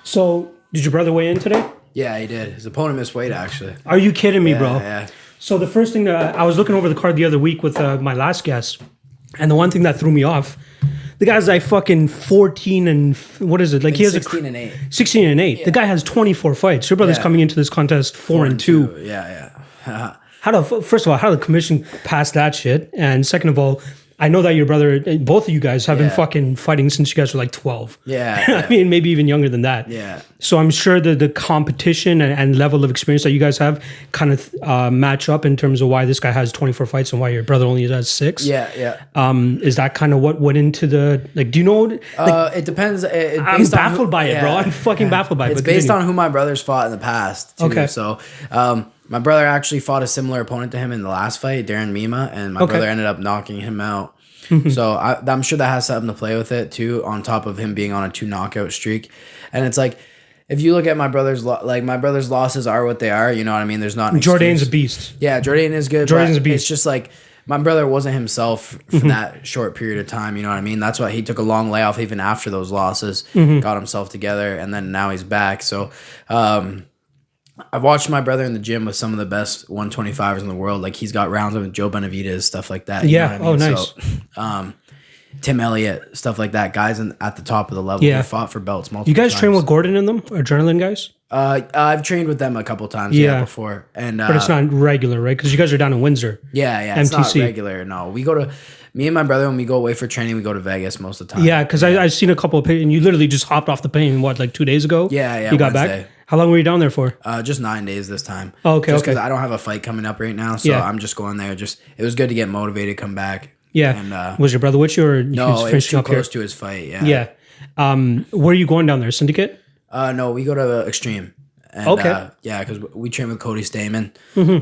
So, did your brother weigh in today? Yeah, he did. His opponent missed weight, actually. Are you kidding me, bro? Yeah. So the first thing that I was looking over the card the other week with my last guest, and the one thing that threw me off, the guy's like fucking 14 and what is it? Like he has 16 and 8. 16 and 8. Yeah. The guy has 24 fights. Your brother's coming into this contest 4 and 2. Yeah. First of all, how did the commission pass that shit? And second of all, I know that your brother, both of you guys have been fucking fighting since you guys were like 12. Yeah. I mean, maybe even younger than that. Yeah. So I'm sure that the competition and level of experience that you guys have kind of match up in terms of why this guy has 24 fights and why your brother only has 6. Yeah. Is that kind of what went into the, like, do you know? Like, it depends. I'm baffled by it, bro. I'm fucking baffled by it. It's based on who my brother's fought in the past, too. Okay. So, my brother actually fought a similar opponent to him in the last fight, Darren Mima, and my brother ended up knocking him out. So I'm sure that has something to play with it too, on top of him being on a 2 knockout streak. And it's like, if you look at my brother's my brother's losses are what they are. You know what I mean? There's not an Jordan's excuse. a beast. Yeah, Jordan is good. Jordan's a beast. It's just like my brother wasn't himself for that short period of time. You know what I mean? That's why he took a long layoff even after those losses, got himself together, and then now he's back. So I've watched my brother in the gym with some of the best 125ers in the world. Like he's got rounds with Joe Benavidez, stuff like that. You know what I mean? Nice. So, Tim Elliott, stuff like that. Guys at the top of the level who fought for belts multiple You guys times. train with Gordon in them, or adrenaline guys? I've trained with them a couple times before. And But it's not regular, right? Because you guys are down in Windsor. Yeah. MTC. It's not regular. No, we go to, me and my brother, when we go away for training, we go to Vegas most of the time. Yeah, because I've seen a couple of and you literally just hopped off the plane, like 2 days ago? Yeah. You got Wednesday. back? How long were you down there for? Just 9 days this time. Oh, okay, Just because I don't have a fight coming up right now, so I'm just going there. It was good to get motivated, come back. Yeah. And, was your brother with you, or no, was it was finishing too up here? close to his fight. Yeah. Yeah. Where are you going down there? Syndicate? No, we go to Extreme. And, Okay. because we train with Cody Stamen.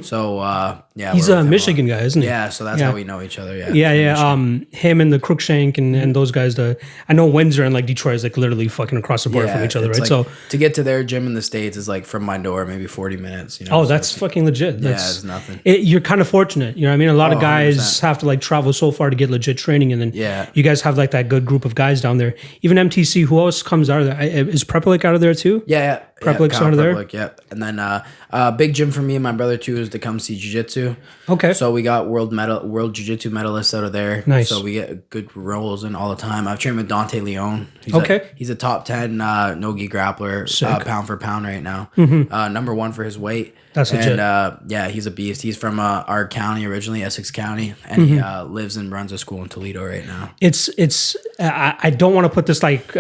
So He's a Michigan guy, isn't he? Yeah, so that's how we know each other. Yeah. Him and the Crookshank and those guys. I know Windsor and like Detroit is like literally fucking across the border from each other, right? Like, so to get to their gym in the States is like from my door, maybe 40 minutes. You know? Oh, that's fucking legit. It's nothing. You're kind of fortunate. You know what I mean? A lot of guys 100%. have to like travel so far to get legit training. And then you guys have like that good group of guys down there. Even MTC, who else comes out of there? Is Preplik out of there too? Yeah. Preplik's out of there? Yep. And then big gym for me and my brother too is to come see jiu-jitsu. Okay. So we got world jiu-jitsu medalists out of there. Nice. So we get good rolls in all the time. I've trained with Dante Leon. He's a top 10 nogi grappler, pound for pound right now. Number 1 for his weight. That's legit. And he's a beast. He's from our county originally, Essex County, and he lives and runs a school in Toledo right now. I don't want to put this like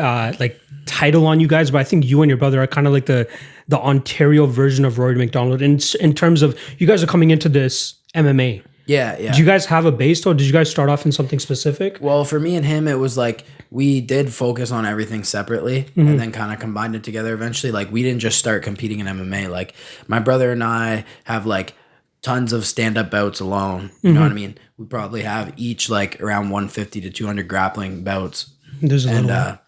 title on you guys, but I think you and your brother are kind of like the Ontario version of Rory McDonald in terms of you guys are coming into this MMA. Yeah. Do you guys have a base though? Did you guys start off in something specific? Well, for me and him, it was like we did focus on everything separately and then kind of combined it together eventually. Like we didn't just start competing in MMA. Like my brother and I have like tons of stand-up bouts alone. You know what I mean? We probably have each like around 150 to 200 grappling bouts. There's a little one.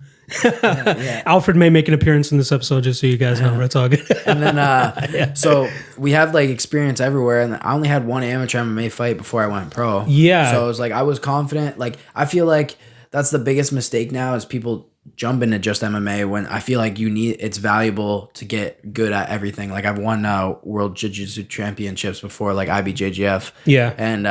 Alfred may make an appearance in this episode, just so you guys know. It's all good. And then, so we have like experience everywhere. And I only had one amateur MMA fight before I went pro. Yeah. So it was like I was confident. Like I feel like that's the biggest mistake now is people jump into just MMA when I feel like it's valuable to get good at everything. Like I've won World Jiu-Jitsu Championships before, like IBJJF. Yeah. And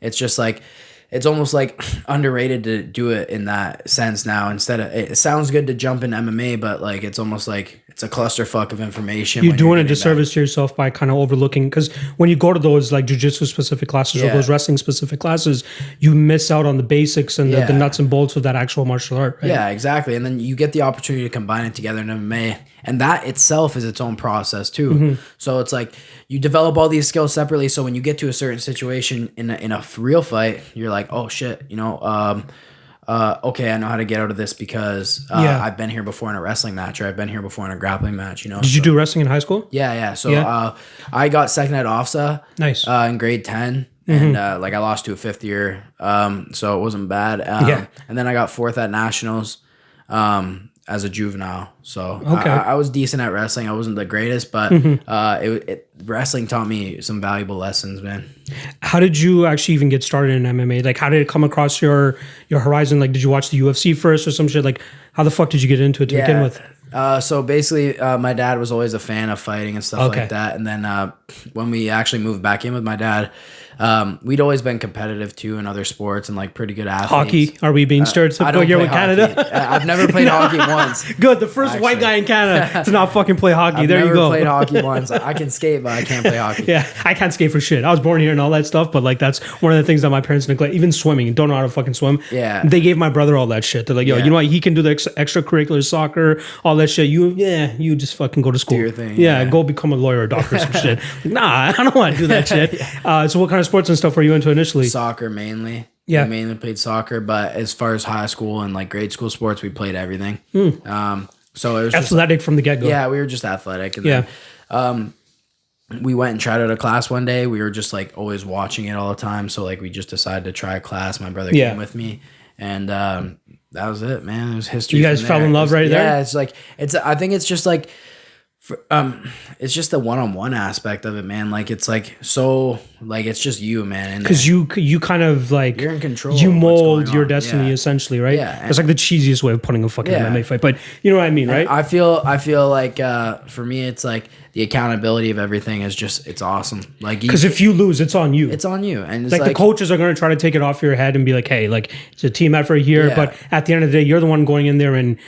it's just like, it's almost like underrated to do it in that sense now. Instead of, it sounds good to jump in MMA, but like it's almost like it's a clusterfuck of information. You're doing a disservice to yourself by kind of overlooking, because when you go to those like jiu-jitsu specific classes or those wrestling specific classes, you miss out on the basics and the nuts and bolts of that actual martial art. Right? Yeah, exactly. And then you get the opportunity to combine it together in MMA. And that itself is its own process too. So it's like you develop all these skills separately. So when you get to a certain situation in a real fight, you're like, oh shit, okay, I know how to get out of this because I've been here before in a wrestling match, or I've been here before in a grappling match. Did you do wrestling in high school? Yeah. So I got second at OFSA. Nice. In grade 10. And I lost to a fifth year, so it wasn't bad. And then I got fourth at nationals. As a juvenile. So I was decent at wrestling. I wasn't the greatest, but wrestling taught me some valuable lessons, man. How did you actually even get started in MMA? Like, how did it come across your horizon? Like, did you watch the UFC first or some shit? Like, how the fuck did you get into it to begin with? So basically, my dad was always a fan of fighting and stuff Okay. like that. And then when we actually moved back in with my dad, we'd always been competitive too in other sports and like pretty good athletes. Hockey? Are we being I stereotypical don't here play with hockey. Canada? I've never played hockey once. Good. The first white Actually. guy in Canada to not fucking play hockey. I've there never you go. played hockey once. I can skate, but I can't play hockey. Yeah, I can't skate for shit. I was born here and all that stuff, but like that's one of the things that my parents neglect. Even swimming, don't know how to fucking swim. Yeah. They gave my brother all that shit. They're like, yo, Yeah. you know what? He can do the extracurricular soccer, all that shit. You just fucking go to school. your thing, Yeah, yeah. go become a lawyer or doctor or some shit. Nah, I don't want to do that shit. So what kind of sports and stuff were you into initially? Soccer mainly. Yeah. We mainly played soccer, but as far as high school and like grade school sports, we played everything. So it was just, Athletic from the get go. yeah, we were just athletic. And Yeah. then we went and tried out a class one day. We were just like always watching it all the time. So like we just decided to try a class. My brother Yeah. came with me, and that was it, man. It was history. You guys from fell there. in love right there? Yeah, it's like I think it's just like. It's just the one-on-one aspect of it, man. Like it's like so, like it's just you, man. Because you kind of like You're in control You of what's mold going your on. destiny Yeah. essentially, right? Yeah, It's like the cheesiest way of putting a fucking Yeah. MMA fight, but you know what I mean, right? I feel like for me, it's like the accountability of everything is just it's awesome. Like Because if you lose, it's on you. it's on you, and it's like, like, the coaches are going to try to take it off your head and be like, hey, like it's a team effort here, Yeah. but at the end of the day, you're the one going in there and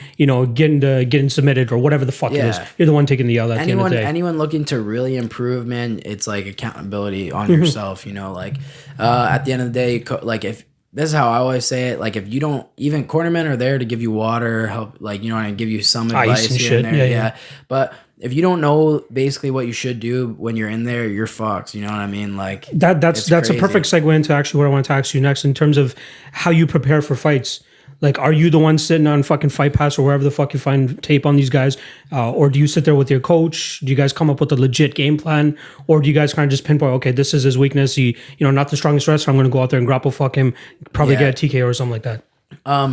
getting submitted or whatever the fuck it is. Yeah. You're the one taking the L at the end of the day. anyone looking to really improve, man, it's like accountability on Mm-hmm. yourself. Like at the end of the day, like if this is how I always say it, like if you don't, even cornermen are there to give you water, help, like and give you some advice and here shit. and there, Yeah. But if you don't know basically what you should do when you're in there, you're fucked. You know what I mean? Like That's a crazy. perfect segue into actually what I want to ask you next in terms of how you prepare for fights. Like, are you the one sitting on fucking Fight Pass or wherever the fuck you find tape on these guys? Or do you sit there with your coach? Do you guys come up with a legit game plan? Or do you guys kind of just pinpoint, okay, this is his weakness. He, not the strongest wrestler. I'm going to go out there and grapple fuck him, probably Yeah. get a TKO or something like that.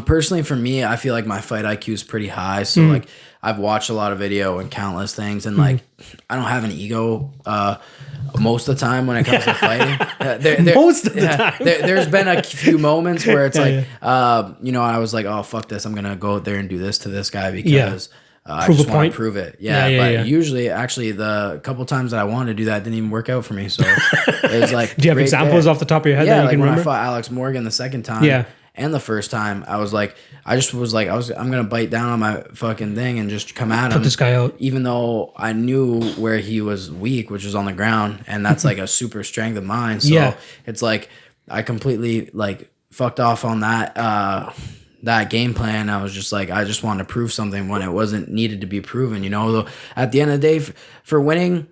Personally, for me, I feel like my fight IQ is pretty high. So like I've watched a lot of video and countless things, and like I don't have an ego most of the time when it comes to fighting. Most of the time. There's been a few moments where it's I was like, oh fuck this, I'm gonna go out there and do this to this guy because I Prove just a want point. to prove it. Yeah. Usually, actually, the couple times that I wanted to do that didn't even work out for me. So it was like, Do you have right examples there. off the top of your head Yeah, that you like can when remember? I fought Alex Morgan the second time. Yeah. And the first time, I was like, I'm gonna bite down on my fucking thing and just come at him. Put this guy out. Even though I knew where he was weak, which was on the ground, and that's like a super strength of mine. So Yeah. it's like I completely like fucked off on that game plan. I was just like, I just wanted to prove something when it wasn't needed to be proven. Though at the end of the day, for winning.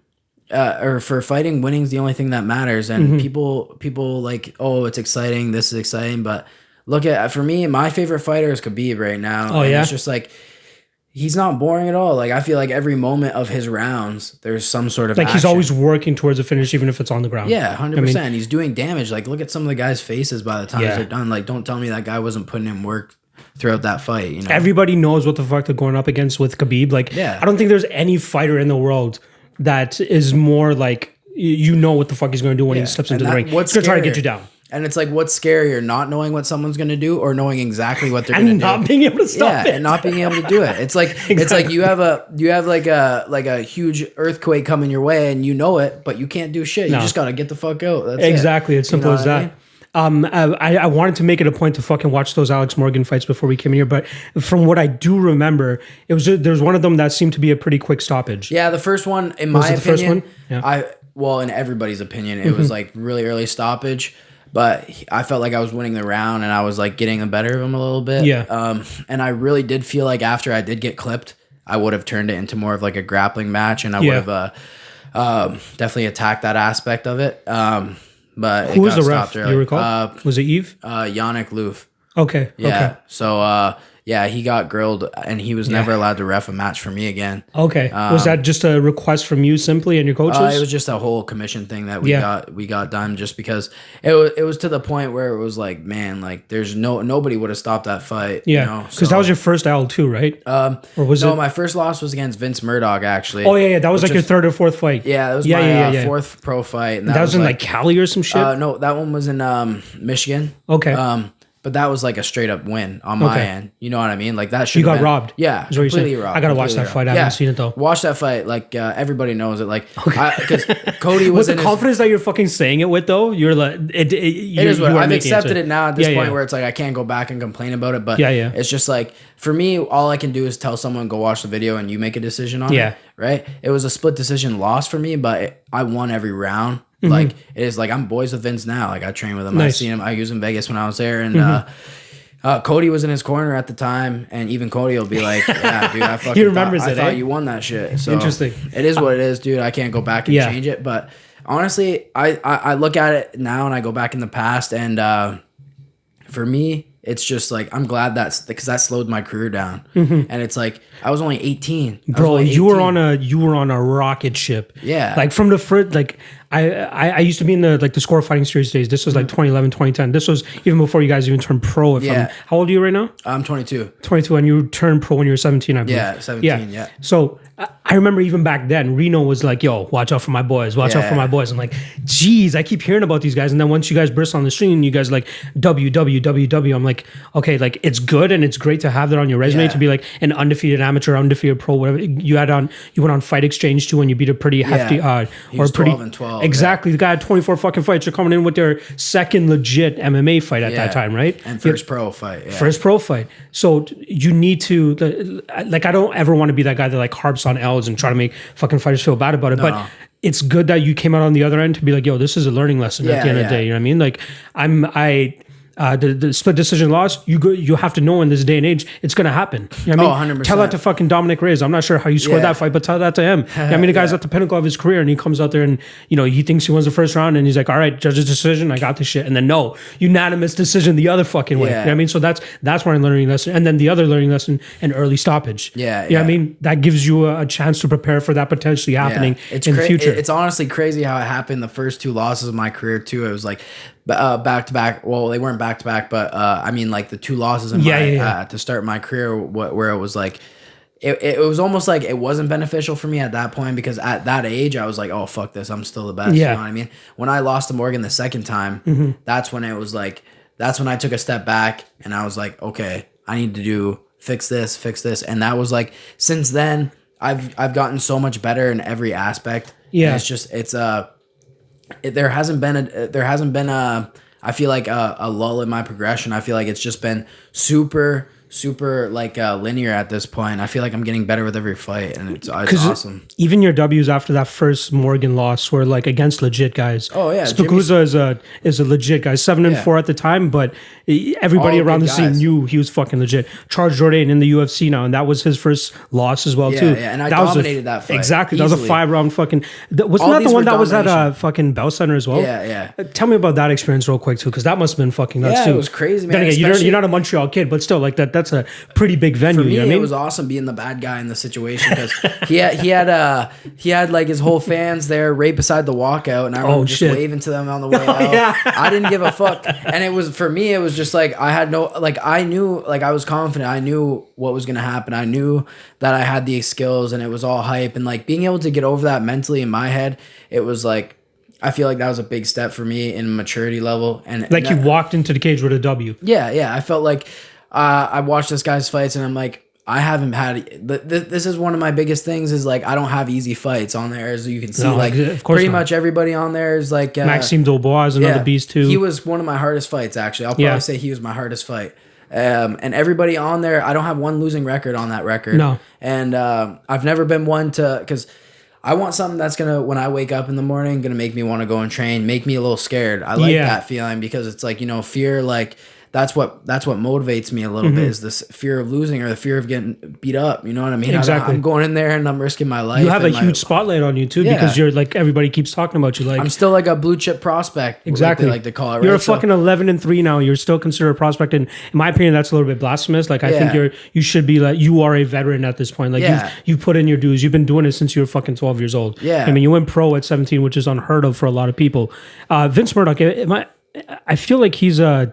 Or for fighting, winning's the only thing that matters. And people like, oh, it's exciting. This is exciting. But for me, my favorite fighter is Khabib right now. Oh, yeah? It's just like, he's not boring at all. Like, I feel like every moment of his rounds, there's some sort of Like he's action. always working towards a finish, even if it's on the ground. Yeah, 100%. He's doing damage. Like, look at some of the guys' faces by the time Yeah. they're done. Like, don't tell me that guy wasn't putting in work throughout that fight. Everybody knows what the fuck they're going up against with Khabib. Like, Yeah. I don't think there's any fighter in the world that is more like, what the fuck he's going to do when he steps into the ring. He's going to try to get you down. And it's like, what's scarier, not knowing what someone's going to do or knowing exactly what they're going to And do? not being able to stop it. And not being able to do it. It's like it's like you have like a huge earthquake coming your way and you know it, but you can't do shit. You just got to get the fuck out. That's Exactly. it. It's simple You know as what I that. mean? I wanted to make it a point to fucking watch those Alex Morgan fights before we came in here, but from what I do remember, there's one of them that seemed to be a pretty quick stoppage. Yeah, the first one, in my it the first opinion, one? Yeah. in everybody's opinion, it was like really early stoppage. But I felt like I was winning the round and I was like getting the better of him a little bit. Yeah. And I really did feel like after I did get clipped, I would have turned it into more of like a grappling match and I would have definitely attacked that aspect of it. But Who was the ref? stopped Do early. you recall? Was it Eve? Yannick Loof. Okay. Yeah. Okay. So he got grilled and he was never allowed to ref a match for me again. Okay. Was that just a request from you simply and your coaches? It was just a whole commission thing that we got done just because it was to the point where it was like, man, like there's nobody would have stopped that fight. Yeah. Because that was your first L too, right? Or was it? My first loss was against Vince Murdoch actually. Oh yeah. That was like your third or fourth fight. Yeah, that was my fourth pro fight. And that was in like Cali or some shit? no, that one was in Michigan. Okay. But that was like a straight up win on my end. You know what I mean? Like that should You got robbed. Yeah, Is what you're completely saying? robbed. I gotta watch completely that fight. robbed. I haven't seen it though. Watch that fight. Like everybody knows it. Like because Cody was With the confidence that you're fucking saying it with though, you're like it is what I've accepted it now at this point where it's like I can't go back and complain about it. But it's just like for me, all I can do is tell someone go watch the video and you make a decision on it. Right? It was a split decision loss for me, but I won every round. Like it is like I'm boys with Vince now. Like I train with him. I seen him. I used him in Vegas when I was there, and Cody was in his corner at the time, and even Cody will be like, "Yeah, dude, I fucking he remembers I thought you won that shit." So interesting. It is what it is, dude. I can't go back and change it. But honestly, I look at it now and I go back in the past, and for me, it's just like I'm glad because that slowed my career down. And it's like I was only 18, bro. You were on a rocket ship. Yeah, like from the first like. I used to be in the Score Fighting Series days. This was like 2011, 2010. This was even before you guys even turned pro. How old are you right now? I'm 22. 22, and you turned pro when you were 17, I believe. Yeah, 17, yeah. So I remember even back then, Reno was like, yo, watch out for my boys. Watch out for my boys. I'm like, geez, I keep hearing about these guys. And then once you guys burst on the screen, you guys like, WWWW. I'm like, okay, like it's good and it's great to have that on your resume to be like an undefeated amateur, undefeated pro, whatever. You went on Fight Exchange too, and you beat a pretty hefty, he was 12 and 12. Exactly. The guy had 24 fucking fights. They're coming in with their second legit MMA fight at that time, right? And first pro fight. Yeah. First pro fight. So you need to, like, I don't ever want to be that guy that like harps on L's and try to make fucking fighters feel bad about it. No. But it's good that you came out on the other end to be like, yo, this is a learning lesson at the end of the day. You know what I mean? Like, the split decision loss, you have to know in this day and age it's gonna happen. You know what I mean? 100%. Tell that to fucking Dominic Reyes. I'm not sure how you scored that fight, but tell that to him. You know what I mean, the guy's at the pinnacle of his career and he comes out there and he thinks he wins the first round and he's like, all right, judge's decision, I got this shit. And then no, unanimous decision the other fucking way. You know what I mean? So that's one learning lesson. And then the other learning lesson, an early stoppage. You know what I mean? That gives you a chance to prepare for that potentially happening in the future. It's honestly crazy how it happened the first two losses of my career too. It was like back to back. Well, they weren't back to back, but I mean, like the two losses in to start my career, where it was like, it was almost like it wasn't beneficial for me at that point because at that age I was like, oh fuck this, I'm still the best. You know what I mean? When I lost to Morgan the second time, that's when it was like, that's when I took a step back and I was like, okay, I need to fix this, and that was like, since then I've gotten so much better in every aspect. And it's just there hasn't been I feel like a lull in my progression. I feel like it's just been super like linear at this point. I feel like I'm getting better with every fight, and it's awesome. Even your W's after that first Morgan loss were like against legit guys. Oh yeah, Spaguzza is a legit guy, 7-4 at the time, but everybody around the scene knew he was fucking legit. Charles Jourdain in the UFC now, and that was his first loss as well too. Yeah, and I dominated that fight. Exactly, easily. That was a 5-round fucking. Wasn't that the one that was at fucking Bell Center as well? Yeah. Tell me about that experience real quick too, because that must have been fucking nuts too. Yeah, it was crazy, man. Then again, you're not a Montreal kid, but still, like that's a pretty big venue. For me, you know what I mean? It was awesome being the bad guy in the situation because he had like his whole fans there right beside the walkout, and I remember just waving to them on the way out. I didn't give a fuck, and it was, for me, it was just like I knew, like I was confident. I knew what was gonna happen. I knew that I had these skills, and it was all hype, and like being able to get over that mentally in my head, it was like, I feel like that was a big step for me in maturity level, and like you walked into the cage with a W. Yeah. I felt like. I watched this guy's fights and I'm like, I haven't had. This is one of my biggest things is like I don't have easy fights on there, as you can see. Like pretty much everybody on there is like Maxime Dubois is another beast too. He was one of my hardest fights actually. I'll probably say he was my hardest fight. And everybody on there, I don't have one losing record on that record. No, and I've never been one to, because I want something that's gonna, when I wake up in the morning, gonna make me want to go and train, make me a little scared. I like that feeling because it's like, fear, like. That's what motivates me a little bit, is this fear of losing or the fear of getting beat up. You know what I mean? Exactly. I'm going in there and I'm risking my life. You have a huge spotlight on you too, because you're like, everybody keeps talking about you. Like, I'm still like a blue chip prospect. Exactly. Like they like to call it. Right? You're a fucking 11-3 now. You're still considered a prospect, and in my opinion, that's a little bit blasphemous. Like, I think you should be like, you are a veteran at this point. Like you put in your dues. You've been doing it since you were fucking 12 years old. Yeah. I mean, you went pro at 17, which is unheard of for a lot of people. Vince Murdoch, I feel like he's a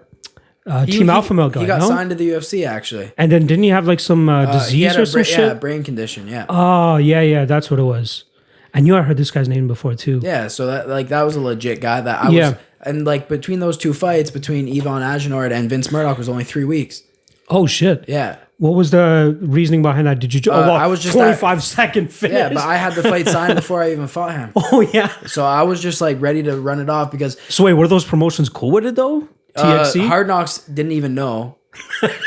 Team Alpha Male guy. He got signed to the UFC actually. And then didn't he have like some disease or some shit? Yeah, brain condition. Yeah. Oh yeah, that's what it was. I knew I heard this guy's name before too. Yeah, so that was a legit guy that And like between those two fights, between Ivan Agenord and Vince Murdoch, was only 3 weeks. Oh shit. Yeah. What was the reasoning behind that? Did you? I was just 25-second finish. Yeah, but I had the fight signed before I even fought him. Oh yeah. So I was just like ready to run it off because. So wait, were those promotions cool with it though? TXC? Hard Knocks didn't even know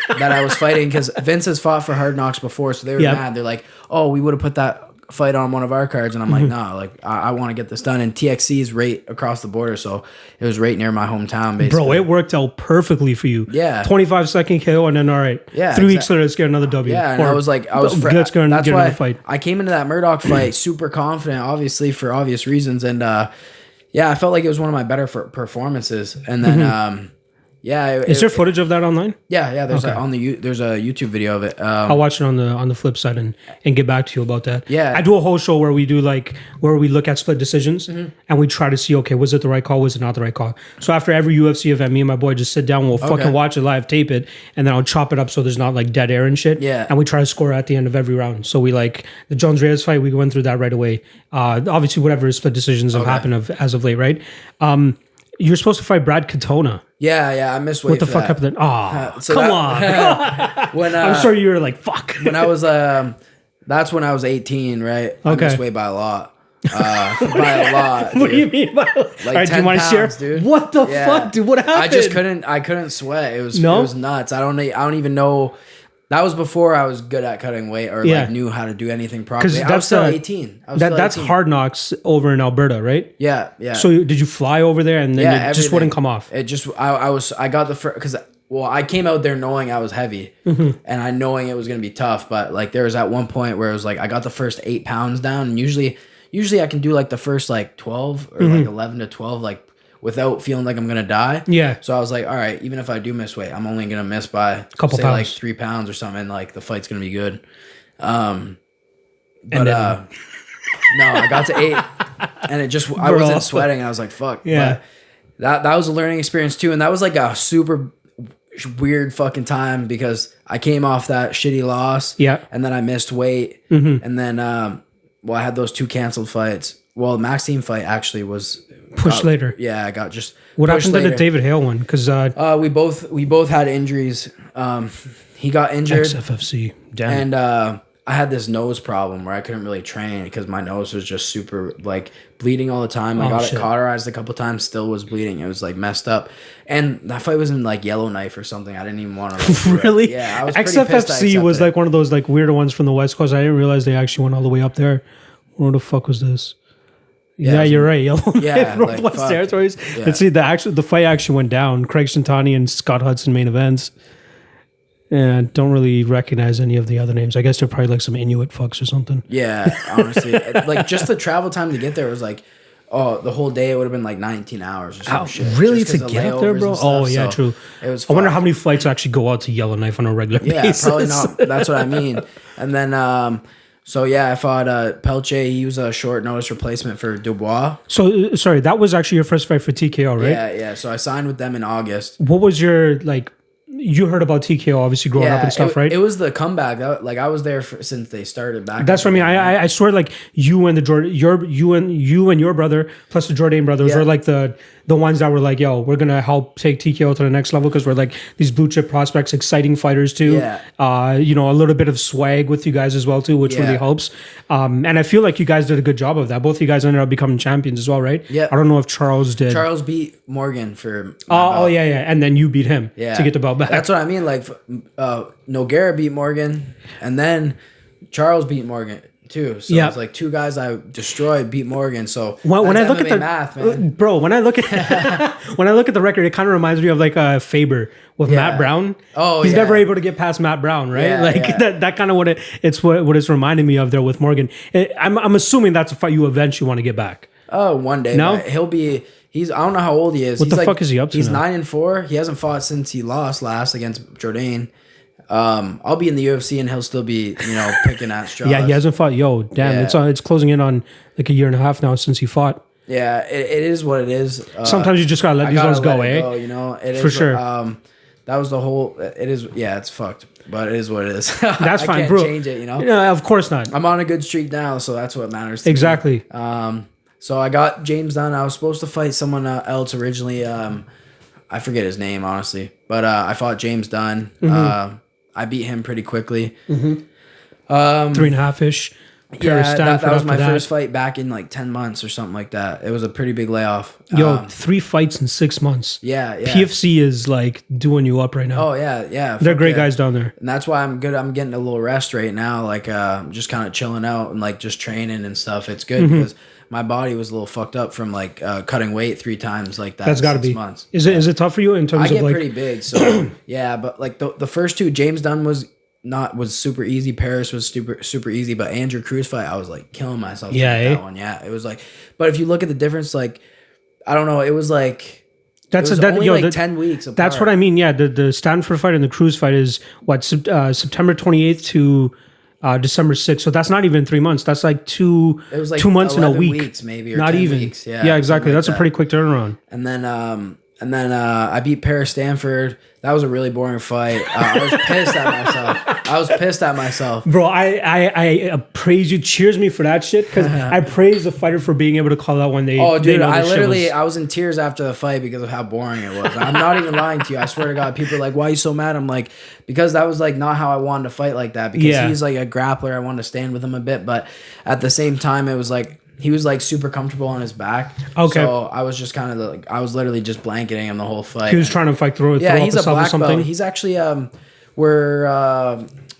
that I was fighting because Vince has fought for Hard Knocks before, so they were mad. They're like, "Oh, we would have put that fight on one of our cards," and I'm like, "Nah, like I want to get this done." And TXC is right across the border, so it was right near my hometown. Basically, bro, it worked out perfectly for you. Yeah, 25-second KO, and then all right, 3 weeks later, let's get another W. Yeah, and I was like, let's get another fight. I came into that Murdoch fight super confident, obviously for obvious reasons, and yeah, I felt like it was one of my better performances, and then. Yeah, is there footage of that online? Yeah. There's there's a YouTube video of it. I'll watch it on the flip side and get back to you about that. Yeah, I do a whole show where we do where we look at split decisions and we try to see, okay, was it the right call? Was it not the right call? So after every UFC event, me and my boy just sit down, we'll fucking watch it live, tape it, and then I'll chop it up so there's not like dead air and shit. Yeah, and we try to score at the end of every round. So we like the Jones Reyes fight, we went through that right away. Obviously, whatever split decisions have happened as of late, right? You're supposed to fight Brad Katona. Yeah, I missed weight. What the fuck happened? Oh, come on. When I'm sure you were like, fuck. When I was, that's when I was 18, right? I missed weight by a lot. By a lot. What do you mean by like all right, 10 do you want to share? Dude. What the fuck, dude? What happened? I couldn't sweat. It was nuts. I don't even know. That was before I was good at cutting weight or like knew how to do anything properly. I was still 18. That's Hard Knocks over in Alberta, right? Yeah. So did you fly over there and then it just wouldn't come off? It just I got the first because I came out there knowing I was heavy and I knowing it was gonna be tough, but like there was at one point where it was like I got the first 8 pounds down, and usually I can do like the first like 12 or like 11 to 12 like without feeling like I'm gonna die. Yeah. So I was like, all right, even if I do miss weight, I'm only gonna miss by a couple pounds, like 3 pounds or something. Like the fight's gonna be good. No, I got to 8, and it just I wasn't sweating. I was like, fuck. Yeah. But that was a learning experience too, and that was like a super weird fucking time because I came off that shitty loss. Yeah. And then I missed weight, and then I had those 2 canceled fights. Well, the Maxime fight actually was pushed later. Yeah, I got just what happened to the David Hale one? Because we both had injuries. He got injured. XFFC. Damn. And I had this nose problem where I couldn't really train because my nose was just super like bleeding all the time. I got it cauterized a couple times, still was bleeding. It was like messed up. And that fight was in like Yellowknife or something. I didn't even want to really. Yeah, I was XFFC was like one of those like weirder ones from the West Coast. I didn't realize they actually went all the way up there. Where the fuck was this? Yeah, you're right. Yellowknife, Northwest like, Territories. Yeah. Let's see. The fight actually went down. Craig Shintani and Scott Hudson main events. And don't really recognize any of the other names. I guess they're probably like some Inuit fucks or something. Yeah, honestly, like just the travel time to get there was like, the whole day it would have been like 19 hours or some shit. Really to get up there, bro? Oh yeah, true. It was. I wonder how many flights actually go out to Yellowknife on a regular basis. Yeah, probably not. That's what I mean. And then. So yeah, I fought Pelche. He was a short notice replacement for Dubois. So sorry, that was actually your first fight for TKO, right? Yeah. So I signed with them in August. What was your like? You heard about TKO obviously growing up and stuff, right? It was the comeback. I was there since they started back. That's what I mean. I swear, like you and you and your brother plus the Jourdain brothers were like the ones that were like, yo, we're gonna help take TKO to the next level because we're like these blue chip prospects, exciting fighters too. Yeah. A little bit of swag with you guys as well too, which really helps. And I feel like you guys did a good job of that. Both of you guys ended up becoming champions as well, right? Yeah. I don't know if Charles did. Charles beat Morgan for. Yeah, and then you beat him to get the belt back. That's what I mean. Like, Nogueira beat Morgan, and then Charles beat Morgan too. So it's like 2 guys I destroyed beat Morgan. So when I look MMA at the math, man. Bro, when I look at when I look at the record, it kind of reminds me of like Faber with Matt Brown. Oh, he's never able to get past Matt Brown, right? That kind of what it's reminding me of there with Morgan. I'm assuming that's a fight you eventually want to get back. Oh, one day. No, he'll be. I don't know how old he is. What the fuck is he up to? He's now? 9-4. He hasn't fought since he lost last against Jourdain. I'll be in the UFC and he'll still be, picking at straws. Yeah, he hasn't fought. Yo, damn, it's closing in on like a year and a half now since he fought. Yeah, it is what it is. Sometimes you just gotta let these ones go, eh? It for is, sure. That was the whole. It is. Yeah, it's fucked, but it is what it is. That's fine, I can't bro. change it. Yeah, of course not. I'm on a good streak now, so that's what matters. To exactly. Me. So I got James Dunn. I was supposed to fight someone else originally. I forget his name, honestly. But I fought James Dunn. I beat him pretty quickly. 3.5-ish. Yeah, that was my first fight back in like 10 months or something like that. It was a pretty big layoff. Yo, 3 fights in 6 months. Yeah. PFC is like doing you up right now. Oh, yeah. They're great guys down there. And that's why I'm good. I'm getting a little rest right now. Like, just kind of chilling out and like just training and stuff. It's good because my body was a little fucked up from like cutting weight 3 times like that. That's got to be. Months. Is it tough for you in terms of like? I get pretty big. So, yeah. But like the first 2, James Dunn was super easy. Paris was super easy, but Andrew Cruz fight, I was like killing myself. That one. Yeah, it was like, but if you look at the difference, like, I don't know, it was like only 10 weeks apart. That's what I mean. Yeah, the Stanford fight and the Cruz fight is what September 28th to December 6th. So that's not even 3 months. That's like 2 months and a week, weeks maybe, or not 10 even. Weeks. Yeah, exactly. That's a pretty quick turnaround. And then I beat Paris Stanford. That was a really boring fight. I was pissed at myself. Bro, I praise you. Cheers me for that shit, because I praise the fighter for being able to call out when they. Oh, dude, I was in tears after the fight because of how boring it was. I'm not even lying to you. I swear to God, people are like, "Why are you so mad?" I'm like, because that was like not how I wanted to fight like that. Because he's like a grappler. I wanted to stand with him a bit, but at the same time, it was like. He was like super comfortable on his back. Okay. So I was just kind of like, I was literally just blanketing him the whole fight. He was trying to fight through it. Yeah, he's a black belt. He's actually where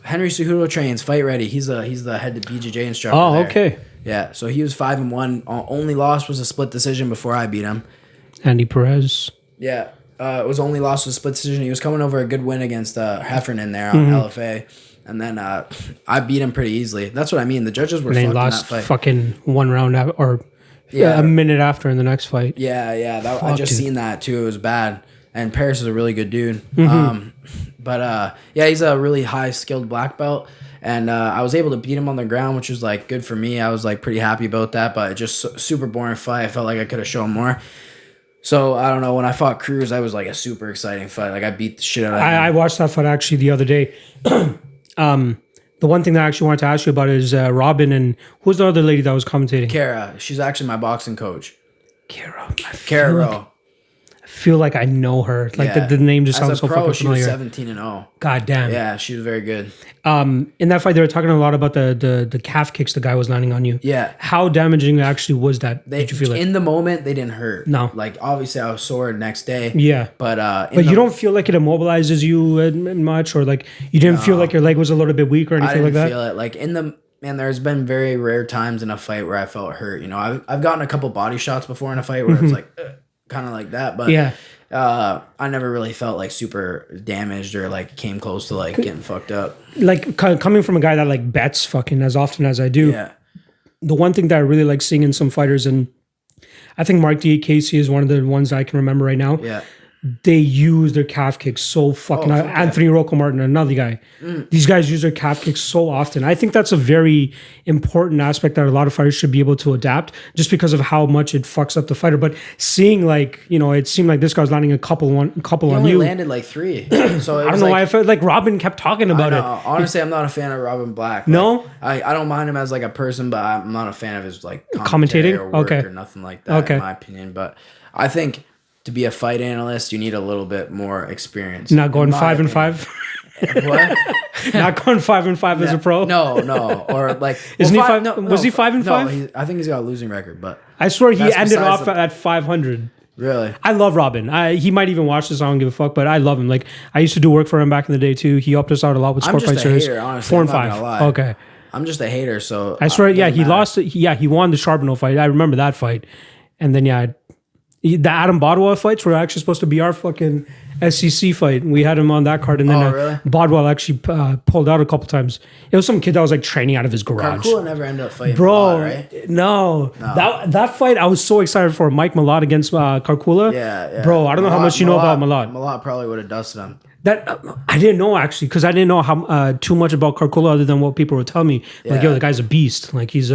Henry Cejudo trains, Fight Ready. He's the head BJJ instructor. Oh, there. Okay. Yeah, so he was 5-1. Only loss was a split decision before I beat him. Andy Perez. Yeah, it was only loss was a split decision. He was coming over a good win against Heffernan there on LFA. And then I beat him pretty easily. That's what I mean. The judges were fucked in that fight. Fucking 1 round or a minute after in the next fight. Yeah. I just seen that too. It was bad. And Paris is a really good dude. But he's a really high skilled black belt. And I was able to beat him on the ground, which was like good for me. I was like pretty happy about that. But just super boring fight. I felt like I could have shown more. So I don't know. When I fought Cruz, that was like a super exciting fight. Like I beat the shit out of him. I watched that fight actually the other day. The one thing that I actually wanted to ask you about is Robin, and who's the other lady that was commentating? Kara. She's actually my boxing coach. Kara. I feel like I know her. Like the name just sounds so fucking familiar. She was 17-0. God damn. Yeah, she was very good. In that fight, they were talking a lot about the calf kicks the guy was landing on you. Yeah. How damaging actually was that? Did you feel like? In the moment, they didn't hurt. No. Like, obviously, I was sore the next day. Yeah. But you don't feel like it immobilizes you much, or like you didn't feel like your leg was a little bit weak or anything like that? I didn't feel it. Like, man, there's been very rare times in a fight where I felt hurt. You know, I've gotten a couple body shots before in a fight where it's like, kind of like that. But yeah. I never really felt like super damaged or like came close to like getting fucked up. Like coming from a guy that like bets fucking as often as I do. Yeah. The one thing that I really like seeing in some fighters, and I think Mark D. Casey is one of the ones that I can remember right now. Yeah. They use their calf kicks so fucking. Anthony Rocco Martin, another guy. These guys use their calf kicks so often. I think that's a very important aspect that a lot of fighters should be able to adapt, just because of how much it fucks up the fighter. But seeing it seemed like this guy was landing a couple on you. Landed like 3. So I don't know why I felt like Robin kept talking about it. Honestly, I'm not a fan of Robin Black. No, I don't mind him as like a person, but I'm not a fan of his like commentating or work or nothing like that. In my opinion, but I think. To be a fight analyst, you need a little bit more experience. Not going 5-5. What? Not going 5-5 as a pro. No. Or like, isn't he 5? No, was he 5-5? No, I think he's got a losing record. But I swear he ended off at 500. Really? I love Robin. He might even watch this. I don't give a fuck, but I love him. Like I used to do work for him back in the day too. He helped us out a lot with Score Fight Series. 4-5. Okay. I'm just a hater. So I swear, he lost. He won the Charbonneau fight. I remember that fight, and then the Adam Bodwell fights were actually supposed to be our fucking SEC fight. We had him on that card, and then really? Bodwell actually pulled out a couple times. It was some kid that was like training out of his garage. Karkula never ended up fighting. Bro, Malott, right? No. That fight I was so excited for. Mike Malott against Karkula. Yeah. Bro, I don't know how much you know about Malott. Malott probably would have dusted him. That I didn't know actually, because I didn't know how too much about Karkula other than what people would tell me. Like, yo, the guy's a beast. Like he is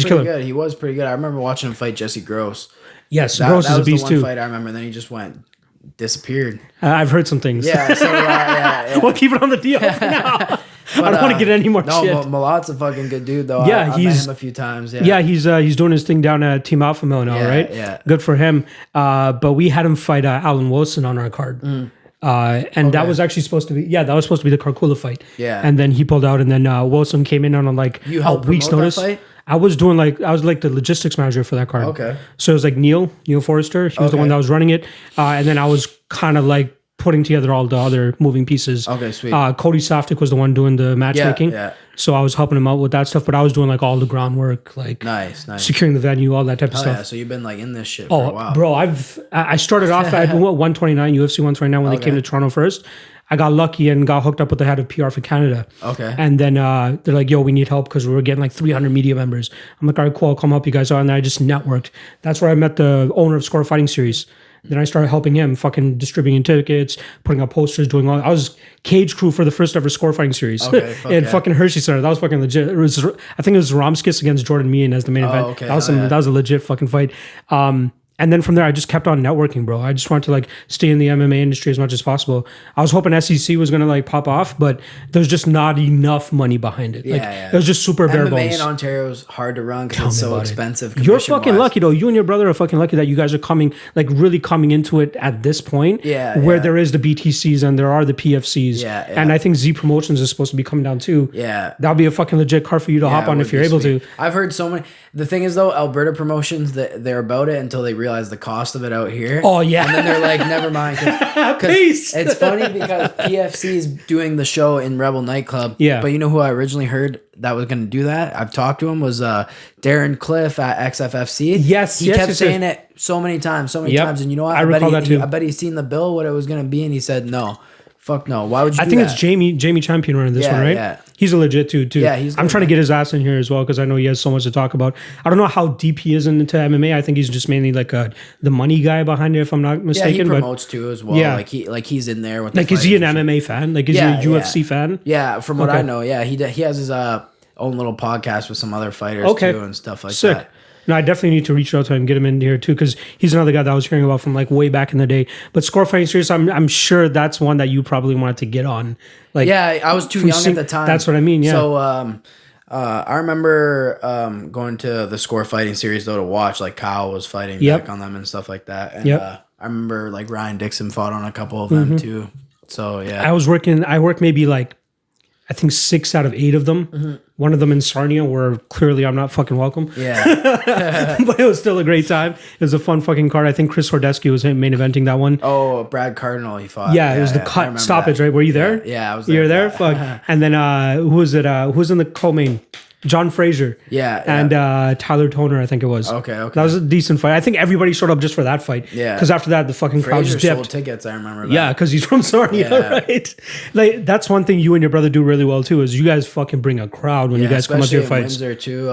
pretty good. He was pretty good. I remember watching him fight Jesse Gross. Yes, Gross is a beast too. That was the one fight I remember. And then he just disappeared. I've heard some things. Yeah, so yeah. We'll keep it on the deal for now. But, I don't want to get any more no, shit. Malat's a fucking good dude, though. Yeah, I met him a few times. Yeah, he's doing his thing down at Team Alpha Male now, right? Yeah. Good for him. But we had him fight Alan Wilson on our card. That was actually supposed to be that was supposed to be the Carcula fight. Yeah. And then he pulled out, and then Wilson came in on like You a helped week's promote notice. that fight? I was like the logistics manager for that card. Okay. So it was like Neil Forrester. He was the one that was running it, and then I was kind of like putting together all the other moving pieces. Okay, sweet. Cody Saftik was the one doing the matchmaking. Yeah. So I was helping him out with that stuff, but I was doing like all the groundwork, like Nice. securing the venue, all that type of Oh, stuff. yeah, so you've been like in this shit for a while. Bro, I started off at 129, UFC 129 when they came to Toronto first. I got lucky and got hooked up with the head of PR for Canada. Okay. And then they're like, yo, we need help because we were getting like 300 media members. I'm like, all right, cool, I'll come help you guys out. And then I just networked. That's where I met the owner of Score Fighting Series. Then I started helping him, fucking distributing tickets, putting up posters, doing all. I was cage crew for the first ever Score Fighting Series in fucking Hershey Center. That was fucking legit. I think it was Romskis against Jordan Meehan as the main event. Okay. That was a legit fucking fight. And then from there, I just kept on networking, bro. I just wanted to like stay in the MMA industry as much as possible. I was hoping SEC was gonna like pop off, but there's just not enough money behind it. It was just super bare bones. MMA in Ontario is hard to run because it's so expensive. You're fucking lucky though. You and your brother are fucking lucky that you guys are really coming into it at this point. Where there is the BTCs and there are the PFCs. And I think Z Promotions is supposed to be coming down too. That'll be a fucking legit car for you to hop on if you're able to. I've heard so many. The thing is though, Alberta Promotions, they're about it until they realize the cost of it out here. Oh yeah. And then they're like, never mind. Peace. It's funny because PFC is doing the show in Rebel Nightclub. Yeah. But you know who I originally heard that was going to do that? I've talked to him was Darren Cliff at XFFC. He kept saying it so many times. And you know what? I recall that too. I bet he's seen the bill, what it was going to be. And he said, no. Fuck no. Why would you do that? I think it's Jamie Champion running this one, right? Yeah. He's a legit too. Yeah, I'm trying to get his ass in here as well because I know he has so much to talk about. I don't know how deep he is into MMA. I think he's just mainly like the money guy behind it, if I'm not mistaken. Yeah, he promotes too as well. Yeah. Like he's in there with like, is he an MMA fan? Like, is he a UFC fan? Yeah, from what I know, yeah. He has his own little podcast with some other fighters too and stuff like that. No, I definitely need to reach out to him, get him in here too, because he's another guy that I was hearing about from like way back in the day. But Score Fighting Series, I'm sure that's one that you probably wanted to get on. Like, yeah, I was too young at the time. That's what I mean. Yeah. So I remember going to the Score Fighting Series though to watch. Like Kyle was fighting back on them and stuff like that. And I remember like Ryan Dixon fought on a couple of them too. So yeah, I worked maybe like I think 6 out of 8 of them. One of them in Sarnia, where clearly I'm not fucking welcome. Yeah. But it was still a great time. It was a fun fucking card. I think Chris Hordesky was main eventing that one. Oh, Brad Cardinal, he fought. Yeah, it was the cut stoppage, right? Were you there? Yeah, I was there. You were there? Fuck. And then who was it? Who was in the co-main? John Fraser. Yeah. And Tyler Toner, I think it was. Okay. That was a decent fight. I think everybody showed up just for that fight. Yeah. Because after that, the fucking crowd just dipped. Sold tickets, I remember that. Yeah, because he's from Sarnia, right? Like, that's one thing you and your brother do really well too, is you guys fucking bring a crowd when you guys come up to your fights. Windsor too.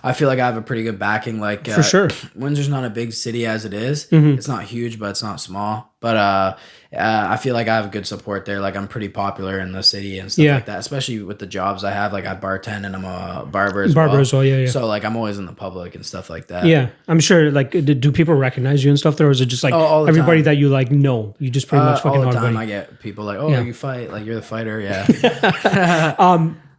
I feel like I have a pretty good backing. Like for sure. Windsor's not a big city as it is. It's not huge, but it's not small. But I feel like I have good support there. Like I'm pretty popular in the city and stuff like that, especially with the jobs I have. Like I bartend and I'm a barber as well. Yeah. So like I'm always in the public and stuff like that. Yeah, I'm sure. Like, do people recognize you and stuff there, or is it just like everybody that you like know? You just pretty much fucking all the everybody? time. I get people like, you fight, like you're the fighter. Yeah.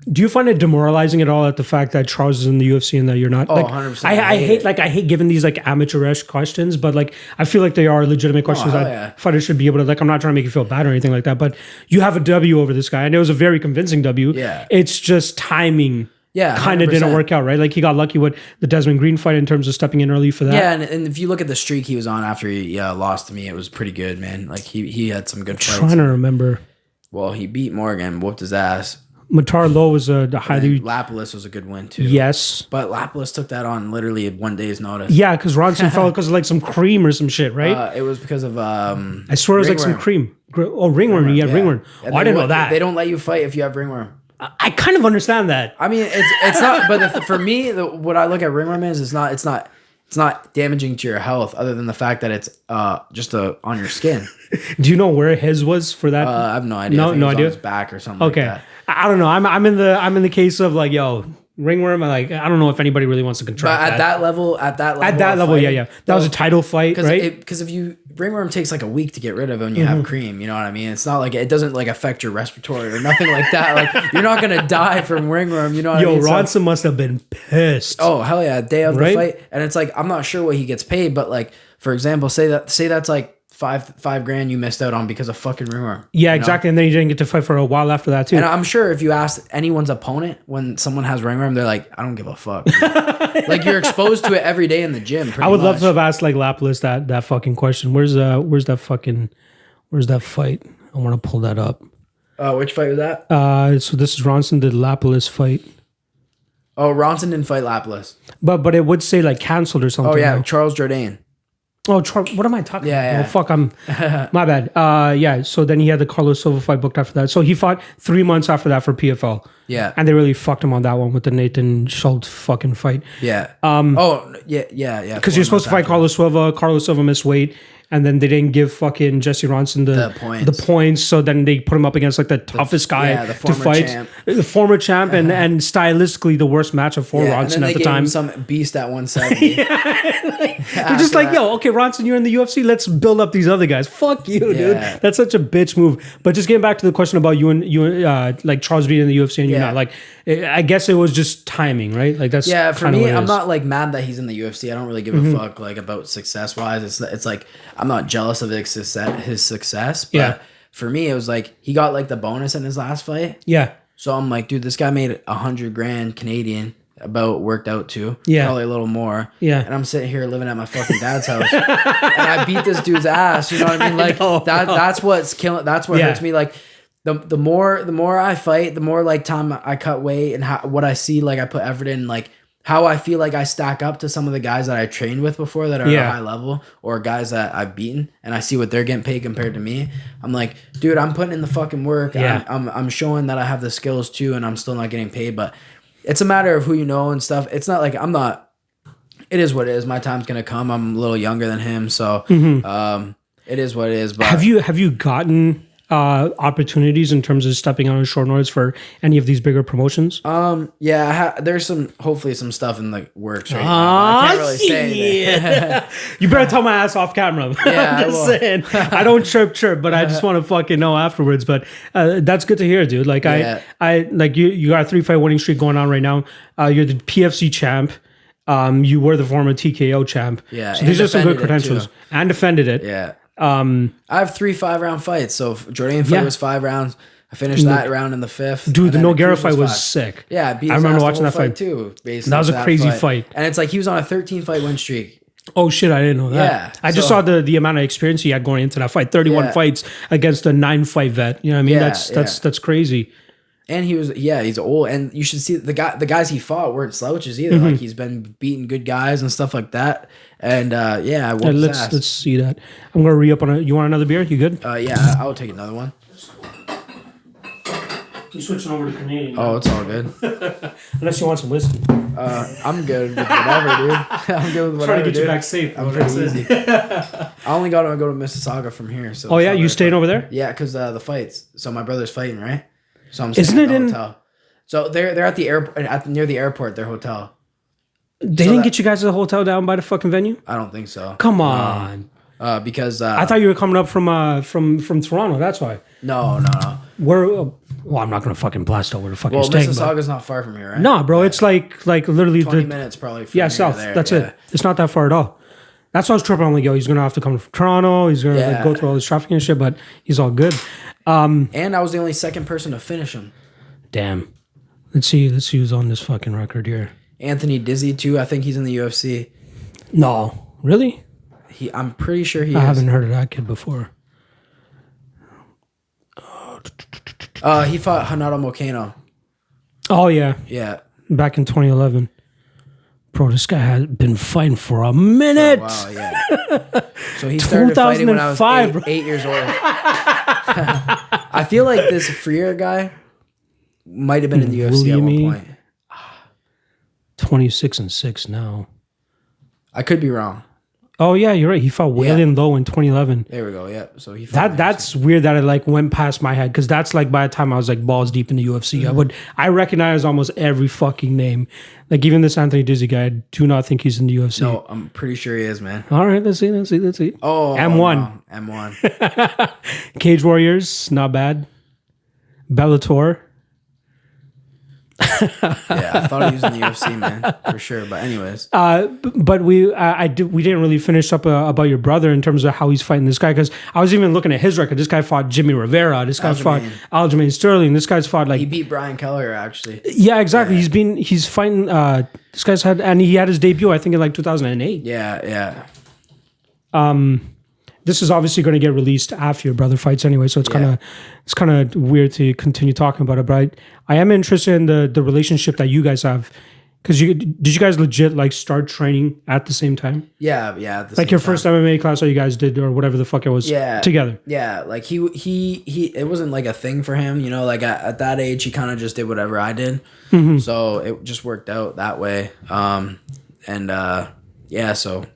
Do you find it demoralizing at all at the fact that Charles is in the UFC and that you're not? Like, 100%. I hate giving these like amateurish questions, but like I feel like they are legitimate questions that fighters should be able to. Like, I'm not trying to make you feel bad or anything like that, but you have a W over this guy, and it was a very convincing W. Yeah. It's just timing. Yeah, kind of didn't work out, right? Like he got lucky with the Desmond Green fight in terms of stepping in early for that. Yeah, and if you look at the streak he was on after he lost to me, it was pretty good, man. Like he had some good fights. Trying to remember. Well, he beat Morgan, whooped his ass. Matar Low was a highly... Lapolis was a good win, too. Yes. But Lapolis took that on literally 1 day's notice. Yeah, because Ronson fell because of like some cream or some shit, right? It was because of... I swear it was like some cream. Oh, ringworm. Yeah, ringworm. Oh, I didn't know that. They don't let you fight if you have ringworm. I kind of understand that. I mean, it's not... But for me, what I look at ringworm is, it's not damaging to your health other than the fact that it's just on your skin. Do you know where his was for that? I have no idea. No idea. On his back or something like that. I don't know. I'm in the case of like, yo, ringworm. I don't know if anybody really wants to contract But at that level, At that level, yeah. That was a title fight, right? Because if you ringworm takes like a week to get rid of when you have cream, you know what I mean? It's not like it doesn't like affect your respiratory or nothing like that. Like you're not gonna die from ringworm, you know what I mean? Ronson must have been pissed. Oh hell yeah, day of the fight, and it's like I'm not sure what he gets paid, but like for example, say that's like $5,000 you missed out on because of fucking ringworm. Yeah, exactly. And then you didn't get to fight for a while after that too. And I'm sure if you ask anyone's opponent when someone has ringworm, they're like, I don't give a fuck. Like you're exposed to it every day in the gym. I would love to have asked like Lapalus that fucking question. Where's that fight? I want to pull that up. Which fight was that? So this is Ronson did Lapalus fight. Oh, Ronson didn't fight Lapalus. But it would say like canceled or something. Oh yeah, though. Charles Jourdain. Oh, what am I talking about? Yeah. Oh, fuck, my bad. Yeah, so then he had the Carlos Silva fight booked after that. So he fought 3 months after that for PFL. Yeah. And they really fucked him on that one with the Nathan Schultz fucking fight. Yeah. Yeah. Because you're supposed to fight Carlos Silva missed weight. And then they didn't give fucking Jesse Ronson the points. So then they put him up against like the toughest guy to fight. Champ. The former champ and stylistically the worst matchup for Ronson at the time. Him some beast at 170. They're just like, yo, okay, Ronson, you're in the UFC. Let's build up these other guys. Fuck you, dude. That's such a bitch move. But just getting back to the question about you and like Charles being in the UFC and you're not, like, I guess it was just timing, right? Like that's for me. I'm not like mad that he's in the UFC. I don't really give a fuck like about success wise. It's like I'm not jealous of his success. But for me, it was like he got like the bonus in his last fight. Yeah. So I'm like, dude, this guy made $100,000 Canadian. About worked out too. Yeah. Probably a little more. Yeah. And I'm sitting here living at my fucking dad's house. And I beat this dude's ass. You know what I mean? Like that's what's killing. That's what hurts me. Like the more I fight, the more like time I cut weight and what I see, like I put effort in, like how I feel like I stack up to some of the guys that I trained with before that are at a high level or guys that I've beaten, and I see what they're getting paid compared to me. I'm like, dude, I'm putting in the fucking work. Yeah. I'm showing that I have the skills too, and I'm still not getting paid. But it's a matter of who you know and stuff. It's not like it is what it is. My time's gonna come. I'm a little younger than him, so it is what it is. But have you gotten opportunities in terms of stepping out on short notice for any of these bigger promotions? There's hopefully some stuff in the works right now. I can't really say anything. You better tell my ass off camera. Yeah, I'm just saying. I don't chirp, but I just want to fucking know afterwards. But that's good to hear, dude. Like I like you got a 3-fight winning streak going on right now. You're the PFC champ. You were the former TKO champ. Yeah, so these are some good credentials. And defended it. Yeah. I have 3 5-round fights. So Jourdain fight was 5 rounds. I finished that round in the 5th. Dude, the Nogueira fight was sick. Yeah, I remember watching that fight too. That was a crazy fight. And it's like he was on a 13-fight win streak. Oh shit, I didn't know that. Yeah, I just saw the amount of experience he had going into that fight. 31 fights against a 9-fight vet. You know what I mean? That's crazy. And he's old, and you should see the guys he fought weren't slouches either. Like he's been beating good guys and stuff like that. And let's see that. I'm gonna re-up on it. You want another beer? You good? Yeah, I'll take another one. You switching over to Canadian? Oh, it's all good. Unless you want some whiskey. I'm good with whatever, dude. I'm good with whatever. Trying to get you back safe. I'm pretty easy. I only got to go to Mississauga from here. So you staying over there? Yeah, because the fights. So my brother's fighting, right? So I'm staying at the hotel. So they're at the airport, near the airport. Their hotel. They didn't get you guys a hotel down by the fucking venue? I don't think so. Come on. Because I thought you were coming up from Toronto. That's why. No. Well, I'm not gonna fucking blast over the fucking. Well, Mississauga's not far from here, right? No, bro. It's like literally 20 minutes probably. From south. There. That's it. It's not that far at all. That's why I was tripping. I'm like, yo, he's gonna have to come from Toronto. He's gonna go through all this traffic and shit, but he's all good. And I was the only second person to finish him. Damn. Let's see who's on this fucking record here. Anthony Dizzy too. I think he's in the UFC. No, really? I'm pretty sure he. I haven't heard of that kid before. He fought Hanato Mokano. Oh yeah. Yeah. Back in 2011. Bro, this guy has been fighting for a minute. Wow, yeah. So he started fighting when I was 8 years old. I feel like this Freer guy might have been in the UFC at one point. 26-6 now. I could be wrong. Oh yeah, you're right. He fought Waylon Lowe in 2011. There we go. Yeah. So he fought That's weird that it like went past my head because that's like by the time I was like balls deep in the UFC, Mm-hmm. I recognize almost every fucking name. Like even this Anthony Dizzy guy, I do not think he's in the UFC. No, I'm pretty sure he is, man. All right, let's see. Oh, M1. no, M1. Cage Warriors, not bad. Bellator. Yeah, I thought he was in the UFC, man, for sure. But anyways, But we didn't really finish up about your brother in terms of how he's fighting this guy because I was even looking at his record. This guy fought Jimmy Rivera. This guy's fought Aljamain Sterling. This guy's fought like he beat Brian Keller actually. yeah, exactly. He's fighting. This guy's he had his debut I think in like 2008. Yeah. This is obviously going to get released after your brother fights anyway, so it's kind of weird to continue talking about it. But I am interested in the relationship that you guys have because did you guys legit like start training at the same time? Yeah. Like your first MMA class that you guys did or whatever the fuck it was together. Yeah, like he it wasn't like a thing for him, you know, like at that age he kind of just did whatever I did. So it just worked out that way. So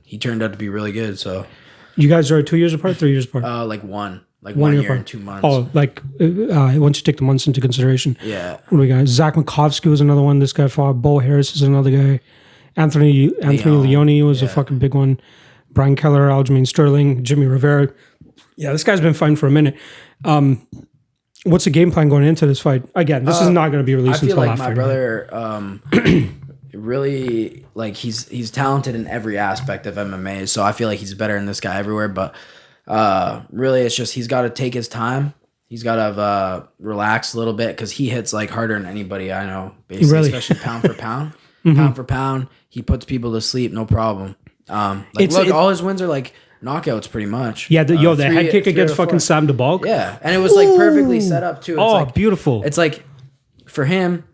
he turned out to be really good. So you guys are 2 years apart, 3 years apart? like 1 1 year apart. and 2 months. Oh, like once you take the months into consideration. Yeah. What do we got? Zach Makovsky was another one. This guy fought. Bo Harris is another guy. Anthony Leone was a fucking big one. Brian Keller, Aljamain Sterling, Jimmy Rivera. Yeah, this guy's been fighting for a minute. What's the game plan going into this fight? Again, this is not going to be released until after. I feel like my brother really like he's talented in every aspect of MMA, so I feel like he's better than this guy everywhere, but really it's just he's got to take his time. He's got to relax a little bit because he hits like harder than anybody I know, basically, Really? especially pound for pound. Pound for pound, he puts people to sleep, no problem. All his wins are like knockouts pretty much. Yeah, the head kick against fucking Sam DeBalk. Yeah, and it was like perfectly set up too. It's like, beautiful. It's like for him,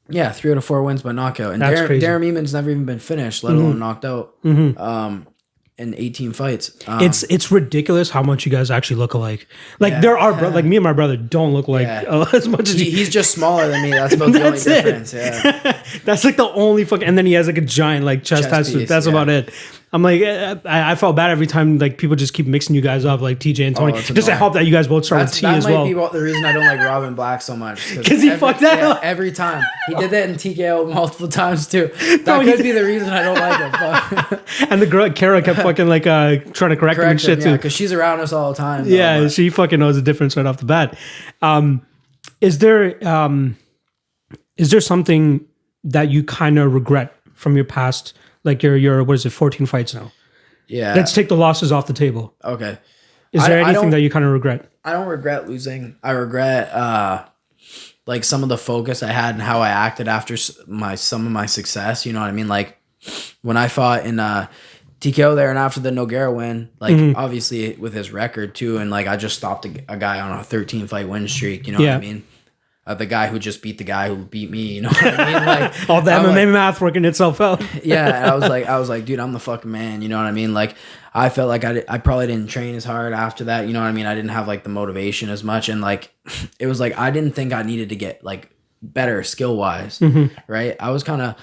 3 out of 4 wins by knockout. And That's crazy. Darren Eamon's never even been finished, let alone knocked out in 18 fights. It's ridiculous how much you guys actually look alike. Like there are like me and my brother don't look like as much as he's just smaller than me. That's about the only difference. Yeah, that's like the only fucking. And then he has like a giant like chest tattoo. That's about it. I'm like, I felt bad every time like people just keep mixing you guys up like TJ and Tony. Just to help that you guys both start with T as well. That might be the reason I don't like Robin Black so much. Because he fucked that up. Every time. He did that in TKO multiple times too. That could be the reason I don't like him. And the girl, Kara, kept fucking like trying to correct him and shit too. Because she's around us all the time. Yeah, she fucking knows the difference right off the bat. Is there something that you kind of regret from your past? Like your what is it, 14 fights now? Yeah. Let's take the losses off the table. Okay. Is there anything that you kind of regret? I don't regret losing. I regret like some of the focus I had and how I acted after some of my success. You know what I mean? Like when I fought in TKO there and after the Nogueira win, like obviously with his record too, and like I just stopped a guy on a 13 fight win streak. You know what I mean? The guy who just beat the guy who beat me, you know what I mean? Like all the MMA math working itself out. Yeah, and I was like, dude, I'm the fucking man, you know what I mean? Like I felt like I probably didn't train as hard after that, you know what I mean? I didn't have like the motivation as much, and like it was like I didn't think I needed to get like better skill wise, right? I was kind of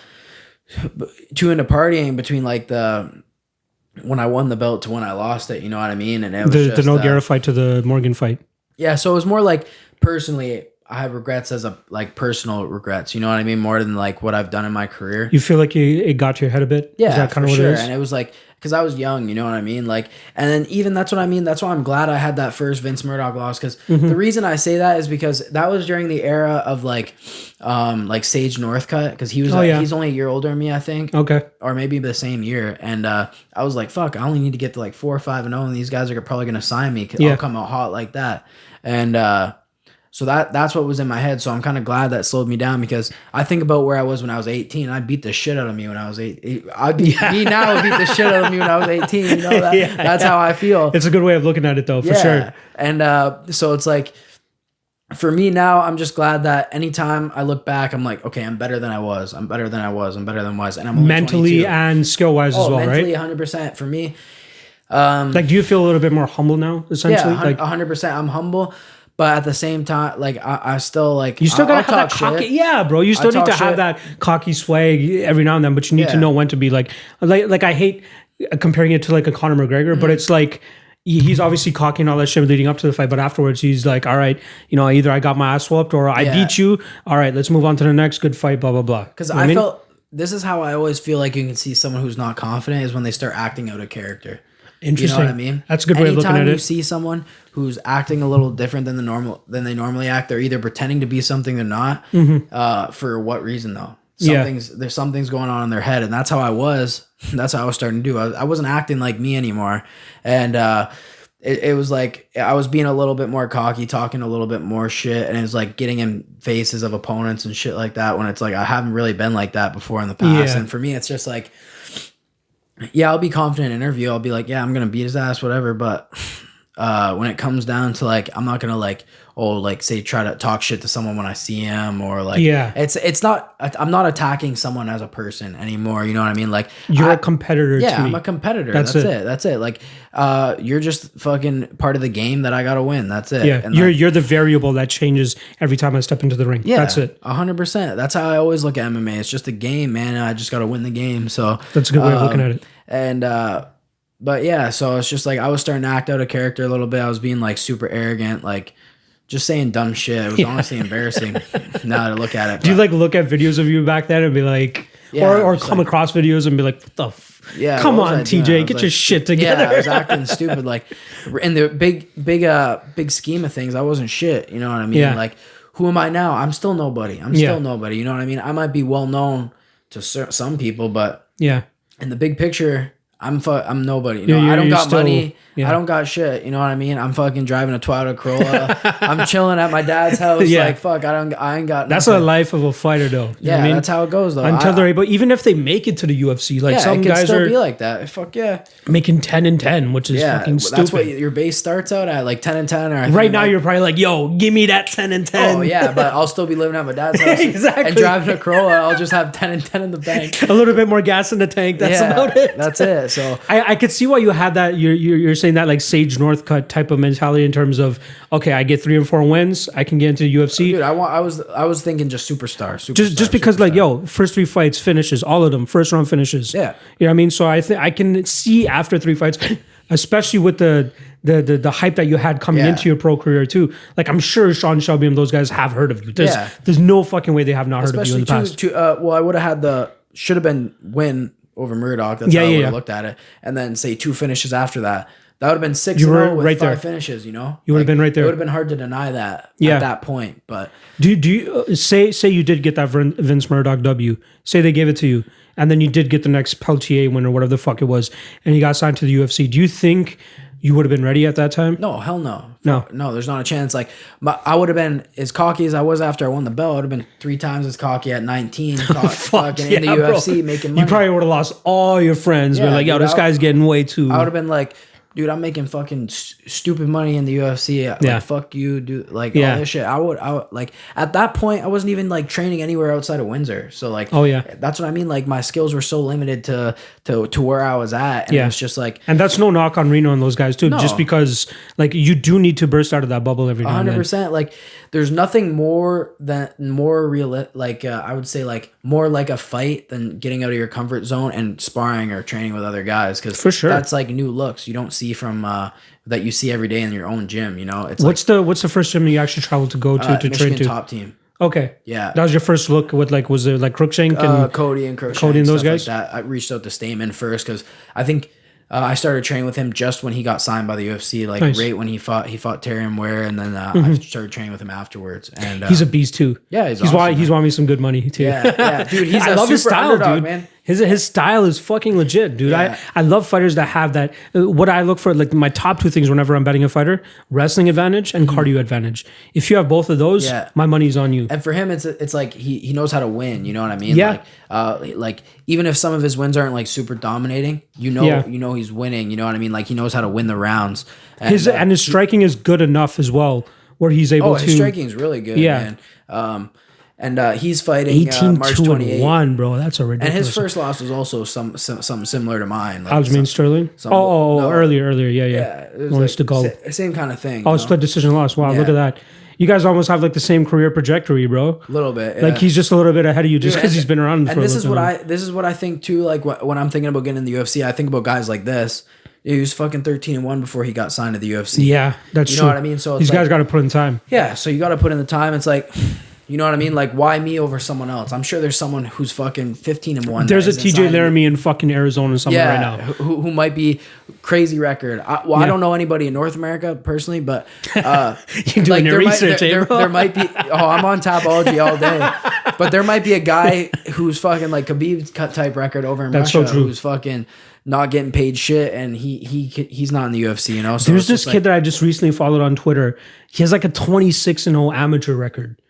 too into partying between like when I won the belt to when I lost it, you know what I mean? And it was the Nogueira fight to the Morgan fight. Yeah, so it was more like personally, I have regrets as like personal regrets, you know what I mean? More than like what I've done in my career. You feel like it got to your head a bit? Yeah, is that kind of what sure. it is? And it was like, because I was young, you know what I mean? Like, and then even that's what I mean. That's why I'm glad I had that first Vince Murdoch loss. Because the reason I say that is because that was during the era of like Sage Northcutt. Because he was he's only a year older than me, I think. Okay. Or maybe the same year. And I was like, fuck, I only need to get to like 4 or 5-0, and these guys are probably going to sign me. Cause I'll come out hot like that. And so that's what was in my head. So I'm kind of glad that slowed me down, because I think about where I was when I was 18. I beat the shit out of me when I was 8. Me now would beat the shit out of me when I was 18. You know that? That's how I feel. It's a good way of looking at it, though, for sure. And so it's like, for me now, I'm just glad that anytime I look back, I'm like, okay, I'm better than I was. I'm better than I was. I'm better than I was. And I'm only mentally 22. and skill wise as well, mentally, right? 100% for me. Like, do you feel a little bit more humble now, essentially? Yeah, like 100%. I'm humble. But at the same time, like I still like you still gotta I'll have that cocky, yeah, bro. You still need to have that cocky swag every now and then, but you need to know when to be like I hate comparing it to like a Conor McGregor, but it's like he's obviously cocky and all that shit leading up to the fight, but afterwards he's like, all right, either I got my ass whooped or I beat you. All right, let's move on to the next good fight, blah, blah, blah. Because I felt, this is how I always feel like you can see someone who's not confident is when they start acting out of character. Interesting. You know what I mean? That's a good way of looking at it. Anytime you see someone who's acting a little different than they normally act, they're either pretending to be something they're not. For what reason though? There's some things going on in their head, and that's how I was. That's how I was starting to do. I wasn't acting like me anymore, and it was like I was being a little bit more cocky, talking a little bit more shit, and it was like getting in faces of opponents and shit like that. When it's like I haven't really been like that before in the past, and for me, it's just like, yeah, I'll be confident in an interview. I'll be like, yeah, I'm gonna beat his ass, whatever. But when it comes down to like, I'm not gonna like, say try to talk shit to someone when I see him, or like, it's not. I'm not attacking someone as a person anymore. You know what I mean? Like, you're a competitor. Yeah, to me. I'm a competitor. That's it. That's it. Like, you're just fucking part of the game that I gotta win. That's it. Yeah, and you're the variable that changes every time I step into the ring. Yeah, that's it. 100%. That's how I always look at MMA. It's just a game, man. I just gotta win the game. So that's a good way of looking at it. And but yeah, so it's just like I was starting to act out of character a little bit. I was being like super arrogant, like just saying dumb shit. It was honestly embarrassing now to look at it. Do you like look at videos of you back then and be like, or come across videos and be like, what the come on, TJ, get your shit together. Yeah, I was acting stupid. Like in the big scheme of things, I wasn't shit. You know what I mean? Yeah. Like, who am I now? I'm still nobody. I'm still nobody. You know what I mean? I might be well known to some people, but in the big picture, I'm nobody. You know, I don't got money. I don't got shit. You know what I mean? I'm fucking driving a Toyota Corolla. I'm chilling at my dad's house. Like, fuck, I ain't got nothing. That's the life of a fighter, though. You know what I mean? That's how it goes, though. Until they're able, even if they make it to the UFC, like some it guys still are be like that. Fuck yeah, making 10-10, which is fucking stupid. That's what your base starts out at, like 10-10. Or right now, you're probably like, yo, give me that 10-10. Oh yeah, but I'll still be living at my dad's house and driving a Corolla. I'll just have 10-10 in the bank. A little bit more gas in the tank. That's about it. That's it. So I could see why you had that. You're saying that like Sage Northcutt type of mentality in terms of, okay, I get 3 or 4 wins, I can get into the UFC. Dude, I was thinking just superstar. Just because like, yo, first 3 fights finishes, all of them first round finishes. Yeah, you know what I mean. So I think I can see after 3 fights, especially with the hype that you had coming into your pro career too. Like I'm sure Sean Shelby and those guys have heard of you. There's no fucking way they have not heard of you in the past. Well, I would have had should have been win over Murdoch. That's how I would have looked at it, and then say 2 finishes after that. That would have been 6-0 with 5 finishes, you know? You would have been right there. It would have been hard to deny that at that point. But do you say you did get that Vince Murdoch W? Say they gave it to you, and then you did get the next Peltier win or whatever the fuck it was, and you got signed to the UFC. Do you think you would have been ready at that time? No, hell no. No, there's not a chance. Like, I would have been as cocky as I was after I won the belt. I would have been 3 times as cocky at 19, fucking in the UFC, making money. You probably would have lost all your friends. But like, yo, this guy's getting way too. I would have been like, dude, I'm making fucking stupid money in the UFC. Like, fuck you, dude. Like, all this shit. I would like at that point, I wasn't even like training anywhere outside of Windsor. So like, that's what I mean. Like, my skills were so limited to where I was at, and it was just like, and that's no knock on Reno and those guys too. No. Just because like you do need to burst out of that bubble every now and then. 100%. Like, there's nothing more real. Like, I would say like more like a fight than getting out of your comfort zone and sparring or training with other guys. Because for sure, that's like new looks you don't see from that you see every day in your own gym. You know, it's what's the first gym you actually traveled to go to Michigan train to? Top Team. Okay, yeah, that was your first look with like, was it like Crookshank and Cody and those guys? Like that. I reached out to Stamen first because I think I started training with him just when he got signed by the UFC, like right when he fought Tyrion Ware, and then I started training with him afterwards. And he's a beast too. Yeah, he's won me some good money too. Yeah, dude, he's I love his style, underdog, dude. Man. His style is fucking legit, dude. Yeah. I love fighters that have that. What I look for, like my top 2 things whenever I'm betting a fighter: wrestling advantage and cardio advantage. If you have both of those, my money's on you. And for him, it's like he knows how to win. You know what I mean? Yeah. Like even if some of his wins aren't like super dominating, you know he's winning. You know what I mean? Like he knows how to win the rounds. And his striking is good enough as well, where he's able to. His striking is really good. Yeah. Man. And he's fighting 18 March 2-1, bro. That's a ridiculous. And his first loss was also something similar to mine. Like Aljamain Sterling? no, earlier. Yeah. it was like same kind of thing. Oh, split decision loss. Wow, look at that. You guys almost have like the same career trajectory, bro. A little bit. Like he's just a little bit ahead of you just because he's been around for a this little is this is what I think too. Like when I'm thinking about getting in the UFC, I think about guys like this. He was fucking 13-1 before he got signed to the UFC. Yeah, that's true. You know what I mean? So these guys got to put in time. Yeah, so you got to put in the time. It's like, you know what I mean? Like, why me over someone else? I'm sure there's someone who's fucking 15-1. There's a TJ Laramie in fucking Arizona somewhere right now. Who might be crazy record. I don't know anybody in North America personally, but you're doing your research, there might be. Oh, I'm on Tapology all day, but there might be a guy who's fucking like Khabib's cut type record over in Russia, who's fucking not getting paid shit, and he's not in the UFC, you know. So there's this kid that I just recently followed on Twitter. He has like a 26-0 amateur record.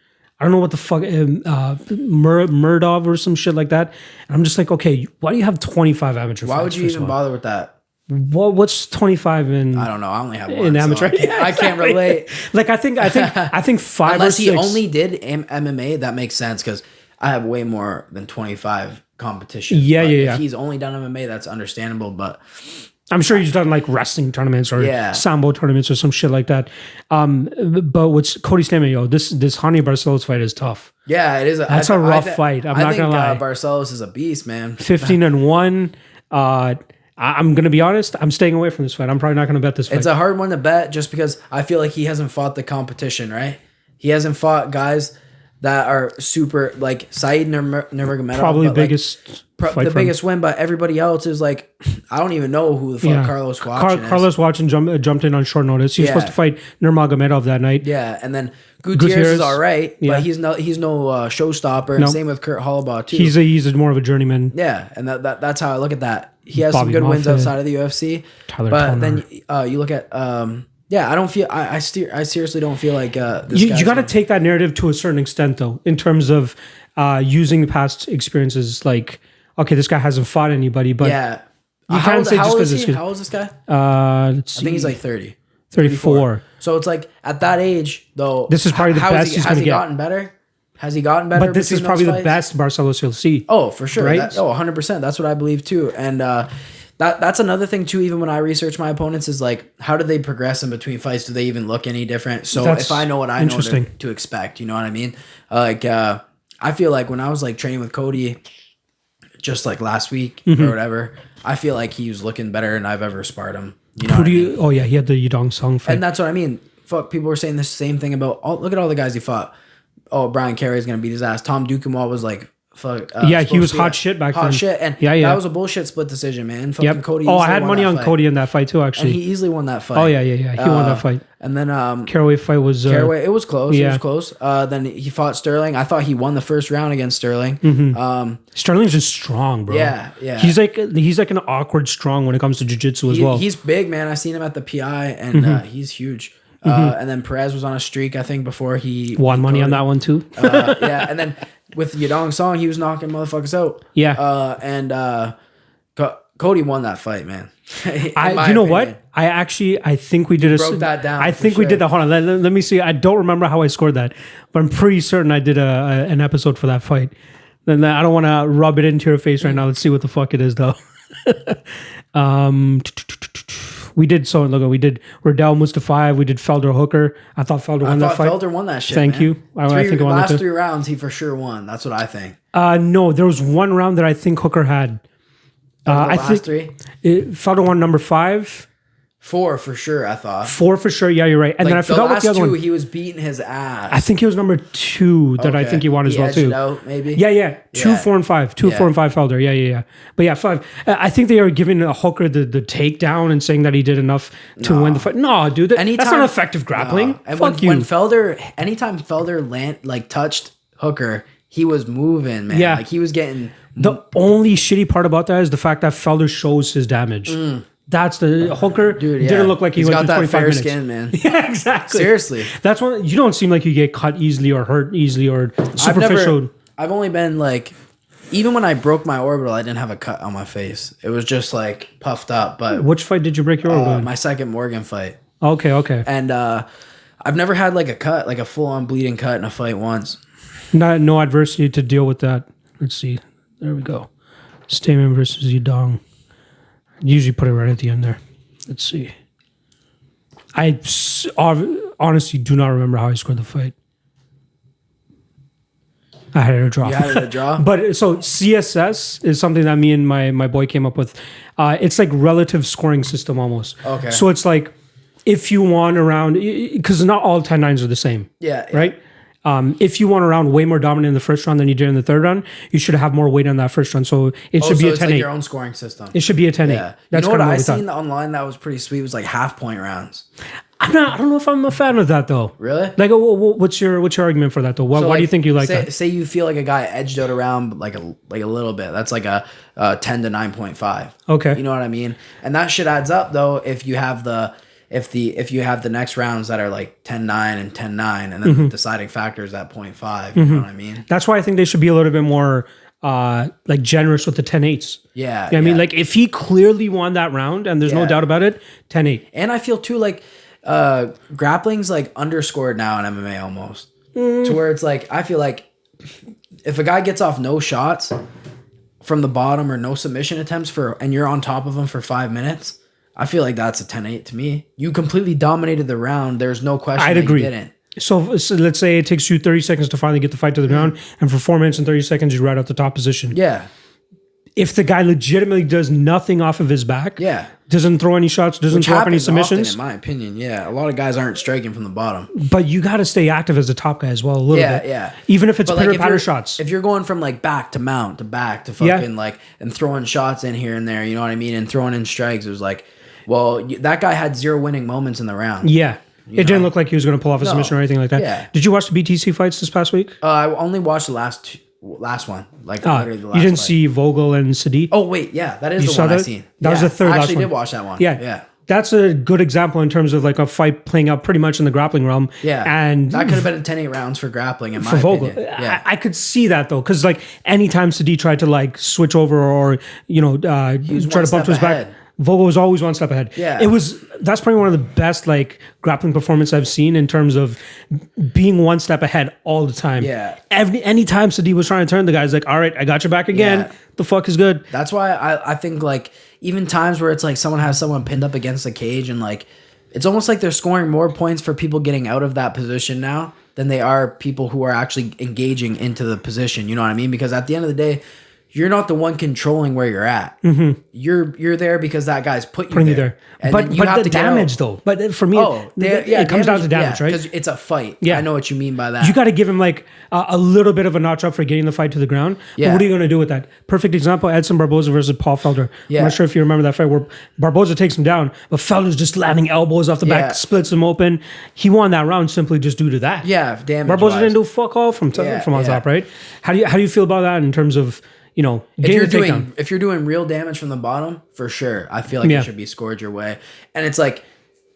I don't know what the fuck, Murdov or some shit like that. And I'm just like, okay, why do you have 25 amateur? Why would you even bother with that? What's 25 in? I don't know. I only have one in amateur. So I can't relate. Like I think five unless or six. he only did MMA, that makes sense because I have way more than 25 competition. Yeah. If he's only done MMA, that's understandable. But I'm sure he's done like wrestling tournaments or sambo tournaments or some shit like that. But what's Cody Stamen, this Hani Barcelos fight is tough. Yeah, it is. That's a rough fight. I'm not gonna lie. Barcelos is a beast, man. 15-1. I'm gonna be honest. I'm staying away from this fight. I'm probably not gonna bet this fight. It's a hard one to bet just because I feel like he hasn't fought the competition, right? He hasn't fought guys that are super like Said Nurmagomedov. Probably biggest. The biggest win, but everybody else is like, I don't even know who the fuck Carlos Watson is. Carlos Watson jumped in on short notice. He was supposed to fight Nurmagomedov that night. Yeah, and then Gutierrez is all right, but he's no showstopper. Nope. Same with Kurt Holobaugh too. He's more of a journeyman. Yeah, and that's how I look at that. He has some good wins outside of the UFC, but then you look at I don't feel I seriously don't feel like this you got to take that narrative to a certain extent though, in terms of using the past experiences like. Okay, this guy hasn't fought anybody, but you can't say just because it's good. How old is this guy? I think he's like 30. 34. So it's like at that age, though. This is probably the best he's going to get. Has he gotten better? But this is probably the best Barcelos you'll see. Oh, for sure. Right? 100%. That's what I believe too. And that's another thing too. Even when I research my opponents, is like, how do they progress in between fights? Do they even look any different? So if I know what I know to expect, you know what I mean? Like I feel like when I was like training with Cody. Just like last week or whatever, I feel like he was looking better than I've ever sparred him. You know Oh yeah, he had the Yudong Song fight, and that's what I mean. Fuck, people were saying the same thing about. Look at all the guys he fought. Oh, Brian Carey's gonna beat his ass. Tom Duquesnoy was like, fuck. He was hot shit back then. Hot shit, and that was a bullshit split decision, man. Fucking Cody. I had money on Cody in that fight too, actually. And he easily won that fight. Oh yeah. He won that fight. And then Caraway fight was Caraway. It was close. Yeah. It was close. Then he fought Sterling. I thought he won the first round against Sterling. Sterling's just strong, bro. Yeah. He's like an awkward strong when it comes to jiu-jitsu as well. He's big, man. I seen him at the PI, and he's huge. And then Perez was on a streak, I think, before he won money on that one too. And then with Yadong Song, he was knocking motherfuckers out. Yeah. And Cody won that fight, man. What? I think we did broke that down. I think we did that. Hold on, let me see. I don't remember how I scored that, but I'm pretty certain I did an episode for that fight. Then I don't want to rub it into your face right now. Let's see what the fuck it is though. We did Riddell Mustafayev. We did Felder Hooker. I thought Felder won that fight. Felder won that shit. Thank you. I think last 3 rounds he for sure won. That's what I think. No, there was one round that I think Hooker had. I think 3. Felder won number 5. 4 for sure, I thought. 4 for sure, yeah, you're right. And then I forgot what the other one. He was beating his ass. I think he was number 2 that I think he won as well too. Out, maybe. Yeah. 2, 4, and 5. 2, 4, and 5 Felder. Yeah. But yeah, 5. I think they are giving Hooker the takedown and saying that he did enough to win the fight. No, dude, that's not effective grappling. And Fuck you. When anytime Felder touched Hooker, he was moving, man. Yeah. Like he was getting. The only shitty part about that is the fact that Felder shows his damage. That's the Hooker. Dude, didn't look like he went through 25 fair minutes. Skin, man. Yeah, exactly. Seriously. That's one. You don't seem like you get cut easily or hurt easily or superficial. I've only been like, even when I broke my orbital, I didn't have a cut on my face. It was just like puffed up. But which fight did you break your orbital? My second Morgan fight. Okay. And I've never had like a cut, like a full on bleeding cut in a fight once. No adversity to deal with that. Let's see. There we go. Stamen versus Yudong. Usually put it right at the end there. Let's see. I honestly do not remember how I scored the fight. I had it a draw. You had it a draw? But so CSS is something that me and my boy came up with. It's like relative scoring system almost. Okay. So it's like if you want around, because not all 10-9s are the same. Yeah. Right? If you want a round way more dominant in the first round than you did in the third round, you should have more weight on that first round. So it should be a 10-8. Like your own scoring system. It should be a 10-8. Yeah. That's you know what I thought. seen online that was pretty sweet was like half point rounds. I don't know if I'm a fan of that though. Really? Like, what's your argument for that though? Why do you think you like that? Say you feel like a guy edged out around like a little bit. That's like a 10 to 9.5. Okay. You know what I mean? And that shit adds up though if you have the next rounds that are like 10-9 and 10-9 and then the deciding factor is at 0.5. You know what I mean? That's why I think they should be a little bit more like generous with the 10-8s. Yeah. You know what I mean? Like if he clearly won that round and there's no doubt about it, 10-8. And I feel too like grappling's like underscored now in MMA almost. To where it's like I feel like if a guy gets off no shots from the bottom or no submission attempts and you're on top of him for 5 minutes, I feel like that's a 10-8 to me. You completely dominated the round. There's no question I'd agree. You didn't. So let's say it takes you 30 seconds to finally get the fight to the ground, and for 4 minutes and 30 seconds you ride out the top position. Yeah. If the guy legitimately does nothing off of his back, doesn't throw any shots, doesn't drop any submissions, often, in my opinion, a lot of guys aren't striking from the bottom. But you got to stay active as a top guy as well a little bit. Yeah. Even if it's like pitter-patter shots. If you're going from like back to mount to back to fucking like and throwing shots in here and there, you know what I mean, and throwing in strikes, it was like, well, that guy had 0 winning moments in the round. Yeah. It didn't look like he was going to pull off a submission or anything like that. Yeah. Did you watch the BTC fights this past week? I only watched the last one. Like literally the last you didn't fight. see Vogel and Sadi? Oh wait, yeah, that is You the saw one that? I seen. That was the third I last actually one. did watch that one. Yeah. That's a good example in terms of like a fight playing out pretty much in the grappling realm. Yeah. And that could have been 10-8 rounds for grappling in my for Vogel. opinion. Yeah. I could see that though, because like anytime Sadi tried to like switch over or try to bump to his back, Vogel was always one step ahead. Yeah. That's probably one of the best like grappling performances I've seen in terms of being one step ahead all the time. Yeah. Anytime Sadi was trying to turn, the guy's like, all right, I got your back again. Yeah. The fuck is good. That's why I think like even times where it's like someone has someone pinned up against the cage and like it's almost like they're scoring more points for people getting out of that position now than they are people who are actually engaging into the position. You know what I mean? Because at the end of the day, you're not the one controlling where you're at. Mm-hmm. You're there because that guy's putting you there. And but the damage though. But for me, it comes down to damage, right? Because it's a fight. Yeah. I know what you mean by that. You got to give him like a little bit of a notch up for getting the fight to the ground. Yeah. But what are you going to do with that? Perfect example: Edson Barboza versus Paul Felder. Yeah. I'm not sure if you remember that fight where Barboza takes him down, but Felder's just landing elbows off the back, splits him open. He won that round simply just due to that. Yeah, damage. Barboza didn't do fuck all from on top, right? How do you feel about that in terms of if you're doing real damage from the bottom, for sure, I feel like it should be scored your way. And it's like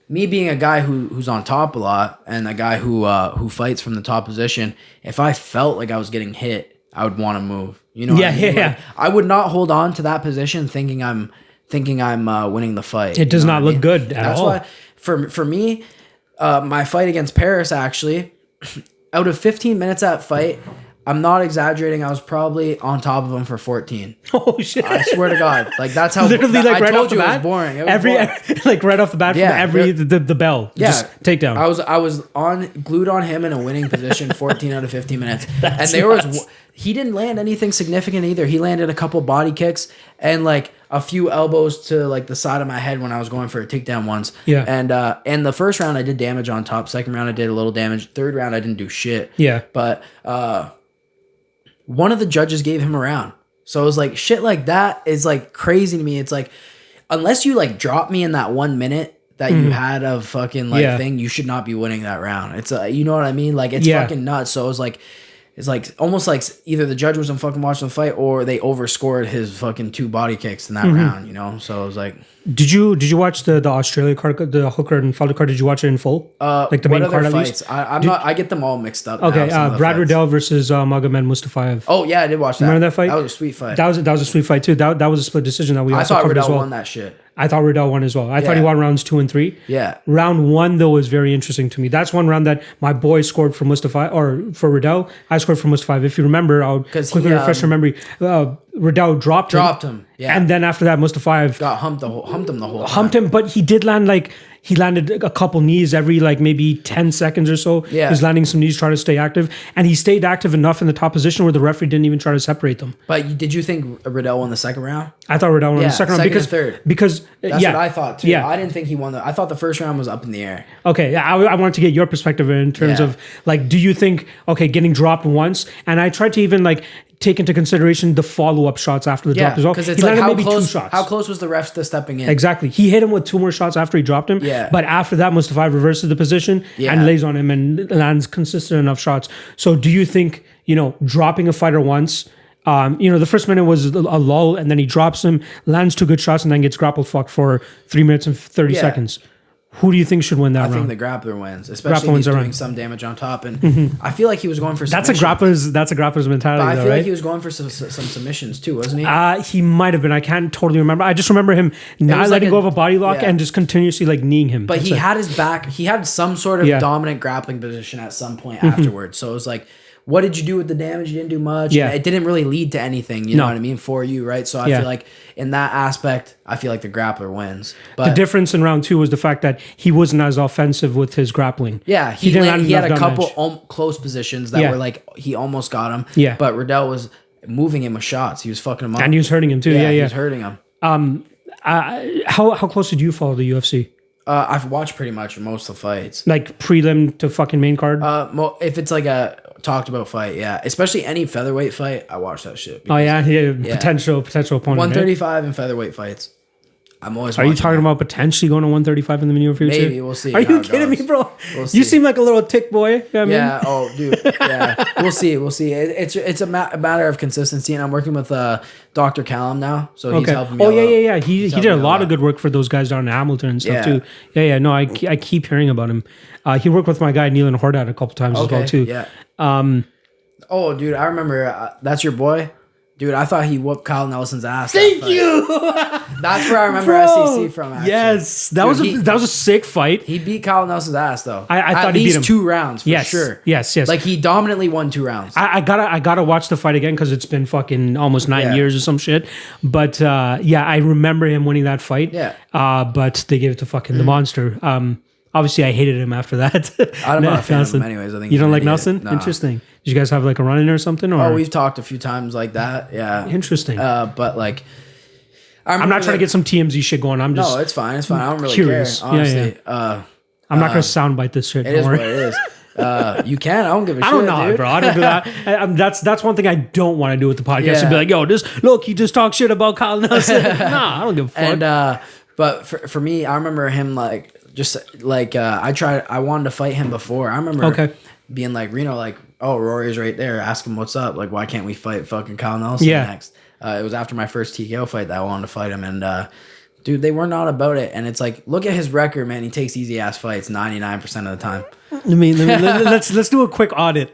me being a guy who's on top a lot and a guy who fights from the top position. If I felt like I was getting hit, I would want to move. You know? Yeah, what I mean? yeah. Like, I would not hold on to that position thinking I'm winning the fight. It does not look good at all. That's why for me, my fight against Paris actually, out of 15 minutes that fight, I'm not exaggerating. I was probably on top of him for 14. Oh shit! I swear to God, like that's how. Literally, like right off the bat, it was boring. It was boring. Like right off the bat, the bell, just takedown. I was glued on him in a winning position, 14 out of 15 minutes, and there was he didn't land anything significant either. He landed a couple body kicks and like a few elbows to like the side of my head when I was going for a takedown once. Yeah, and the first round I did damage on top. Second round I did a little damage. Third round I didn't do shit. Yeah, but one of the judges gave him a round. So it was like shit like that is like crazy to me. It's like unless you like drop me in that 1 minute that you had of fucking like thing, you should not be winning that round. It's you know what I mean? Like it's fucking nuts. So it's like almost like either the judge wasn't fucking watching the fight or they overscored his fucking 2 body kicks in that round, you know? So it was like... Did you watch the Australia card, the Hooker and Felder card? Did you watch it in full? Like the main card at least? I get them all mixed up. Okay, Brad Riddell versus Magomed Mustafayev. Oh yeah, I did watch that. Remember that fight? That was a sweet fight. That was a sweet fight too. That was a split decision that we also covered as well. I thought Riddell won that shit. I thought Riddell won as well. I thought he won rounds 2 and 3. Yeah. Round 1 though was very interesting to me. That's one round that my boy scored for Mustafa or for Riddell. I scored for Mustafa. If you remember, I'll quickly refresh your memory. Riddell dropped him. Yeah. And then after that, Mustafa got humped him the whole time. Humped him, but he did land he landed a couple knees every maybe 10 seconds or so. Yeah. He's landing some knees, trying to stay active. And he stayed active enough in the top position where the referee didn't even try to separate them. But did you think Riddell won the second round? I thought Riddell won the second round and third. Because that's what I thought too. Yeah. I didn't think he won I thought the first round was up in the air. Okay, I wanted to get your perspective in terms of do you think getting dropped once? And I tried to even take into consideration the follow-up shots after the drop as well. Because it's how close was the ref to stepping in? Exactly. He hit him with 2 more shots after he dropped him. Yeah. But after that, Mustafa reverses the position and lays on him and lands consistent enough shots. So do you think, dropping a fighter once, the first minute was a lull and then he drops him, lands 2 good shots and then gets grappled fucked for 3 minutes and 30 seconds. Who do you think should win that round? I think the grappler wins, especially if he's doing some damage on top. And I feel like he was going for that's a grappler's mentality. But I feel like he was going for some submissions too, wasn't he? He might have been. I can't totally remember. I just remember him not letting go of a body lock and just continuously kneeing him. But he had his back. He had some sort of dominant grappling position at some point afterwards. So it was like, what did you do with the damage? You didn't do much. Yeah. It didn't really lead to anything, you know what I mean, for you, right? So I feel like in that aspect, I feel like the grappler wins. But the difference in round 2 was the fact that he wasn't as offensive with his grappling. Yeah, he had a couple close positions that were he almost got him. Yeah. But Riddell was moving him with shots. He was fucking him up. And he was hurting him too. Yeah, he was hurting him. How close did you follow the UFC? I've watched pretty much most of the fights. Like prelim to fucking main card? If it's a talked about fight, especially any featherweight fight, I watch that shit. Potential opponent. 135 and featherweight fights. I'm always. Are you talking about potentially going to 135 in the near future? Maybe we'll see. Are you kidding me, bro? You seem like a little tick boy. You know what I mean? Oh, dude. Yeah, we'll see. It's a matter of consistency, and I'm working with Dr. Callum now, so he's helping me. Oh yeah. He did a lot of good work for those guys down in Hamilton and stuff too. Yeah. No, I keep hearing about him. He worked with my guy Neil and Hordat a couple times as well too. Yeah. Oh, dude, I remember. That's your boy. Dude, I thought he whooped Kyle Nelson's ass. Thank you. That's where I remember SEC from. Actually. Yes, that was a sick fight. He beat Kyle Nelson's ass though. I thought he beat him 2 rounds for sure. Yes. Like he dominantly won 2 rounds. I gotta watch the fight again because it's been fucking almost 9 years or some shit. But I remember him winning that fight. Yeah. But they gave it to fucking the monster. Obviously, I hated him after that. I'm not a fan of him anyways. I think you don't like Nelson? Nah. Interesting. Did you guys have a run-in or something? Or? Oh, we've talked a few times like that. Yeah. Interesting. But I'm not trying to get some TMZ shit going. I'm just it's fine. I don't really curious. care. Honestly. I'm not gonna soundbite this shit. It is what it is. You can. I don't give a shit. I don't know, bro. I don't do that. That's one thing I don't want to do with the podcast. To be like, yo, he just talks shit about Kyle Nelson. Nah, I don't give a fuck. And but for me, I remember him I wanted to fight him before. I remember being like, Reno, oh, Rory's right there. Ask him what's up. Why can't we fight fucking Kyle Nelson next? It was after my first TKO fight that I wanted to fight him. And dude, they were not about it. And it's look at his record, man. He takes easy ass fights 99% of the time. Let's do a quick audit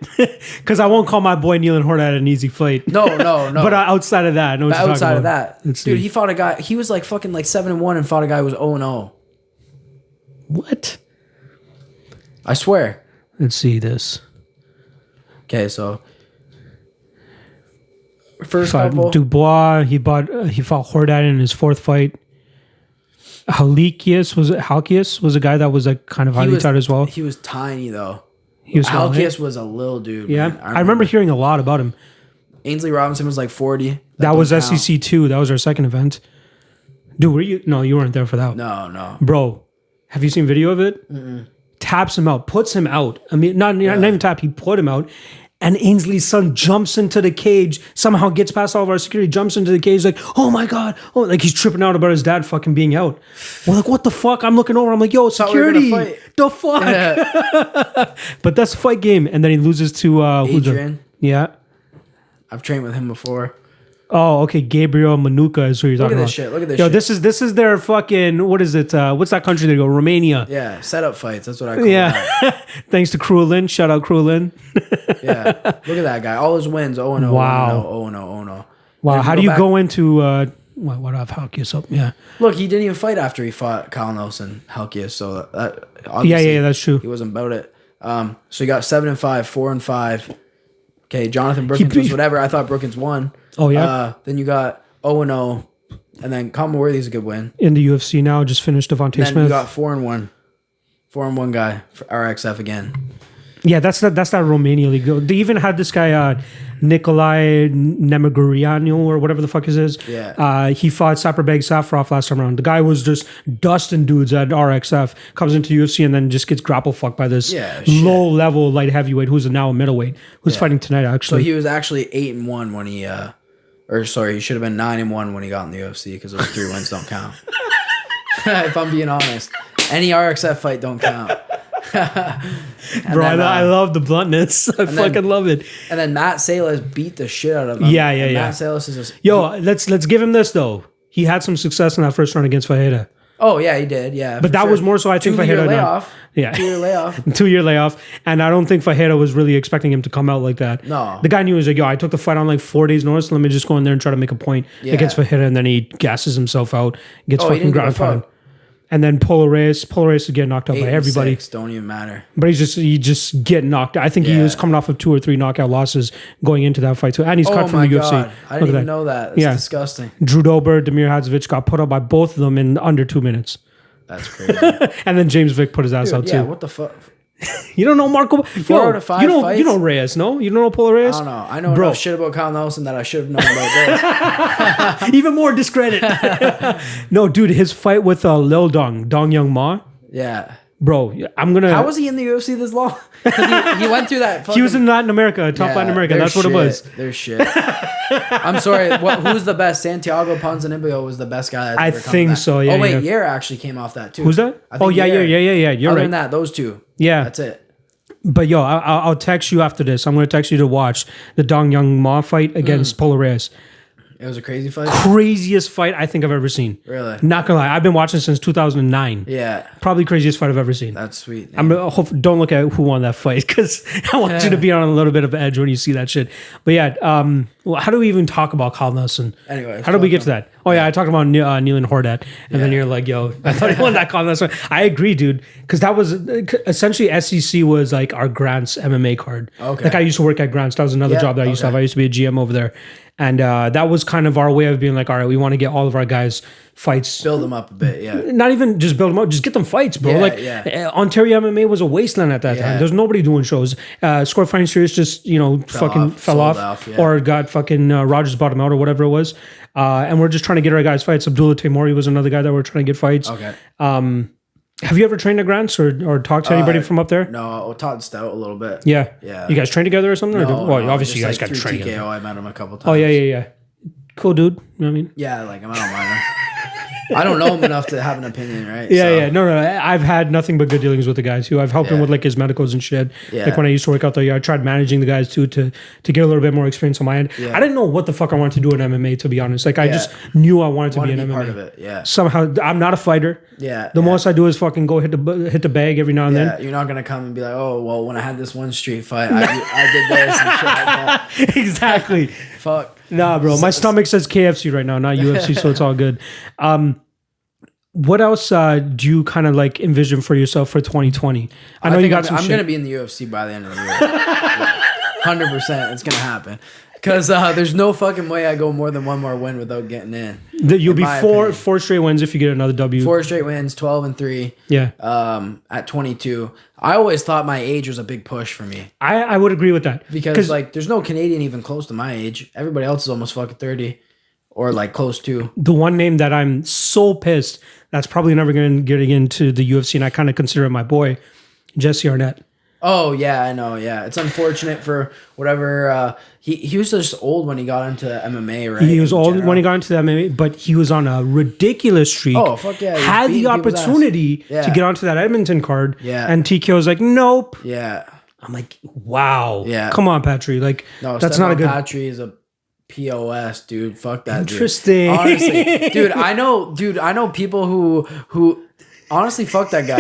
because I won't call my boy Neil and Hordat an easy fight. No. But outside of that, I know what you're talking about. Dude, he fought a guy. He was fucking 7-1 and fought a guy who was 0-0. What? I swear. Let's see this. Okay, so first couple. Dubois, he fought Hordat in his 4th fight. Halkias was a guy that was kind of highly touted as well. He was tiny though. Halkias was a little dude. Yeah, man. I remember hearing a lot about him. Ainsley Robinson was 40. That was SEC 2. That was our second event. Dude, were you? No, you weren't there for that. No. Bro, have you seen video of it? Mm-mm. Taps him out, puts him out. I mean, not even tap. He put him out. And Ainsley's son jumps into the cage, somehow gets past all of our security, jumps into the cage like, oh my God. Oh, he's tripping out about his dad fucking being out. We're like, what the fuck? I'm looking over. I'm like, yo, security. The fuck? Yeah. But that's a fight game. And then he loses to Adrian. Yeah. I've trained with him before. Oh, okay. Gabriel Manuka is who you're talking about. Look at this shit. This is their fucking, what is it? What's that country they go? Romania. Yeah, setup fights. That's what I call it. Thanks to Krulin. Shout out Krulin. Yeah. Look at that guy. All his wins. 0-0. Wow. 0-0. Wow. How do you go into Why do I have Halkias up? Yeah. Look, he didn't even fight after he fought Kyle Nelson, Helkias. So that Yeah, that's true. He wasn't about it. So you got 7-5, 4-5. Okay, Jonathan Brookins was whatever. I thought Brookins won. Oh yeah. Then you got 0-0, and then Conor Worthy's a good win. In the UFC now, just finished Devontae Then Smith. you got 4-1, 4-1 guy for RXF again. Yeah, that's that Romania league. They even had this guy Nikolai Nemogoriano or whatever the fuck his is. Yeah. He fought Saperbeg Safarov last time around. The guy was just dusting dudes at RXF, comes into UFC and then just gets grapple fucked by this low level light heavyweight who's now a middleweight who's fighting tonight actually. So he was actually 8-1 when he he should have been 9-1 when he got in the UFC because those 3 wins don't count. If I'm being honest, any RXF fight don't count. Bro, then, I love the bluntness. I fucking love it. And then Matt Salas beat the shit out of him. Yeah. Matt Salas is just... Let's give him this though. He had some success in that first round against Fajeda. Oh yeah, he did. Yeah, but that was more so I think Fajeda layoff. Yeah, 2-year layoff. 2-year layoff, and I don't think Fajeda was really expecting him to come out like that. No, the guy knew he was like, yo, I took the fight on like 4 days' notice. Let me just go in there and try to make a point against Fajeda, and then he gasses himself out, gets fucking ground pound. And then Polo Reyes would get knocked out by everybody. 6, don't even matter. But he just get knocked out. I think he was coming off of 2 or 3 knockout losses going into that fight too. And he's cut from the UFC. I didn't even know that. That's disgusting. Drew Dober, Damir Hadzovic got put up by both of them in under 2 minutes. That's crazy. And then James Vick put his ass out too. Yeah, what the fuck? You don't know Marco? 4 out of 5 fights? You know Reyes, no? You don't know Polo Reyes? I don't know. I know enough shit about Kyle Nelson that I should have known about this. Even more discredit. No, dude, his fight with Lil Dong Young Ma. Yeah. Bro, I'm going to... How was he in the UFC this long? He went through that fucking... He was in Latin America, Latin America. That's what it was. There's shit. I'm sorry. Who's the best? Santiago Ponzinibbio was the best guy. I think so, yeah. Oh, wait. Yair actually came off that, too. Who's that? Oh, yeah. You're Other right. than that, those two. Yeah. That's it. But yo, I'll text you after this. I'm going to text you to watch the Dong Young Ma fight against Polo Reyes. It was a crazy fight? Craziest fight I think I've ever seen. Really? Not gonna lie. I've been watching since 2009. Yeah. Probably craziest fight I've ever seen. That's sweet. Don't look at who won that fight because I want you to be on a little bit of edge when you see that shit. But yeah, how do we even talk about Kyle Nelson? Anyway. How do we get to that? Oh yeah, I talked about Nealon Hordat. And then you're like, yo, I thought he won that Kyle Nelson. I agree, dude. Because that was essentially SEC was like our Grant's MMA card. Okay. Like I used to work at Grant's. That was another job that I used to have. I used to be a GM over there. And that was kind of our way of being like, all right, we want to get all of our guys fights. Build them up a bit, yeah. Not even just build them up, just get them fights, bro. Ontario MMA was a wasteland at that time. There's nobody doing shows. Score Fighting Series just, fell off. Or got fucking Rogers bought him out or whatever it was. And we're just trying to get our guys fights. Abdullah Taimori was another guy that we're trying to get fights. Okay. Have you ever trained at Grants or talked to anybody from up there? No, Todd Stout a little bit. Yeah. Yeah. You guys train together or something? No, obviously you guys got to train TKO, together. I met him a couple times. Oh, yeah. Cool dude. You know what I mean? Yeah, I like him. I don't mind him. I don't know him enough to have an opinion, right? Yeah. No. I've had nothing but good dealings with the guys too. I've helped him with like his medicals and shit. Yeah. Like when I used to work out there, I tried managing the guys too to get a little bit more experience on my end. Yeah. I didn't know what the fuck I wanted to do in MMA, to be honest. Like I just knew I wanted to be in MMA. Part of it, yeah. Somehow, I'm not a fighter. Yeah. The most I do is fucking go hit the bag every now and then. You're not gonna come and be like, oh well, when I had this one street fight, I did this and shit like that. Exactly. Fuck. Nah, bro. My stomach says KFC right now, not UFC, so it's all good. What else do you kind of like envision for yourself for 2020? I know you got some shit. I'm going to be in the UFC by the end of the year. 100% it's going to happen. Because there's no fucking way I go more than one more win without getting in. You'll be four straight wins if you get another W. 4 straight wins, 12-3. Yeah. At 22. I always thought my age was a big push for me. I would agree with that. Because like there's no Canadian even close to my age. Everybody else is almost fucking 30. Or like close to. The one name that I'm so pissed that's probably never going to get into the UFC, and I kind of consider it my boy, Jesse Arnett. Oh yeah, I know. Yeah, it's unfortunate for whatever. He was just old when he got into MMA, right? He was old when he got into the MMA, but he was on a ridiculous streak. Oh fuck yeah! Had the opportunity to get onto that Edmonton card. Yeah. And TKO was like, nope. Yeah. I'm like, wow. Yeah. Come on, Patry. Like, no, that's not a good. Patry is a POS, dude. Fuck that. Interesting. Dude. Honestly, dude, I know people who honestly fuck that guy.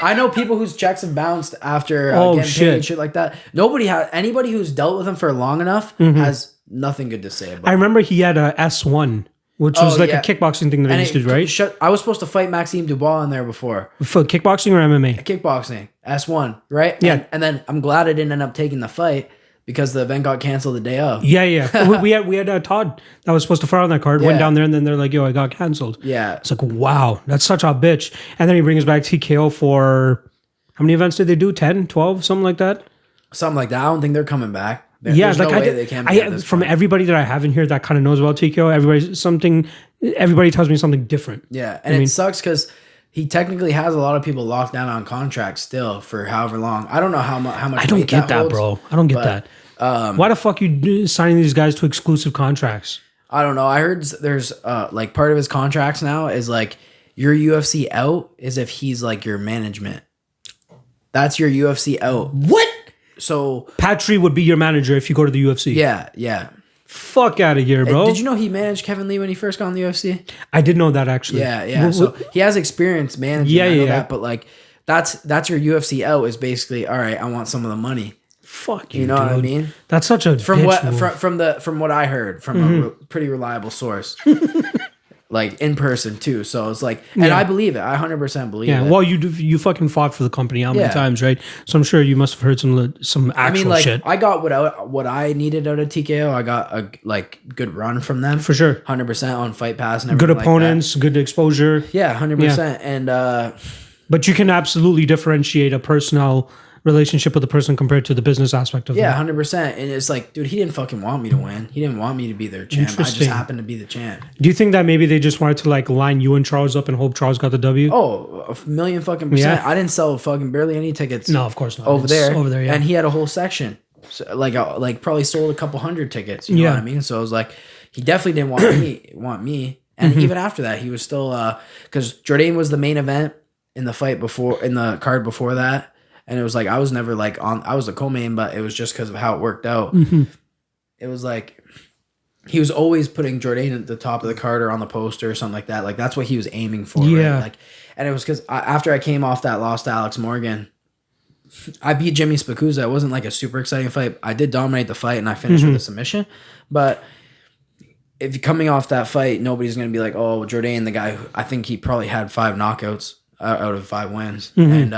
I know people whose checks have bounced after getting paid and shit like that. Anybody who's dealt with him for long enough has nothing good to say about him. I remember he had a S1 which was like yeah. a kickboxing thing that I used to do, right? I was supposed to fight Maxime Dubois in there before. For kickboxing or MMA? Kickboxing, S1, right? Yeah. And then I'm glad I didn't end up taking the fight because the event got canceled the day of. Yeah. we had Todd that was supposed to fight on that card. Went down there and then they're like, "Yo, I got canceled." Yeah. It's like, wow, that's such a bitch. And then he brings back TKO for how many events did they do? 10, 12, something like that. Something like that. I don't think they're coming back. Yeah, There's like no way they can be at this from point. everybody that I have in here that kind of knows about TKO, everybody tells me something different. Yeah, and it sucks because he technically has a lot of people locked down on contracts still for however long. I don't know how much. I don't get that, holds, bro. I don't get that. Why the fuck you signing these guys to exclusive contracts? I don't know. I heard there's like part of his contracts now is like your UFC out is if he's like your management. That's your UFC out. What? So Patry would be your manager if you go to the UFC. Yeah. Fuck out of here, bro. Did you know he managed Kevin Lee when he first got in the UFC? I did know that actually. Yeah. So he has experience managing. Yeah, I know yeah. that, but like that's your UFC out is basically all right. I want some of the money. Fuck you, You know dude. what I mean? That's such a From bitch move. from what I heard from a pretty reliable source, like in person too. So it's like, and I believe it. I 100% believe it. Yeah, well, you fucking fought for the company how many times, right? So I'm sure you must have heard some actual shit. I got what I needed out of TKO. I got a like good run from them For sure. 100% on Fight Pass and everything. Good opponents, good exposure. Yeah, 100%. And But you can absolutely differentiate a personal relationship with a person compared to the business aspect of it. yeah, 100%. And it's like, dude, he didn't fucking want me to win. He didn't want me to be their champ. I just Interesting. happened to be the champ. Do you think that maybe they just wanted to like line you and Charles up and hope Charles got the W? Oh, a million fucking %. Yeah. I didn't sell fucking barely any tickets. No, of course not. Over It's there. Over there, yeah. And he had a whole section. So, like probably sold a couple hundred tickets. You know what I mean? So I was like, he definitely didn't want me. And even after that, he was still because Jourdain was the main event in the fight before in the card before that. And it was like I was never like I was the co-main, but it was just because of how it worked out. It was like he was always putting Jourdain at the top of the card or on the poster or something like that. Like that's what he was aiming for. Yeah. Right? Like, and it was because after I came off that loss to Alex Morgan, I beat Jimmy Spacuzza. It wasn't like a super exciting fight. I did dominate the fight and I finished with a submission. But if you're coming off that fight, nobody's going to be like, oh, Jourdain, the guy who I think he probably had 5 knockouts out of 5 wins. And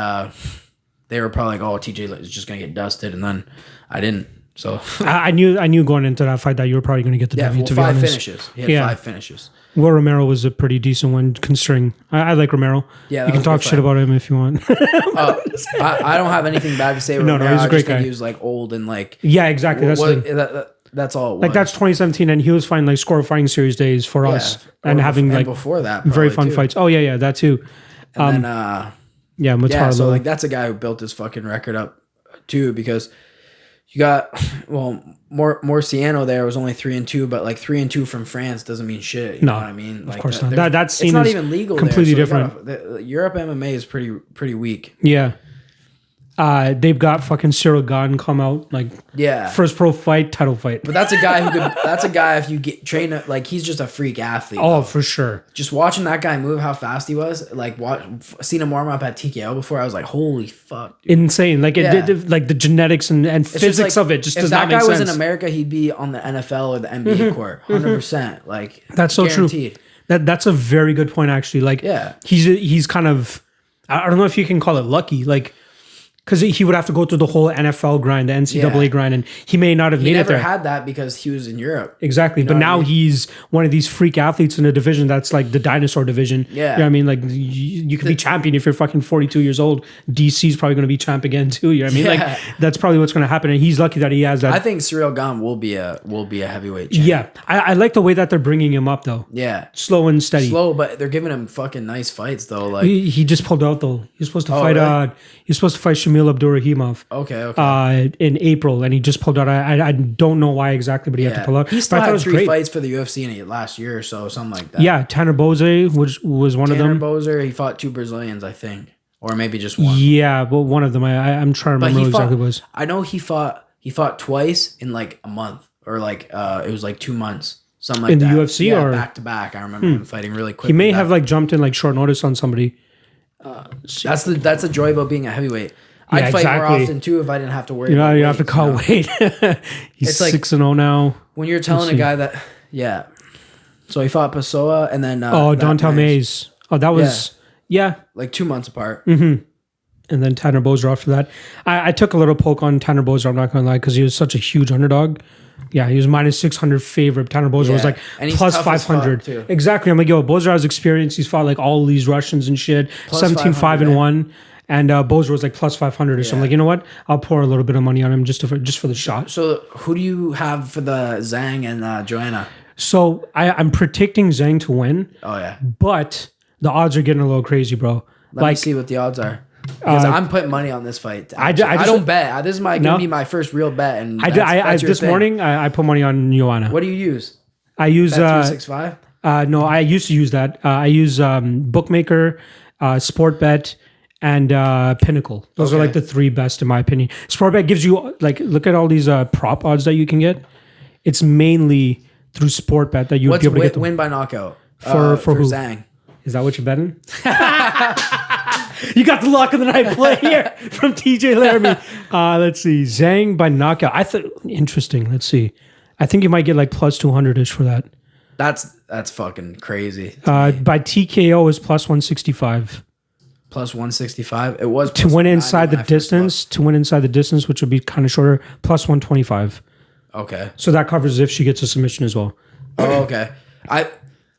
they were probably like, oh, TJ is just going to get dusted. And then I didn't. So I knew going into that fight that you were probably going to get the W. To be 5 honest, finishes. He had 5 finishes. Will Romero was a pretty decent one, considering I like Romero. Yeah, you can talk shit about him if you want. I don't have anything bad to say about No, Romero. he's a I great just think guy. he was like old and like Yeah, exactly. that's all. It was. Like that's 2017, and he was fighting like Score Fighting Series days for us, and having like before that very fun too. fights. Oh yeah, that too. And then Yeah, Matarlo. yeah, so like that's a guy who built his fucking record up too because you got Morciano there was only 3-2, but like 3-2 from France doesn't mean shit. You know what I mean? Like, of course not. That scene it's not is even legal. completely there, so different. Europe MMA is pretty weak. Yeah. They've got fucking Cyril Gane come out like first pro fight, title fight. But that's a guy who could. That's a guy if you get train like he's just a freak athlete. Oh, for sure. Just watching that guy move, how fast he was. Like seen him warm up at TKO before. I was like, holy fuck, dude. Insane. Like like the genetics and physics of it just does not make sense. If that guy was in America, he'd be on the NFL or the NBA court, 100%. Like that's so guaranteed. True. That's a very good point actually. Like he's kind of I don't know if you can call it lucky. Like. Because he would have to go through the whole NFL grind, the NCAA grind, and he may not have made it there. He never had that because he was in Europe. Exactly. But now he's one of these freak athletes in a division that's like the dinosaur division. Yeah. You know what I mean? Like you could be champion if you're fucking 42 years old. DC's probably going to be champ again too. You know what I mean? Like that's probably what's going to happen. And he's lucky that he has that. I think Cyril Gane will be a heavyweight champ. Yeah. I like the way that they're bringing him up though. Yeah. Slow and steady. Slow, but they're giving him fucking nice fights though. Like he just pulled out though. He's supposed to fight really? He's supposed to fight Shamil Abdurrahimov. Okay. In April, and he just pulled out. I don't know why exactly, but he had to pull out. He still had 3 fights for the UFC in last year or so, something like that. Yeah, Tanner Bose was one of them. Tanner Boser, he fought 2 Brazilians, I think, or maybe just one. Yeah, but one of them. I'm trying to remember exactly what it was. I know he fought twice in like a month, or like it was like 2 months, something like in that. the UFC or back to back. I remember him fighting really quick. He may have like jumped in like short notice on somebody. That's the joy about being a heavyweight. I'd fight more often too if I didn't have to worry. You know, about you weight, have to call weight. He's It's like 6-0 now. when you're telling a guy that, So he fought Pessoa and then Dontel Mays. Oh, that was like 2 months apart. And then Tanner Boser after that. I took a little poke on Tanner Boser, I'm not going to lie, because he was such a huge underdog. Yeah, he was minus 600 favorite. Tanner Boser was like plus 500. Too. Exactly. I'm like, yo, Boser has experience. He's fought like all these Russians and shit. Plus 17-5-1. And Boser was like plus 500 or something. Like, you know what? I'll pour a little bit of money on him just for the shot. So who do you have for the Zhang and Joanna? So I'm predicting Zhang to win. Oh, yeah. But the odds are getting a little crazy, bro. Let me see what the odds are. Because I'm putting money on this fight. I don't bet. This is gonna be my first real bet. And that's this morning I put money on Joanna. What do you use? I use Bet365? No, I used to use that. I use Bookmaker, Sportbet, and Pinnacle. Those are like the three best in my opinion. Sportbet gives you like look at all these prop odds that you can get. It's mainly through Sportbet that you would be able to get win by knockout for who? Zhang. Is that what you're betting? You got the lock of the night play here from TJ Laramie. Let's see. Zhang by knockout. I thought interesting. Let's see. I think you might get like plus 200-ish for that. That's fucking crazy. By TKO is plus 165. Plus 165. It was to win inside the distance. To win inside the distance, which would be kind of shorter, plus 125. Okay. So that covers if she gets a submission as well. Oh, okay. I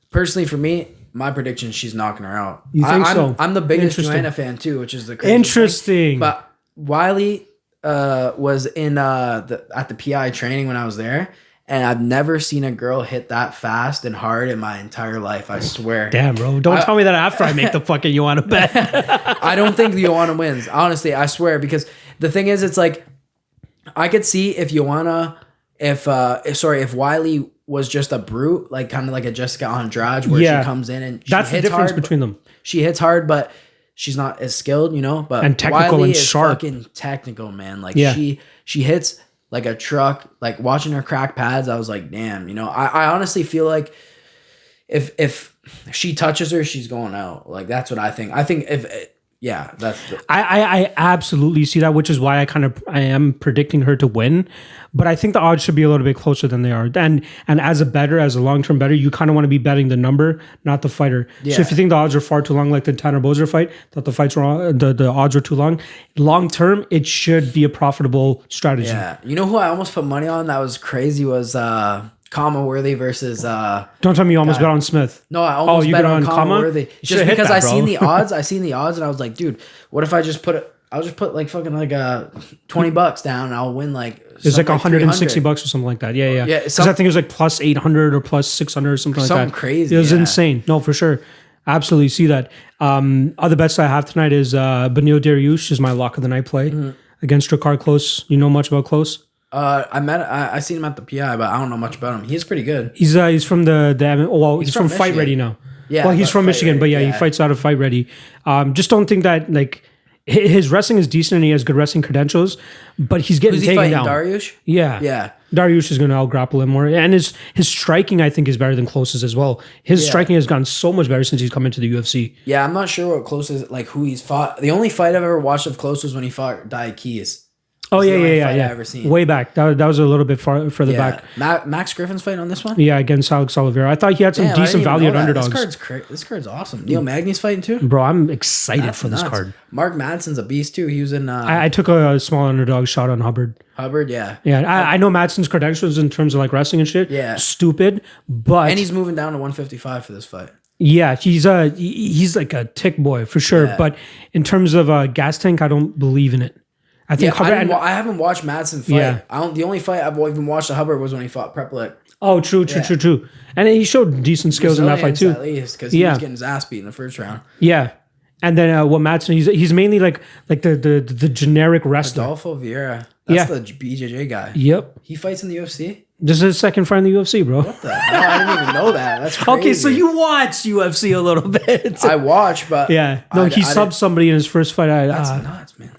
personally, for me, my prediction is she's knocking her out. You think so? I'm the biggest Joanna fan too, which is the crazy interesting. Thing. But Wiley was in at the PI training when I was there, and I've never seen a girl hit that fast and hard in my entire life. I swear. Damn, bro! Don't tell me that after I make the fucking Joanna bet. I don't think Joanna wins. Honestly, I swear, because the thing is, it's like I could see if Joanna, if Wiley was just a brute, like kind of like a Jessica Andrade, where she comes in and she that's hits the difference hard, between them. She hits hard, but she's not as skilled, you know. But and technical Wiley and is sharp. Fucking technical, man. Like she hits like a truck. Like watching her crack pads, I was like, damn, you know. I honestly feel like if she touches her, she's going out. Like that's what I think. I think I absolutely see that, which is why I am predicting her to win, but I think the odds should be a little bit closer than they are. And as a long-term bettor, you kind of want to be betting the number, not the fighter. Yeah. So if you think the odds are far too long, like the Tanner Boser fight, that the odds are too long-term, it should be a profitable strategy. Yeah. You know who I almost put money on that was crazy was Kama Worthy versus don't tell me you almost bet on Smith. No, I almost bet on Kama Worthy. Just because I seen the odds, and I was like, dude, what if I just I'll just put like fucking like $20 down and I'll win like it's like $160 or something like that. Yeah. Because I think it was like plus 800 or plus 600 or something like that. Something crazy. It was insane. No, for sure. Absolutely see that. Other bets I have tonight is Benil Dariush is my lock of the night play against Ricard Close. You know much about Close? I seen him at the PI, but I don't know much about him. He's pretty good. He's from he's from Fight Ready now. Yeah. Well, he's from Michigan, but he fights out of Fight Ready. Just don't think that like his wrestling is decent and he has good wrestling credentials, but he's getting taken down. Dariush? Yeah. Dariush is going to out-grapple him more. And his striking, I think, is better than Close's as well. His striking has gotten so much better since he's come into the UFC. Yeah, I'm not sure what Close is, like who he's fought. The only fight I've ever watched of Close was when he fought Dai Keys. Oh, yeah. I've ever seen. Way back. That was a little bit further back. Max Griffin's fighting on this one? Yeah, against Alex Oliveira. I thought he had some decent value at underdogs. This card's awesome. Neil Magny's fighting too? Bro, I'm excited for this card. Mark Madsen's a beast too. He was in... I took a small underdog shot on Hubbard. Yeah. Yeah, I know Madsen's credentials in terms of like wrestling and shit. Yeah. Stupid, but... And he's moving down to 155 for this fight. Yeah, he's like a tick boy for sure. Yeah. But in terms of gas tank, I don't believe in it. I think Hubbard, I haven't watched Madsen fight. Yeah. The only fight I've even watched of Hubbard was when he fought Preplik. Oh, true. And he showed decent skills in that fight too. At least because he was getting his ass beat in the first round. Yeah, and then what Madsen? He's mainly like the generic wrestler. Adolfo Vieira. That's the BJJ guy. Yep. He fights in the UFC. This is his second fight in the UFC, bro. What the hell? I didn't even know that. That's crazy. Okay, so you watch UFC a little bit. I watch, but he subbed somebody in his first fight. That's nuts, man.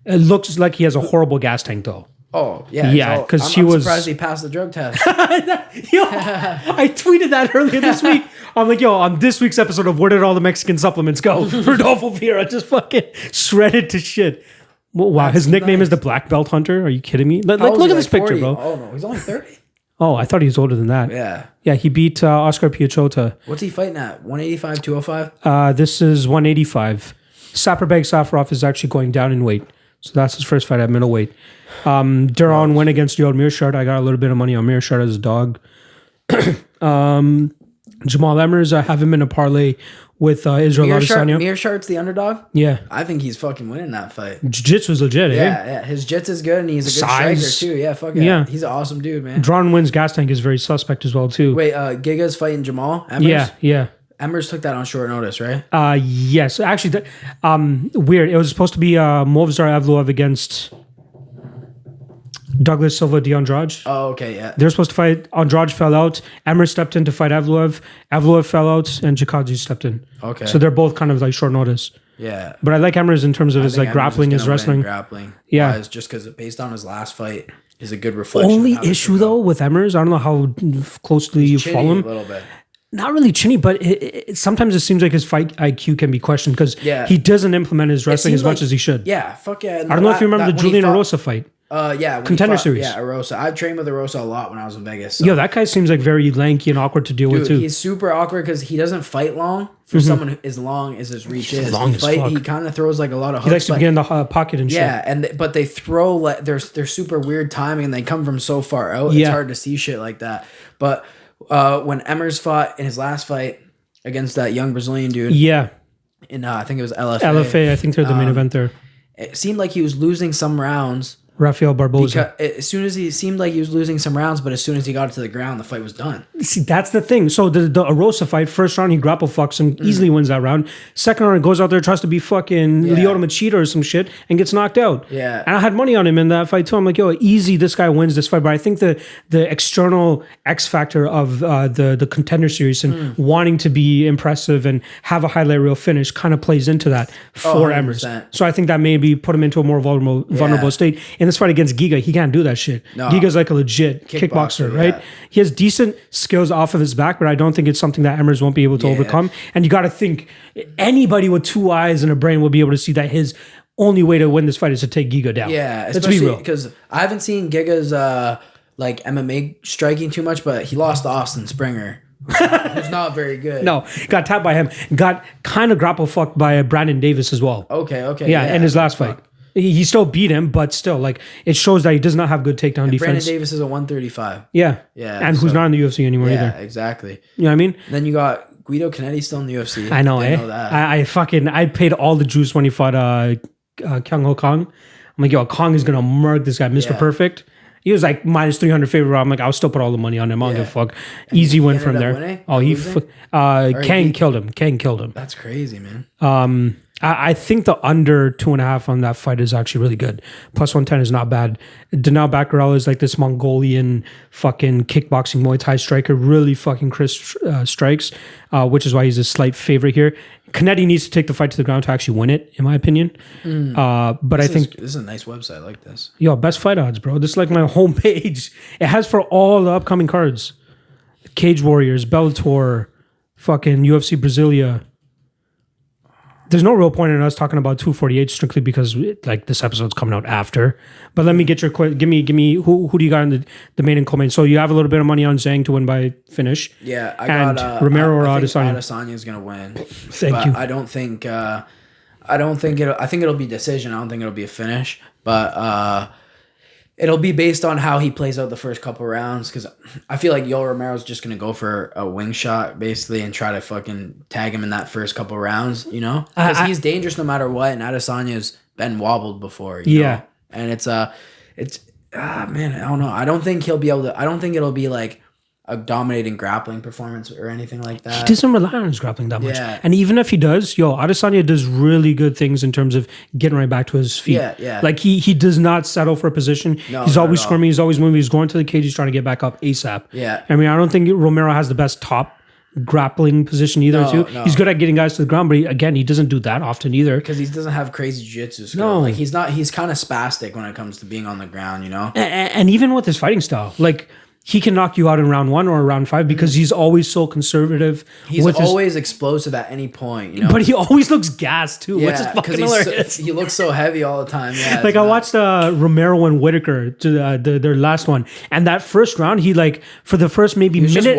It looks like he has a horrible gas tank, though. Oh, yeah. Yeah, because I'm surprised he passed the drug test. I tweeted that earlier this week. I'm like, on this week's episode of Where Did All the Mexican Supplements Go? Rodolfo Vieira just fucking shredded to shit. Wow, his nickname is the Black Belt Hunter. Are you kidding me? Look at this picture, bro. Oh, no. He's only 30? Oh, I thought he was older than that. Yeah. Yeah, he beat Oscar Piachota. What's he fighting at? 185, 205? This is 185. Saparbeg Safarov is actually going down in weight. So that's his first fight at middleweight. Duran went against Yoel Mearshart. I got a little bit of money on Mearshart as a dog. Jamal Emmers, I have him in a parlay with Israel Adesanya. Mearshart's the underdog? Yeah. I think he's fucking winning that fight. Jiu-jitsu's legit, eh? Yeah. His jits is good, and he's a good Size. striker, too. Yeah, fuck yeah. He's an awesome dude, man. Duran wins gas tank is very suspect as well, too. Wait, Giga's fighting Jamal Emmers? Yeah. Emmers took that on short notice, right? Yes. Actually, weird. It was supposed to be Movsar Evloev against Douglas Silva de Andrade. Oh, okay, yeah. They're supposed to fight. Andrade fell out. Emmer stepped in to fight Evloev. Evloev fell out, and Jikazi stepped in. Okay. So they're both kind of like short notice. Yeah. But I like Emmer's in terms of his like grappling, his wrestling. Grappling. Yeah. Wise, just because based on his last fight is a good reflection. Only issue though with Emmer's, I don't know how closely you follow him. A little bit. Not really chinny, but sometimes it seems like his fight IQ can be questioned because he doesn't implement his wrestling as much as he should. Yeah, fuck yeah. I don't know if you remember the Julian Erosa fight. Yeah. Contender series. Yeah, Erosa. I trained with Erosa a lot when I was in Vegas. So. Yo, that guy seems like very lanky and awkward to deal with too. He's super awkward because he doesn't fight long for someone who, as long as his reach is. Long as fuck. He kind of throws like a lot of hooks. He likes to get in the pocket and shit. Yeah, but they throw like they're super weird timing and they come from so far out. It's hard to see shit like that. But when Emmers fought in his last fight against that young Brazilian dude, in I think it was LFA. I think they're the main event there. It seemed like he was losing some rounds. Rafael Barboza. As soon as he seemed like he was losing some rounds, but as soon as he got to the ground, the fight was done. See, that's the thing. So the Erosa fight, first round he grapple fucks and easily wins that round. Second round, he goes out there, tries to be fucking Lyoto Machida or some shit and gets knocked out. Yeah. And I had money on him in that fight too. I'm like, yo, easy, this guy wins this fight. But I think the external X factor of the contender series and wanting to be impressive and have a highlight reel finish kind of plays into that for Emmers. So I think that maybe put him into a more vulnerable state. In this fight against Giga, he can't do that shit. No. Giga's like a legit kickboxer, right? He has decent skills off of his back, but I don't think it's something that Emmers won't be able to overcome. And you got to think anybody with two eyes and a brain will be able to see that his only way to win this fight is to take Giga down. Yeah, especially because I haven't seen Giga's like MMA striking too much, but he lost to Austin Springer. Who's not very good. No, got tapped by him. Got kind of grapple fucked by Brandon Davis as well. Okay. Yeah, in his last fight. He still beat him, but still, like, it shows that he does not have good takedown defense. Brandon Davis is a 135. Yeah. And who's not in the UFC anymore either. Yeah, exactly. You know what I mean? Then you got Guido Canetti still in the UFC. I know, know that. I paid all the juice when he fought Kyung Ho Kong. I'm like, yo, Kong is going to murk this guy, Mr. Perfect. He was like minus 300 favorite. I'm like, I'll still put all the money on him. I don't give a fuck. Easy win from there. Kang killed him. Kang killed him. That's crazy, man. I think the under 2.5 on that fight is actually really good. Plus 110 is not bad. Danao Bakkarel is like this Mongolian fucking kickboxing Muay Thai striker. Really fucking crisp strikes, which is why he's a slight favorite here. Canetti needs to take the fight to the ground to actually win it, in my opinion. But I think this is a nice website. I like this. Yo, best fight odds, bro. This is like my homepage. It has for all the upcoming cards. Cage Warriors, Bellator, fucking UFC Brasilia. There's no real point in us talking about 248 strictly because like this episode's coming out after. But let me get your give me who do you got in the main and co-main? So you have a little bit of money on Zhang to win by finish. Yeah, I got Romero or Adesanya. Adesanya is gonna win. Thank you. I don't think it'll. I think it'll be decision. I don't think it'll be a finish. But it'll be based on how he plays out the first couple rounds because I feel like Yoel Romero's just going to go for a wing shot basically and try to fucking tag him in that first couple rounds, you know? Because he's dangerous no matter what and Adesanya's been wobbled before, you know? And it's man, I don't know. I don't think it'll be like a dominating grappling performance or anything like that. He doesn't rely on his grappling that much. And even if he does, Adesanya does really good things in terms of getting right back to his feet. Yeah. Like he does not settle for a position. No, he's always squirming. He's always moving. He's going to the cage. He's trying to get back up ASAP. Yeah. I mean, I don't think Romero has the best top grappling position either. No. He's good at getting guys to the ground, but he doesn't do that often either. Because he doesn't have crazy jiu-jitsu skill. No. Like he's kind of spastic when it comes to being on the ground, you know? And even with his fighting style, like he can knock you out in round 1 or round 5 because he's always so conservative. He's always explosive at any point, you know. But he always looks gassed too, which is fucking hilarious. He looks so heavy all the time. Yeah, like I watched Romero and Whitaker, their last one, and that first round, he like for the first maybe minute,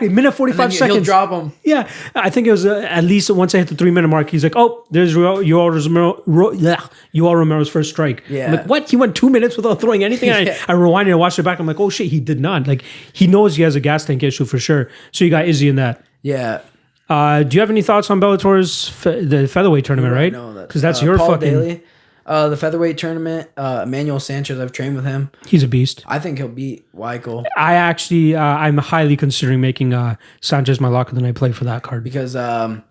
minute 45 seconds, he'll drop him. Yeah, I think it was at least once I hit the 3-minute mark, he's like, "Oh, there's Yoel Romero's first strike." Yeah, I'm like, what? He went 2 minutes without throwing anything. I rewinded and watched it back. I'm like, oh shit, he did not. Like he knows he has a gas tank issue for sure. So you got Izzy in that. Yeah. Do you have any thoughts on Bellator's the featherweight tournament? Right? Because that's your Paul fucking. Daly, the featherweight tournament. Emmanuel Sanchez. I've trained with him. He's a beast. I think he'll beat Weichel. I actually, I'm highly considering making Sanchez my lock of the night play for that card because I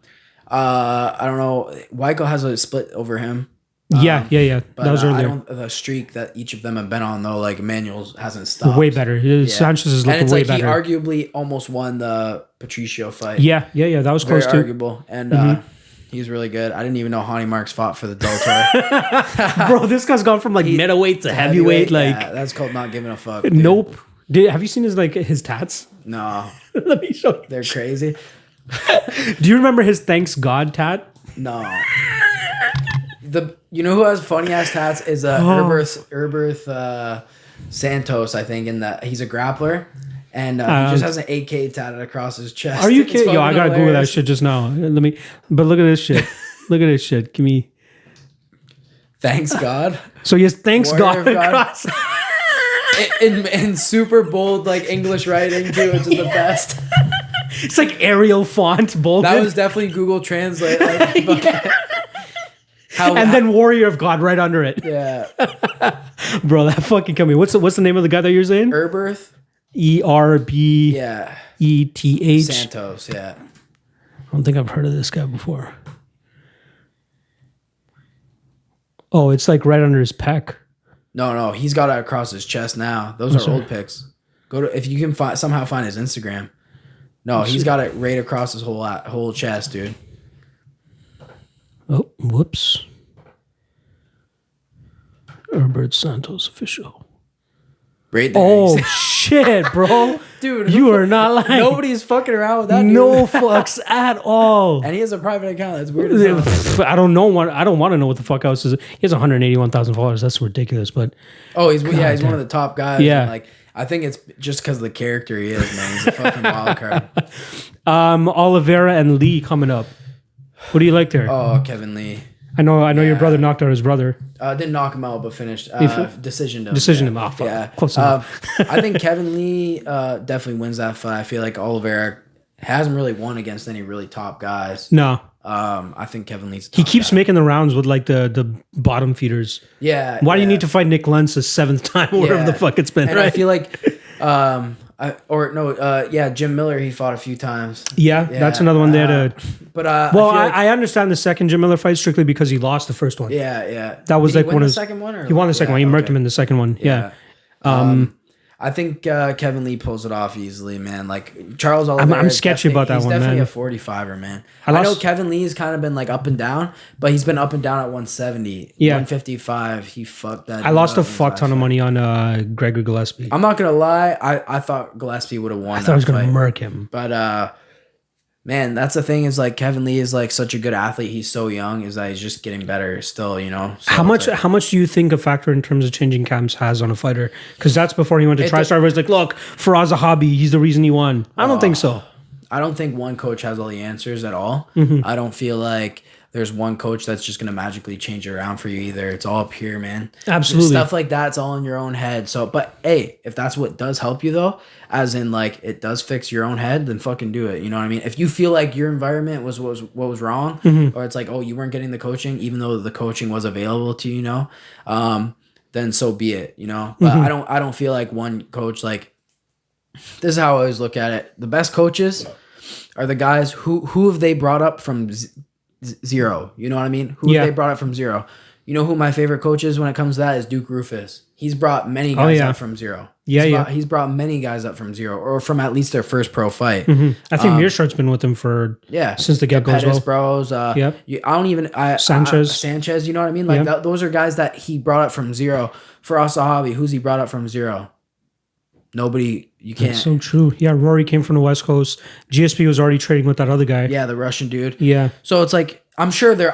don't know. Weichel has a split over him. Yeah. But that was earlier. The streak that each of them have been on, though, like Emmanuel's hasn't stopped. Way better. Sanchez is looking way better. He arguably almost won the Patricio fight. Yeah. That was close too. Very arguable. And he's really good. I didn't even know Honey Marks fought for the Bellator. Bro, this guy's gone from like middleweight to heavyweight. Like that's called not giving a fuck. Dude. Nope. Have you seen his tats? No. Let me show you. They're crazy. Do you remember his Thanks God tat? No. You know who has funny ass tats is Herberth Santos, I think, in that he's a grappler and he just has an AK tatted across his chest. Are you kidding? Yo, I gotta Google that shit just now. But look at this shit. Look at this shit. Give me. Thanks God. So yes, thanks Warrior God across. in super bold like English writing too, which is the best. It's like Arial font bold. That was definitely Google Translate. Like, then Warrior of God right under it. Yeah. Bro, that fucking killed me. What's the name of the guy that you're saying? Herberth. ERB. Yeah. ETH. Santos, yeah. I don't think I've heard of this guy before. Oh, it's like right under his pec. No, he's got it across his chest now. Those are old pics. Go to if you can somehow find his Instagram. No, he's got it right across his whole chest, dude. Oh, whoops. Herbert Santos official. Right there. Oh shit, bro. Dude, you are not lying. Nobody's fucking around with that dude. No fucks at all. And he has a private account. That's weird as hell. I don't want to know what the fuck else is. He has 181,000 followers. That's ridiculous, but he's one of the top guys. Yeah. And, like I think it's just because of the character he is, man. He's a fucking wild card. Oliveira and Lee coming up. What do you like there? Oh, Kevin Lee. I know your brother knocked out his brother. Didn't knock him out, but finished. Decisioned him. Decisioned him off. Yeah. Close enough. I think Kevin Lee definitely wins that fight. I feel like Oliveira hasn't really won against any really top guys. No. I think Kevin Lee's he keeps making the rounds with like the bottom feeders. Yeah. Why do you need to fight Nick Lentz the 7th time or whatever the fuck it's been? And right? I feel like Jim Miller, he fought a few times. Yeah, that's another one there. I understand the second Jim Miller fight strictly because he lost the first one. Yeah. That was Did like he win one of the second one. He won the second one. He murked him in the second one. Yeah. I think Kevin Lee pulls it off easily, man. Like Charles Oliveira. I'm sketchy about that one, man. He's definitely a 45er, man. I know Kevin Lee's kind of been like up and down, but he's been up and down at 170. Yeah. 155. He fucked that. I lost a fuck ton of money on Gregory Gillespie. I'm not gonna lie. I thought Gillespie would have won. I thought I was gonna murk him. But man, that's the thing is like Kevin Lee is like such a good athlete. He's so young, is that he's just getting better still, you know? So how much do you think a factor in terms of changing camps has on a fighter? Because that's before he went to TriStar, where he's like, look, Faraz Zahabi, he's the reason he won. I don't think so. I don't think one coach has all the answers at all. Mm-hmm. I don't feel like there's one coach that's just going to magically change it around for you either. It's all up here, man. Absolutely. Stuff like that's all in your own head. So, but hey, if that's what does help you though, as in like it does fix your own head, then fucking do it. You know what I mean? If you feel like your environment was what was wrong, or it's like, oh, you weren't getting the coaching, even though the coaching was available to you, you know, then so be it, you know. But I don't feel like one coach, like, this is how I always look at it. The best coaches are the guys who have they brought up from zero. You know what I mean? Who they brought up from zero. You know who my favorite coach is when it comes to that is Duke Rufus. He's brought many guys up from zero. He's brought many guys up from zero or from at least their first pro fight. I think Mearshardt's been with him for since the get-go as well. Bros. Sanchez, you know what I mean? Like those are guys that he brought up from zero. For Asahabi, who's he brought up from zero? Nobody, you can't. That's so true. Yeah, Rory came from the West Coast. GSP was already trading with that other guy. Yeah, the Russian dude. Yeah. So it's like I'm sure there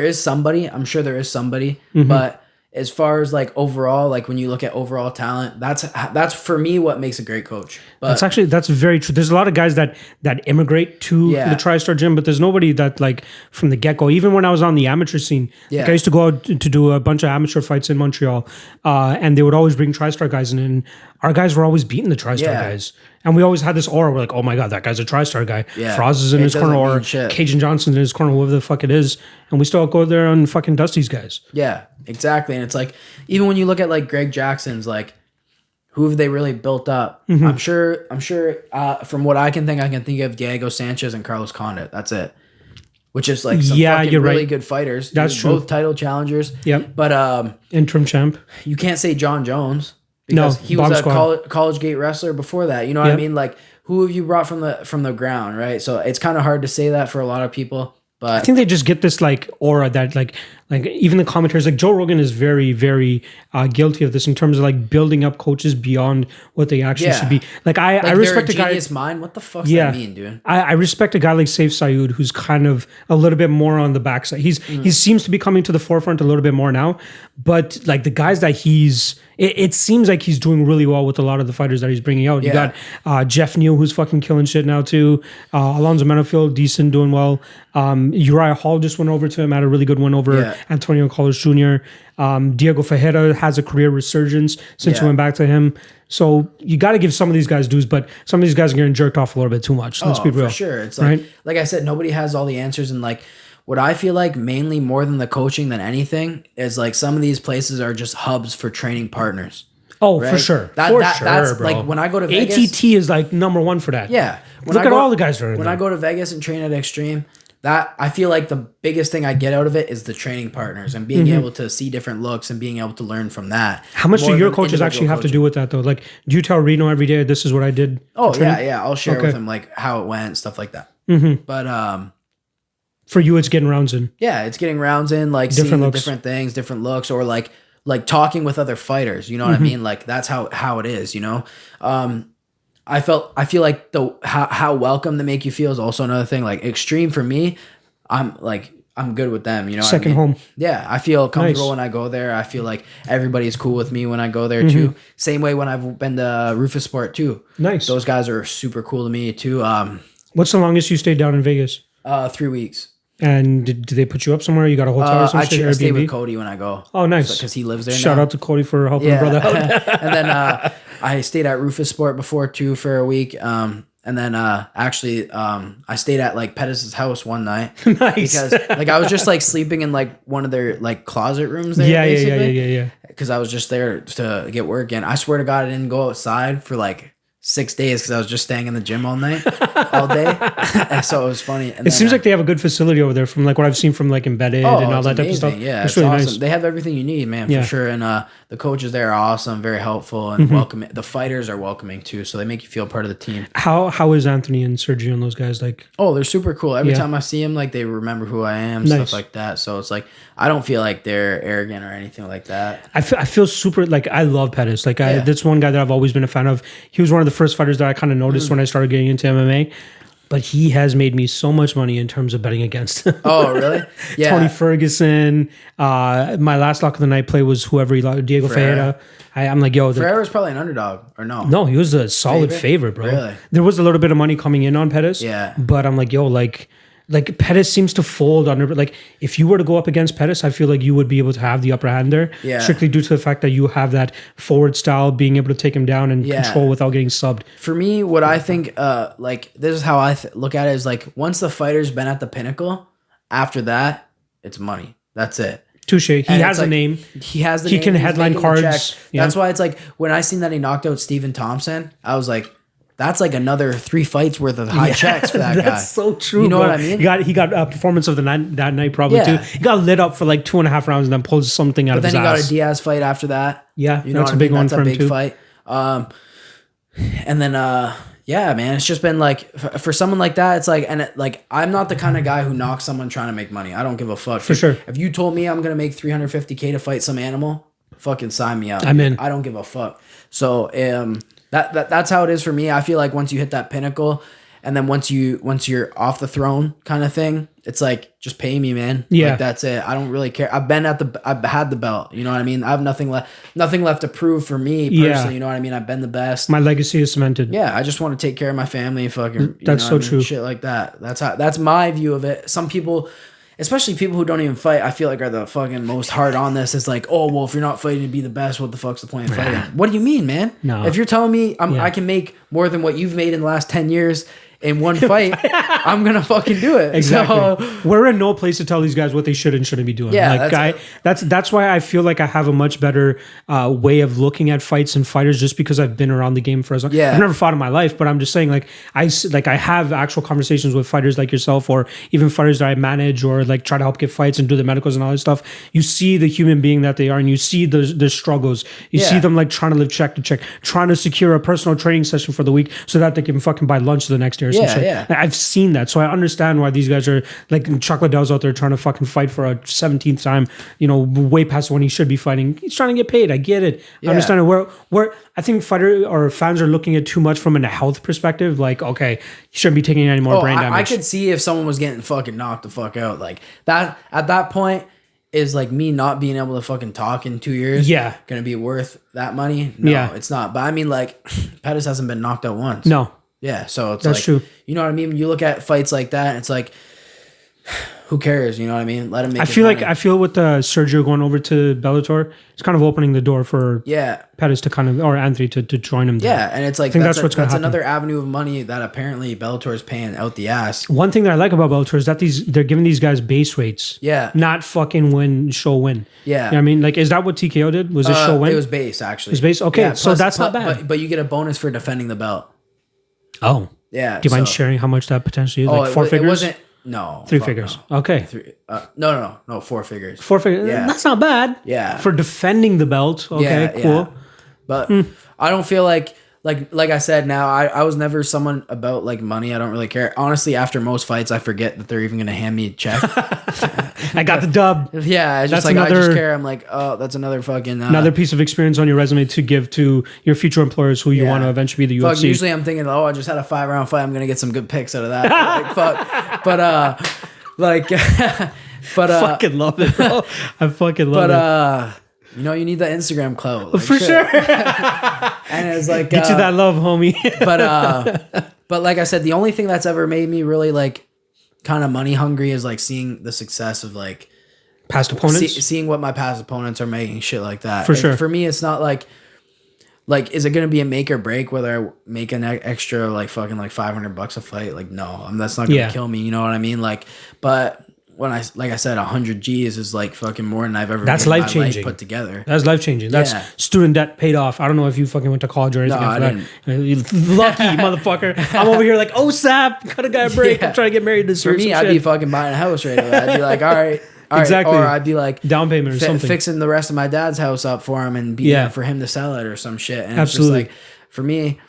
is somebody. Mm-hmm. But as far as like overall, like when you look at overall talent, that's for me what makes a great coach. But That's very true. There's a lot of guys that immigrate to the TriStar gym, but there's nobody that like from the get go. Even when I was on the amateur scene, like I used to go out to do a bunch of amateur fights in Montreal, and they would always bring TriStar guys in, and our guys were always beating the TriStar guys. And we always had this aura. We're like, oh my God, that guy's a TriStar guy. Yeah. Froz is in his corner, or Cajun Johnson's in his corner, whoever the fuck it is. And we still go there and fucking dust these guys. Yeah, exactly. And it's like, even when you look at like Greg Jackson's, like, who have they really built up? Mm-hmm. I'm sure from what I can think of Diego Sanchez and Carlos Condit. That's it. Which is like some fucking really good fighters. That's true. Both title challengers. Yep. But interim champ. You can't say John Jones. Because he was a college gate wrestler before that. You know what I mean? Like, who have you brought from the ground, right? So it's kind of hard to say that for a lot of people. But I think they just get this like aura that like even the commentators, like Joe Rogan is very, very guilty of this in terms of like building up coaches beyond what they actually should be. Like I respect a guy. Genius mind. What the fuck does that mean, dude? I respect a guy like Saif Sayoud, who's kind of a little bit more on the backside. He seems to be coming to the forefront a little bit more now, but like the guys that it seems like he's doing really well with a lot of the fighters that he's bringing out. You got Jeff Neal, who's fucking killing shit now too. Alonzo Menafield, decent, doing well. Uriah Hall just went over to him, had a really good one over Antonio Carlos Jr. Diego Ferreira has a career resurgence since he went back to him. So you got to give some of these guys dues, but some of these guys are getting jerked off a little bit too much. Let's be real. For sure. It's like, like I said, nobody has all the answers, and like what I feel like mainly more than the coaching than anything is like some of these places are just hubs for training partners. Oh, right? For sure. That's bro. like when I go to Vegas. ATT is like number one for that. Yeah. Look at all the guys that are in When there. I go to Vegas and train at Extreme, that I feel like the biggest thing I get out of it is the training partners and being able to see different looks and being able to learn from that. How much do your coaches actually have to do with that though? Like, do you tell Reno every day, this is what I did? Oh yeah. I'll share with him like how it went, stuff like that. But for you, it's getting rounds in. Yeah, it's getting rounds in, like seeing the different things, different looks, or like talking with other fighters. You know what I mean? Like that's how it is. You know, I feel like how welcome they make you feel is also another thing. Like Extreme for me, I'm good with them. You know, second home. Yeah, I feel comfortable when I go there. I feel like everybody's cool with me when I go there too. Same way when I've been to Rufus Sport too. Nice. Those guys are super cool to me too. What's the longest you stayed down in Vegas? 3 weeks. And did they put you up somewhere? You got a hotel or some shit? I stay with Cody when I go. Oh, nice. Because he lives there now. Shout out to Cody for helping a brother out. And then I stayed at Rufus Sport before too for a week. And then actually I stayed at like Pettis' house one night. Nice. Because like I was just like sleeping in like one of their like closet rooms there. Yeah. Because I was just there to get work in. I swear to God, I didn't go outside for like 6 days because I was just staying in the gym all night, all day. So it was funny. And it seems like they have a good facility over there from like what I've seen from like Embedded and all that type of stuff. Yeah, it's really awesome. Nice. They have everything you need, man, for sure. And the coaches there are awesome, very helpful and welcoming. The fighters are welcoming too, so they make you feel part of the team. How is Anthony and Sergio and those guys like? Oh, they're super cool. Every time I see them, like they remember who I am, stuff like that. So it's like I don't feel like they're arrogant or anything like that. I feel super like I love Pettis. Like that's one guy that I've always been a fan of. He was one of the first fighters that I kind of noticed when I started getting into MMA. But he has made me so much money in terms of betting against him. Oh, really? Yeah. Tony Ferguson. My last lock of the night play was whoever he locked, Diego Ferreira. I'm like, yo. Ferreira was probably an underdog, or no? No, he was a solid favorite, bro. Really? There was a little bit of money coming in on Pettis. Yeah. But I'm like, yo, like Pettis seems to fold under. Like if you were to go up against Pettis, I feel like you would be able to have the upper hand there. Yeah. Strictly due to the fact that you have that forward style, being able to take him down and control without getting subbed. For me, what I think, like this is how I look at it is like once the fighter's been at the pinnacle, after that, it's money. That's it. Touche. He has a name. He has the name. He can headline cards. Yeah. That's why it's like when I seen that he knocked out Stephen Thompson, I was like, that's like another 3 fights worth of high checks for that guy. That's so true. You know what I mean? He got a performance of the night that night probably too. He got lit up for like 2.5 rounds and then pulled something out of his ass. But then he got a Diaz fight after that. Yeah, you know that's a big one that's for him too. Fight. And then yeah, man, it's just been like for someone like that, it's like like I'm not the kind of guy who knocks someone trying to make money. I don't give a fuck. For sure. If you told me I'm gonna make $350K to fight some animal, fucking sign me up. I'm in. I don't give a fuck. So That's how it is for me. I feel like once you hit that pinnacle, and then once you're off the throne kind of thing, it's like, just pay me, man. Yeah. Like, that's it. I don't really care. I've had the belt. You know what I mean? I have nothing left to prove for me personally. Yeah. You know what I mean? I've been the best. My legacy is cemented. Yeah, I just want to take care of my family and fucking. That's so true. Shit like that. That's my view of it. Some people, especially people who don't even fight, I feel like are the fucking most hard on this. It's like, oh, well, if you're not fighting to be the best, what the fuck's the point of fighting? What do you mean, man? No. If you're telling me I can make more than what you've made in the last 10 years in one fight, I'm gonna fucking do it. Exactly. So, we're in no place to tell these guys what they should and shouldn't be doing. Yeah, that's why I feel like I have a much better way of looking at fights and fighters, just because I've been around the game for as long. Yeah. I've never fought in my life, but I'm just saying, like I have actual conversations with fighters like yourself, or even fighters that I manage or like try to help get fights and do the medicals and all that stuff. You see the human being that they are, and you see the struggles. You see them like trying to live check to check, trying to secure a personal training session for the week so that they can fucking buy lunch the next day or some shit. Yeah. I've seen that, so I understand why these guys are like Chuck Liddell's out there trying to fucking fight for a 17th time, way past when he should be fighting. He's trying to get paid. I get it. I understand it. Where I think fighter or fans are looking at too much from a health perspective. Like, okay, you shouldn't be taking any more brain damage. I could see if someone was getting fucking knocked the fuck out like that. At that point, is like me not being able to fucking talk in 2 years. Yeah, gonna be worth that money? No, it's not. But I mean, like, Pettis hasn't been knocked out once. No. Yeah, so it's that's like, true. You know what I mean? You look at fights like that, it's like, who cares? You know what I mean? Let him make. I feel with Sergio going over to Bellator, it's kind of opening the door for Pettis to kind of, or Anthony to join him there. Yeah, and it's like, that's what's going to happen. Another avenue of money that apparently Bellator is paying out the ass. One thing that I like about Bellator is that they're giving these guys base rates. Yeah. Not fucking show win. Yeah. You know what I mean? Like, is that what TKO did? Was it show win? It was base, actually. It was base? Okay, so that's not bad. But you get a bonus for defending the belt. Oh. Yeah. Do you mind sharing how much that potentially is? Like 4 figures? It wasn't. No. 3 figures. No. Okay. No, 4 figures. 4 figures. Yeah. That's not bad. Yeah. For defending the belt. Okay, cool. Yeah. But I don't feel like I said now, I was never someone about like money. I don't really care. Honestly, after most fights, I forget that they're even gonna hand me a check. I got the dub. Yeah, it's just I just care. I'm like, oh, that's another fucking another piece of experience on your resume to give to your future employers who you want to eventually be the UFC. Usually I'm thinking, I just had a 5-round fight. I'm gonna get some good picks out of that. Like, fuck. But fucking love it, bro. I fucking love it. You need the Instagram clout. Like, for sure. And it's like, get you that love, homie. but like I said, the only thing that's ever made me really like kind of money hungry is like seeing the success of like past opponents, seeing what my past opponents are making, shit like that. For sure. For me, it's not like, is it gonna be a make or break whether I make an extra like fucking like $500 a fight? Like, no, that's not gonna kill me. You know what I mean? Like, but when I said 100 G's is like fucking more than I've ever that's made life in my changing. life put together. That's life changing. That's student debt paid off. I don't know if you fucking went to college or anything. No, after I that. Lucky motherfucker. I'm over here like, oh sap, cut a guy a break. I'm trying to get married this For me, I'd be fucking buying a house right away. I'd be like, all right. Exactly. Or I'd be like down payment or something, fixing the rest of my dad's house up for him and be there for him to sell it or some shit. And absolutely. It's just like, for me,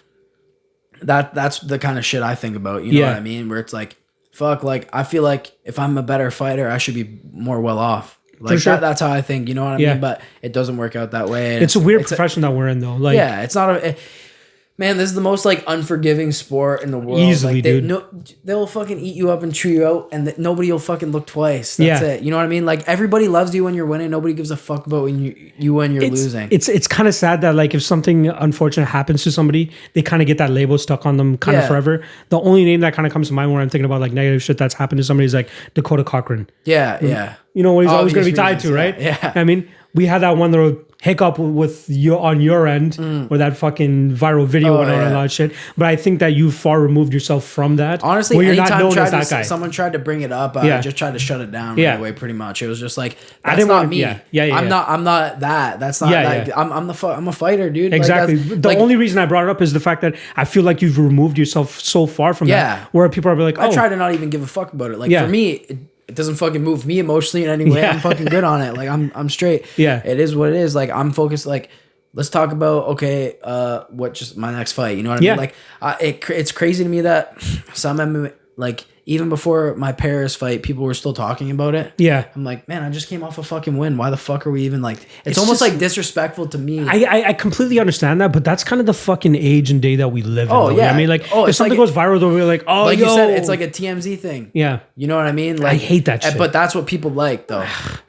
that's the kind of shit I think about. You know what I mean? Where it's like, fuck, like I feel like if I'm a better fighter, I should be more well off. Like that's how I think. You know what I mean? But it doesn't work out that way. It's a weird profession that we're in, though. Like, it's not man, this is the most like unforgiving sport in the world. Easily, like, dude. They'll fucking eat you up and chew you out, and nobody will fucking look twice. That's it. You know what I mean? Like everybody loves you when you're winning. Nobody gives a fuck about when you're losing. It's kind of sad that like if something unfortunate happens to somebody, they kind of get that label stuck on them kind of forever. The only name that kind of comes to mind when I'm thinking about like negative shit that's happened to somebody is like Dakota Cochran. Yeah. You know what he's always going to be tied to, right? Yeah. I mean, we had that one little hiccup with you on your end where that fucking viral video went on and all that shit. But I think that you've far removed yourself from that. Honestly, where you're not anytime known as that guy. Someone tried to bring it up, I just tried to shut it down right away. Pretty much, it was just like that's not me. I'm not that. That's not. I'm a fighter, dude. Exactly. Like, the only reason I brought it up is the fact that I feel like you've removed yourself so far from that, where people are like, "Oh, I try to not even give a fuck about it." Like for me. It doesn't fucking move me emotionally in any way. I'm fucking good on it. Like I'm straight. Yeah. It is what it is. Like I'm focused. Like let's talk about what just my next fight. You know what I mean? Like it's crazy to me that some MMA, like even before my Paris fight, people were still talking about it. Yeah. I'm like, man, I just came off a fucking win. Why the fuck are we even like? It's almost just, like disrespectful to me. I completely understand that, but that's kind of the fucking age and day that we live in. Oh, though. yeah. I mean, like, if something goes viral, though, we're like, oh, like yo. you said, it's like a TMZ thing. Yeah. You know what I mean? Like, I hate that shit. But that's what people like, though.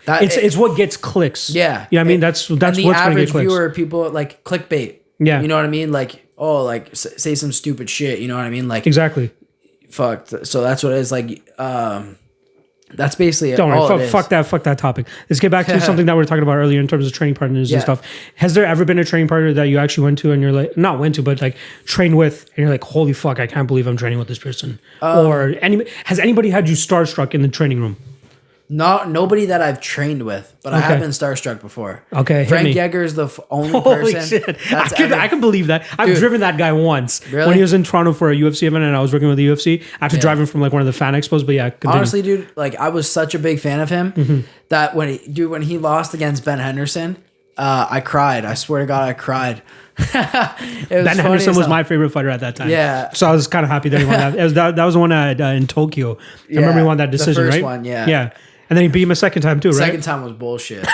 It's what gets clicks. Yeah. You know what I mean? That's and what's the going to get average clicks. viewer, people like clickbait. Yeah. You know what I mean? Like, oh, like say some stupid shit. You know what I mean? Like, exactly. Fuck. So that's what it is. Like, that's basically Don't all worry. it is. Fuck that topic. Let's get back to something that we were talking about earlier in terms of training partners and stuff. Has there ever been a training partner that you actually went to and you're like, not went to, but like trained with, and you're like, holy fuck, I can't believe I'm training with this person? Or has anybody had you starstruck in the training room? Nobody that I've trained with, but I have been starstruck before. Okay, Frank hit me. Yeager is the only Holy person. shit. I can believe that. I've driven that guy once. Really? When he was in Toronto for a UFC event and I was working with the UFC. I had to drive him from like one of the fan expos, but yeah. Continue. Honestly, dude, like I was such a big fan of him that when he lost against Ben Henderson, I cried. I swear to God, I cried. Ben Henderson was my favorite fighter at that time. Yeah. So I was kind of happy that he won that. That was the one in Tokyo. I remember he won that decision, the first right? one, yeah. Yeah. And then he beat him a second time too, right? Second time was bullshit.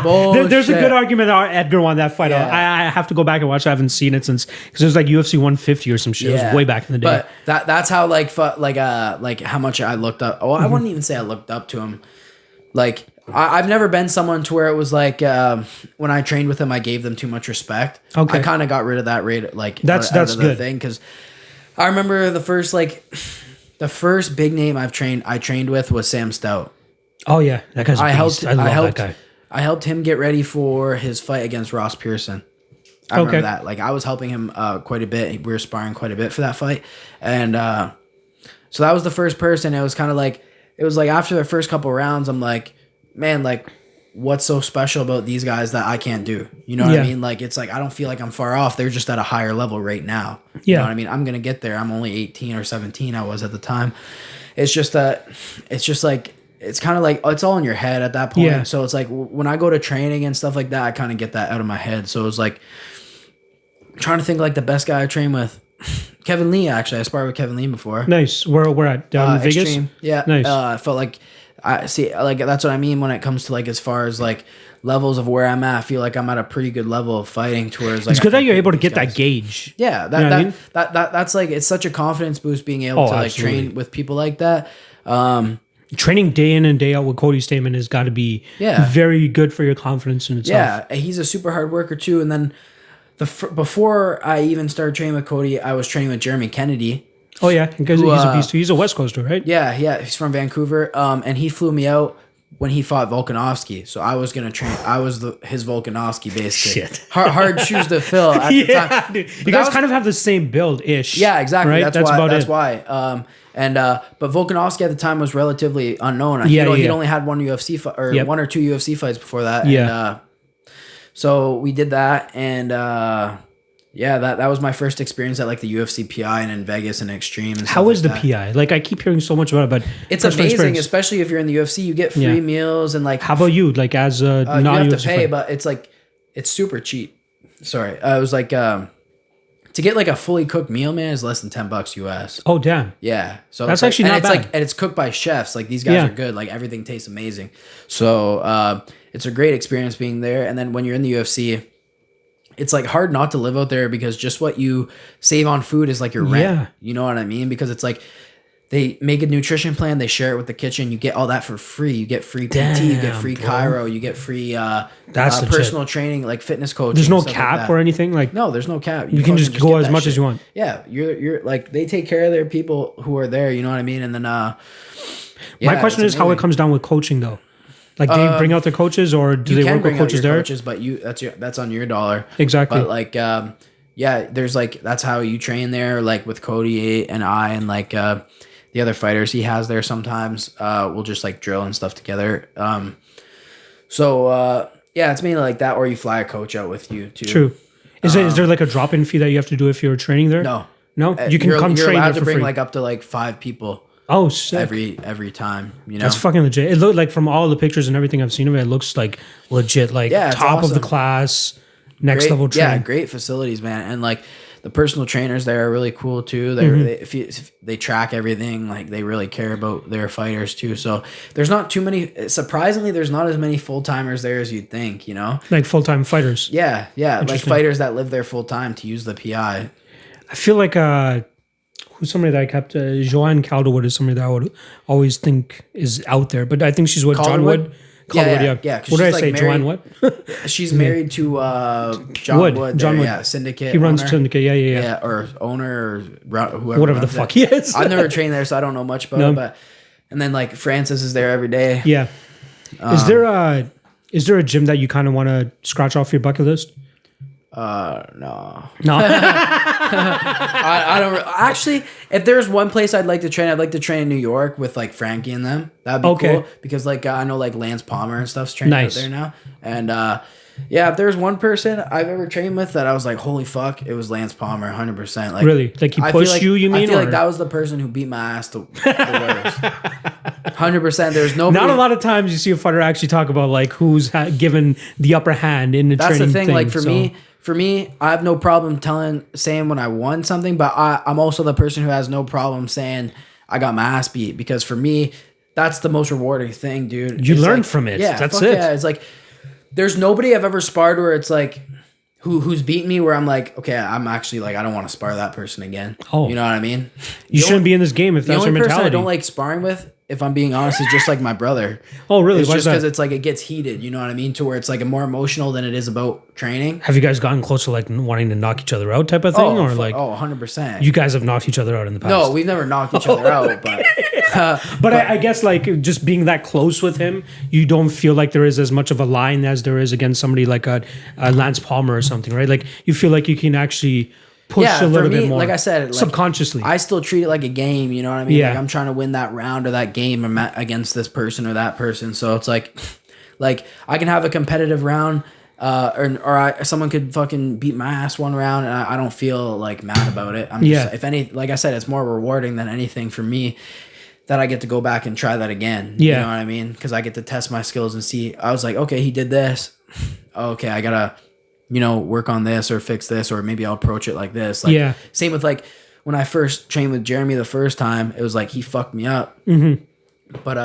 Bullshit. There's a good argument that Edgar won that fight. Yeah. I have to go back and watch. I haven't seen it since because it was like UFC 150 or some shit. It was way back in the day. But that's how like how much I looked up. Oh, I wouldn't even say I looked up to him. Like I've never been someone to where it was like when I trained with him, I gave them too much respect. Okay. I kind of got rid of that rate. Like that's good thing because I remember the first big name I trained with was Sam Stout. Oh yeah, that guy's a beast. I love that guy. I helped him get ready for his fight against Ross Pearson. I remember that. Like I was helping him quite a bit. We were sparring quite a bit for that fight, and so that was the first person. It was kind of like after the first couple rounds, I'm like, man, like what's so special about these guys that I can't do? You know what I mean? Like it's like I don't feel like I'm far off. They're just at a higher level right now. You know what I mean? I'm gonna get there. I'm only 18 or 17. I was at the time. It's just like. It's kind of like, it's all in your head at that point. Yeah. So it's like when I go to training and stuff like that, I kind of get that out of my head. So it's like trying to think like the best guy I train with. Kevin Lee, actually. I sparred with Kevin Lee before. Nice. We're at down in Vegas? Extreme. Yeah. Nice. I felt like, that's what I mean when it comes to like as far as like levels of where I'm at. I feel like I'm at a pretty good level of fighting towards like. It's good that you're able to get that gauge. Yeah. That's like, it's such a confidence boost being able to like train with people like that. Training day in and day out with Cody Stamen has got to be very good for your confidence in itself. Yeah, he's a super hard worker too. And then before I even started training with Cody, I was training with Jeremy Kennedy. Oh yeah, because he's a beast too. He's a West Coaster, right? Yeah, he's from Vancouver. And he flew me out when he fought Volkanovski. So I was gonna train. I was his Volkanovski basically. Shit. Hard shoes to fill. At the time. Dude. You guys kind of have the same build ish. Yeah, exactly. Right? That's why. But Volkanovski at the time was relatively unknown. He'd only had one UFC fight or one or two UFC fights before that. Yeah. And, so we did that, and that was my first experience at like the UFC PI and in Vegas and Extreme. And how is the PI? Like I keep hearing so much about it, but it's amazing, especially if you're in the UFC. You get free meals and like. How about you? Like as a you have to pay, but it's like it's super cheap. Sorry, it was like. To get like a fully cooked meal, man, is less than $10 US. Oh damn! Yeah, so that's actually not bad. And it's cooked by chefs. Like these guys are good. Like everything tastes amazing. So it's a great experience being there. And then when you're in the UFC, it's like hard not to live out there because just what you save on food is like your rent. Yeah. You know what I mean? Because it's like they make a nutrition plan, they share it with the kitchen. You get all that for free. You get free PT, you get free chiro, you get free personal training, like fitness coaching. There's no cap or anything? Like no, there's no cap. You can just go as much as you want. Yeah, you're like they take care of their people who are there. You know what I mean? And then my question is how it comes down with coaching though. Like do you bring out their coaches or do they work with coaches there? Coaches, but that's on your dollar. Exactly. But like there's like that's how you train there. Like with Cody and I and like. The other fighters he has there sometimes we'll just like drill and stuff together. It's mainly like that, or you fly a coach out with you too. True. Is there like a drop-in fee that you have to do if you're training there? No, you can come you're train allowed there to bring free. like up to like 5 people. Oh, sick. Every time, you know. That's fucking legit. It looked like from all the pictures and everything I've seen of it, it looks like legit, like top of the class, next level training. Yeah, great facilities, man, and like. the personal trainers there are really cool too. If they track everything, like they really care about their fighters too. So there's not too many. Surprisingly, there's not as many full timers there as you'd think. You know, like full time fighters. Yeah, like fighters that live there full time to use the PI. I feel like who's somebody that I kept Joanne Calderwood is somebody that I would always think is out there, but I think she's what John Wood. Yeah. What did I say? Joanne what? She's married to John Wood. John Wood. Yeah, Syndicate. He runs owner. Syndicate. Yeah. Yeah, or owner or whoever. Whatever the fuck he is. I've never trained there, so I don't know much about it. But and then like Francis is there every day. Yeah. Is there a gym that you kind of want to scratch off your bucket list? No. I don't actually. If there's one place I'd like to train in New York with like Frankie and them. That'd be cool because like I know like Lance Palmer and stuff's training out there now, and if there's one person I've ever trained with that I was like, holy fuck, it was Lance Palmer, 100%. Like really, like he pushed you. You mean? I feel like that was the person who beat my ass the worst. 100%. There's nobody. Not a lot of times you see a fighter actually talk about like who's given the upper hand in the training. That's the thing. Like for me, I have no problem saying when I won something, but I'm also the person who has no problem saying I got my ass beat because for me, that's the most rewarding thing, dude. You learn from it. Yeah, that's it. Yeah, it's like there's nobody I've ever sparred where it's like who's beaten me where I'm like, okay, I'm actually like I don't want to spar that person again. Oh, you know what I mean? You shouldn't be in this game if that's your mentality. The only person I don't like sparring with, if I'm being honest, is just like my brother. Oh, really? It's just because it's like it gets heated. You know what I mean? To where it's like more emotional than it is about training. Have you guys gotten close to like wanting to knock each other out type of thing, or like 100%? You guys have knocked each other out in the past. No, we've never knocked each other out, but. But I guess like just being that close with him, you don't feel like there is as much of a line as there is against somebody like a Lance Palmer or something, right? Like you feel like you can actually push a little bit more. Like I said, like, subconsciously, I still treat it like a game. You know what I mean? Yeah. Like I'm trying to win that round or that game against this person or that person. So it's like I can have a competitive round. Someone could fucking beat my ass one round and I don't feel like mad about it. I'm just, if any, like I said, it's more rewarding than anything for me that I get to go back and try that again. Yeah. You know what I mean? Because I get to test my skills and see, I was like, okay, he did this. Okay, I gotta, work on this or fix this, or maybe I'll approach it like this. Like, same with like when I first trained with Jeremy the first time, it was like he fucked me up. Mm-hmm. But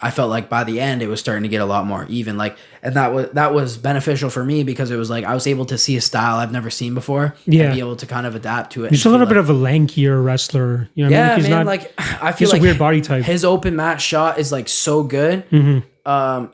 I felt like by the end it was starting to get a lot more even. Like, and that was beneficial for me because it was like I was able to see a style I've never seen before. Yeah, and be able to kind of adapt to it. He's a little bit of a lankier wrestler. You know what I mean? He's man. not, like I feel like a weird body type. His open mat shot is like so good. Mm-hmm.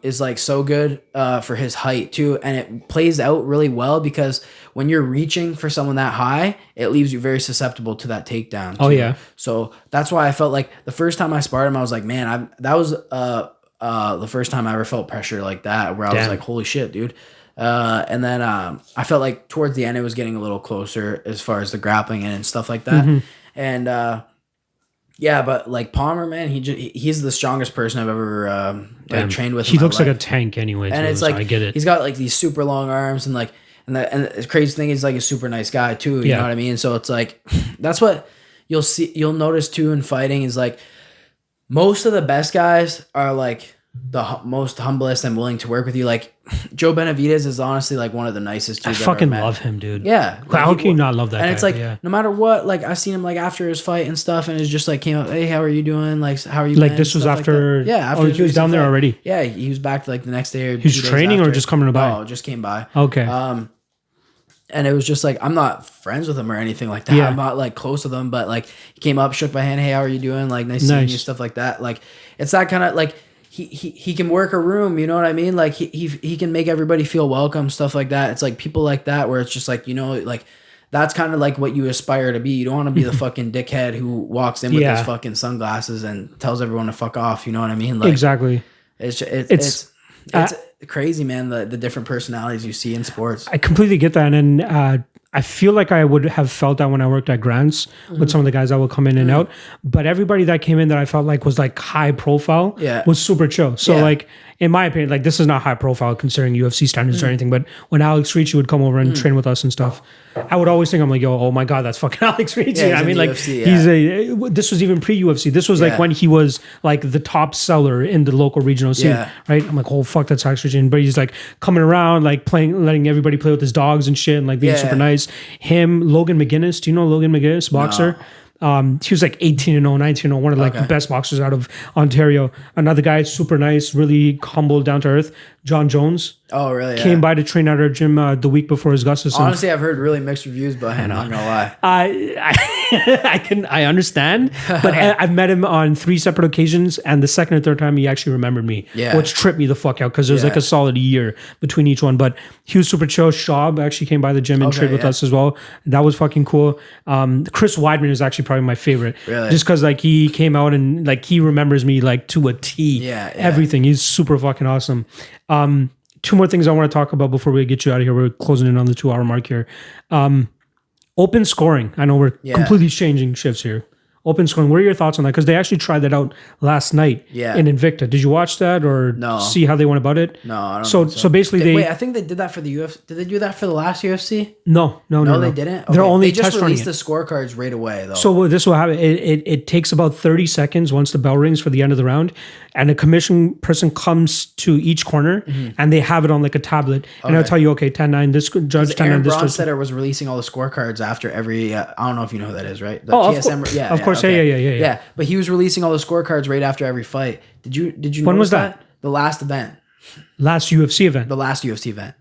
Is like so good for his height too, and it plays out really well because when you're reaching for someone that high, it leaves you very susceptible to that takedown too. Oh yeah. So that's why I felt like the first time I sparred him, I was like, man, that was the first time I ever felt pressure like that, where I was like, holy shit, dude. And then I felt like towards the end it was getting a little closer as far as the grappling and stuff like that. Mm-hmm. And yeah, but like Palmer, man, he's the strongest person I've ever trained with. He looks like a tank anyway. And it's like, I get it. He's got like these super long arms and the crazy thing is like a super nice guy too. You know what I mean? So it's like, that's what you'll notice too in fighting is like most of the best guys are like the most humblest and willing to work with you. Like Joe Benavidez is honestly like one of the nicest dudes. I fucking love him, dude. Yeah. How can you not love that guy? And it's like, no matter what, like I've seen him like after his fight and stuff and it's just like came up, hey, how are you doing? Like, how are you? Like this was after, after he was down there already. Yeah. He was back like the next day or he was training or just coming by? No, just came by. Okay. And it was just like, I'm not friends with him or anything like that. Yeah. I'm not like close with him, but like he came up, shook my hand. Hey, how are you doing? Like, nice seeing you, stuff like that. Like, it's that kind of like, he can work a room, you know what I mean? Like he can make everybody feel welcome, stuff like that. It's like people like that where it's just like, like that's kind of like what you aspire to be. You don't want to be the fucking dickhead who walks in with his fucking sunglasses and tells everyone to fuck off. You know what I mean? Like, exactly. It's crazy, man. The different personalities you see in sports. I completely get that. And I feel like I would have felt that when I worked at Grants with some of the guys that would come in and out. But everybody that came in that I felt like was like high profile was super chill. So like, in my opinion, like this is not high profile considering UFC standards or anything. But when Alex Ricci would come over and train with us and stuff, I would always think, I'm like, yo, oh my God, that's fucking Alex Ricci. I mean, like UFC, this was even pre-UFC. This was like when he was like the top seller in the local regional scene, right? I'm like, oh fuck, that's Alex Ricci. But he's like coming around, like playing, letting everybody play with his dogs and shit and like being super nice. It's him, Logan McGuinness. Do you know Logan McGuinness, boxer? He was like 18-0, 19-0, one of like the best boxers out of Ontario. Another guy, super nice, really humble, down to earth. John Jones. Oh, really? Came by to train at our gym the week before his Gustafson. Honestly, I've heard really mixed reviews about him. I'm not gonna lie. I understand, but I've met him on 3 separate occasions, and the second or third time he actually remembered me, which tripped me the fuck out because there was like a solid year between each one. But he was super chill. Shab actually came by the gym and trained with us as well. That was fucking cool. Chris Weidman is actually probably my favorite, just because like he came out and like he remembers me like to a T. Everything. He's super fucking awesome. 2 more things I want to talk about before we get you out of here. We're closing in on the 2-hour mark here. Open scoring. I know we're completely changing shifts here. Open scoring. What are your thoughts on that? Because they actually tried that out last night in Invicta. Did you watch that or see how they went about it? No, I don't think so. So basically wait, I think they did that for the UFC. Did they do that for the last UFC? No, they didn't. Okay. They're only they just test released running the scorecards right away though. So this will happen. It takes about 30 seconds once the bell rings for the end of the round, and a commission person comes to each corner and they have it on like a tablet, and I'll tell you, okay, 10-9, this judge, 10-9, Aaron this judge. Bronstetter was releasing all the scorecards after every. I don't know if you know who that is, right? The TSM, of course, yeah. But he was releasing all the scorecards right after every fight. Did you? When was that? The last event. Last UFC event. The last UFC event.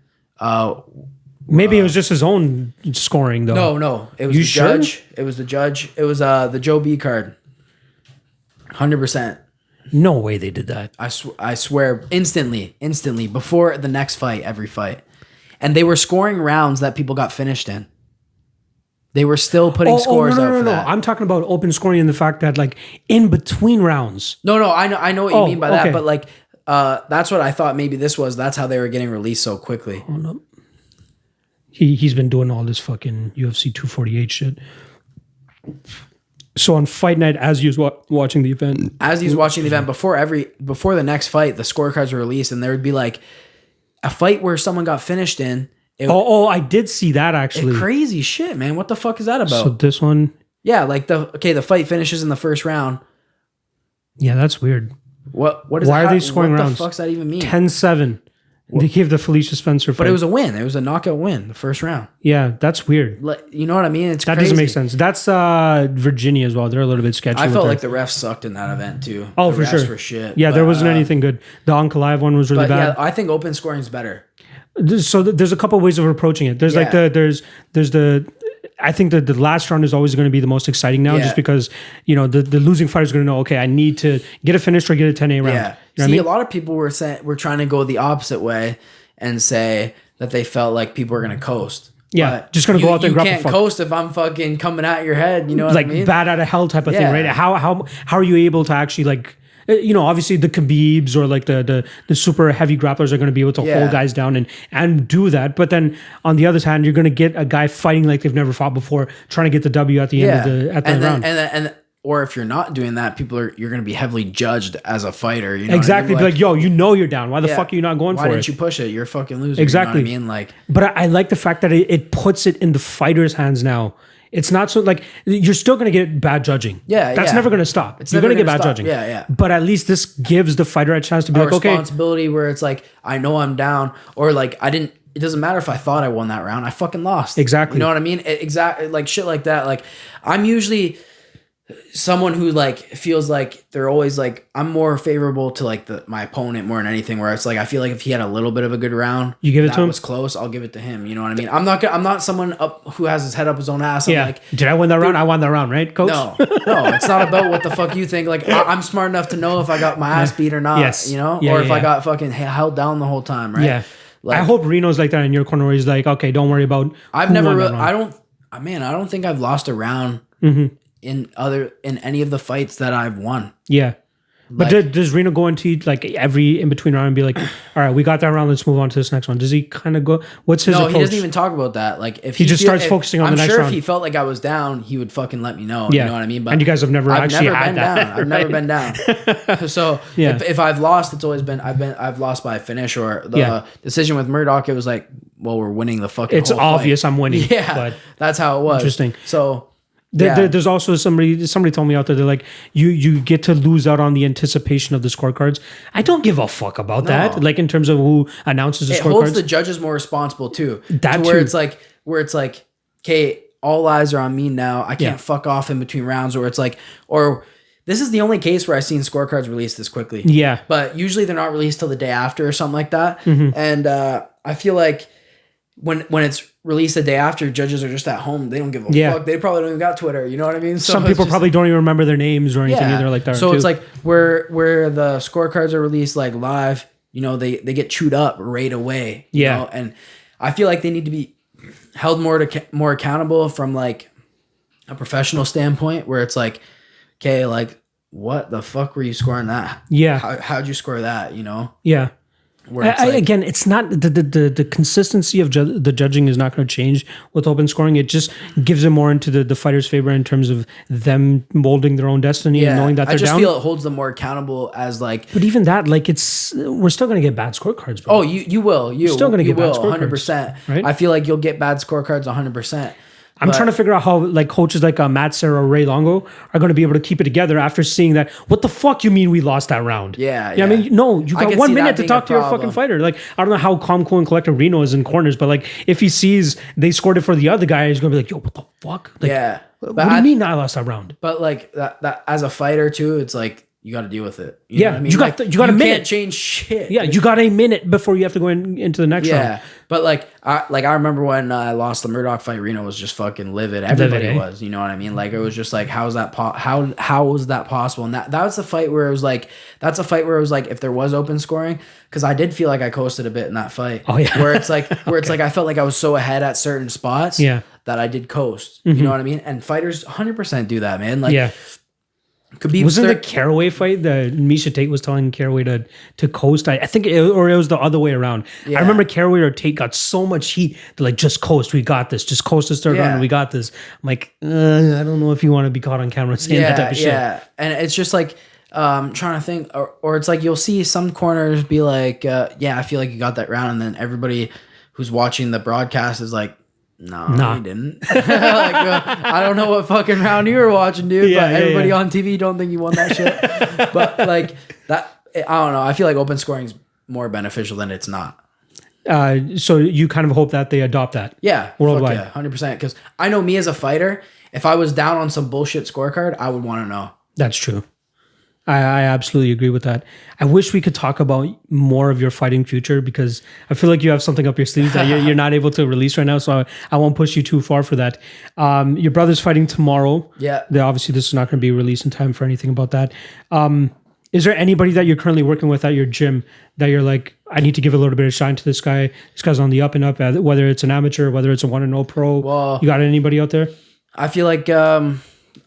Maybe it was just his own scoring though. No. It was judge. It was the judge. It was the Joe B card. 100%. No way they did that. I swear, instantly, before the next fight, every fight. And they were scoring rounds that people got finished in. They were still putting scores out for that. I'm talking about open scoring and the fact that like in between rounds. No, I know what you mean by that, but like that's what I thought maybe this was. That's how they were getting released so quickly. Hold up. He's been doing all this fucking UFC 248 shit. So on fight night, as he was watching the event, before the next fight, the scorecards were released, and there would be like a fight where someone got finished in. I did see that actually. Crazy shit, man. What the fuck is that about? So this one, like the fight finishes in the first round. Yeah, that's weird. What is? Why are they scoring rounds? What the fuck's that even mean? 10-7. They gave the Felicia Spencer fight. But it was a win. It was a knockout win, the first round. Yeah, that's weird. You know what I mean? That crazy. Doesn't make sense. That's Virginia as well. They're a little bit sketchy. I felt like the refs sucked in that event too. Oh, the for refs sure. Were shit. Yeah, there wasn't anything good. The Ankalaev one was really bad. Yeah, I think open scoring is better. So there's a couple of ways of approaching it. There's like there's the I think that the last round is always going to be the most exciting now, just because the losing fighter is going to know, okay, I need to get a finish or get a 10-8 round. Yeah. See, a lot of people were trying to go the opposite way and say that they felt like people were going to coast. Yeah, but just going to go out there and grab You can't coast if I'm fucking coming at your head. You know what I mean? Like bad out of hell type of thing, right? How are you able to actually like? Obviously the Khabibs or like the super heavy grapplers are going to be able to hold guys down and do that. But then on the other hand, you're going to get a guy fighting like they've never fought before, trying to get the W at the end of the round. Or if you're not doing that, you're going to be heavily judged as a fighter. You know exactly. What I mean? Like, yo, you're down. Why the fuck are you not going for it? Why didn't you push it? You're a fucking loser. Exactly. You know what I mean? But I like the fact that it puts it in the fighter's hands now. It's not so like you're still going to get bad judging. That's never going to stop. You're going to get bad judging. Yeah. But at least this gives the fighter a chance to be responsibility where it's like, I know I'm down, or like it doesn't matter if I thought I won that round. I fucking lost. Exactly. You know what I mean? Exactly. Like shit like that. Like I'm usually someone who like feels like they're always like I'm more favorable to like my opponent more than anything, where it's like I feel like if he had a little bit of a good round, you give it to him. Was close, I'll give it to him. You know what I mean? I'm not someone up who has his head up his own ass. I'm like, did I win that round? I won that round, right, coach? No, it's not about what the fuck you think. Like I'm smart enough to know if I got my ass beat or not. Yes. Or if I got fucking held down the whole time, right? Yeah. Like, I hope Reno's like that in your corner where he's like, okay, don't worry about. I don't think I've lost a round. Mm-hmm. In any of the fights that I've won. Yeah. But does Reno go into like every in between round and be like, all right, we got that round, let's move on to this next one? Does he kind of go? What's his approach? He doesn't even talk about that. Like if he just starts focusing on the next round. I'm sure if he felt like I was down, he would fucking let me know. You know what I mean? But and you guys have never actually had that. Down. I've never been down. So if I've lost, it's always been I've lost by a finish or the decision with Murdoch. It was like, well, we're winning the fucking. It's obvious fight. I'm winning. Yeah, but that's how it was. Interesting. So. There's also somebody told me out there, they're like, you get to lose out on the anticipation of the scorecards. I don't give a fuck about that. Like in terms of who announces the scorecards. It holds the judges more responsible too. Where it's like okay, all eyes are on me now. I can't fuck off in between rounds, or it's like, or this is the only case where I've seen scorecards released this quickly. Yeah. But usually they're not released till the day after or something like that. Mm-hmm. And I feel like when it's released the day after, judges are just at home. They don't give a fuck. They probably don't even got Twitter. You know what I mean? So some people probably don't even remember their names or anything either like that. So it's like where the scorecards are released like live, you know, they get chewed up right away. You know? And I feel like they need to be held more accountable from like a professional standpoint, where it's like, okay, like, what the fuck were you scoring that? Yeah. How'd you score that, you know? Yeah. Again, it's not the consistency of the judging is not going to change with open scoring. It just gives it more into the fighter's favor in terms of them molding their own destiny and knowing that they're down. I just feel it holds them more accountable as like. But even that, like, we're still going to get bad scorecards, bro. Oh, you will. You're still going to get bad scorecards. 100%. Right? I feel like you'll get bad scorecards 100%. I'm trying to figure out how like coaches like Matt Serra or Ray Longo are going to be able to keep it together after seeing that. What the fuck you mean we lost that round? Yeah. I mean, no, you got 1 minute to talk to your fucking fighter. Like, I don't know how calm, cool, and collected Reno is in corners, but like if he sees they scored it for the other guy, he's going to be like, yo, what the fuck? Like, what do you mean I lost that round? But like that as a fighter too, it's like, you got to deal with it. You know what I mean? You got a minute. You can't change shit. Yeah, you got a minute before you have to go into the next round. Yeah, but like I remember when I lost the Murdoch fight, Reno was just fucking livid. Everybody was, you know what I mean? Like, it was just like, how was that possible? And that was the fight where it was like, that's a fight where it was like, if there was open scoring, because I did feel like I coasted a bit in that fight. Oh yeah, where it's like I felt like I was so ahead at certain spots. Yeah, that I did coast. You know what I mean? And fighters 100% do that, man. Like, yeah. Wasn't the Caraway fight that Misha Tate was telling Caraway to coast? I think it was the other way around. Yeah. I remember Caraway or Tate got so much heat. They're like, just coast, we got this. Just coast this third round, and we got this. I'm like, I don't know if you want to be caught on camera saying that type of shit. Yeah, and it's just like, trying to think, or it's like you'll see some corners be like, I feel like you got that round, and then everybody who's watching the broadcast is like, no, you didn't. Like, I don't know what fucking round you were watching, dude. But everybody on TV don't think you won that shit. But like that, I don't know. I feel like open scoring is more beneficial than it's not. So you kind of hope that they adopt that. Yeah, worldwide. Yeah, 100%. Because I know me as a fighter, if I was down on some bullshit scorecard, I would want to know. That's true. I absolutely agree with that. I wish we could talk about more of your fighting future, because I feel like you have something up your sleeve that you're not able to release right now. So I won't push you too far for that. Your brother's fighting tomorrow. Yeah. Obviously, this is not going to be released in time for anything about that. Is there anybody that you're currently working with at your gym that you're like, I need to give a little bit of shine to this guy? This guy's on the up and up, whether it's an amateur, whether it's a 1-0 pro. Well, you got anybody out there? I feel like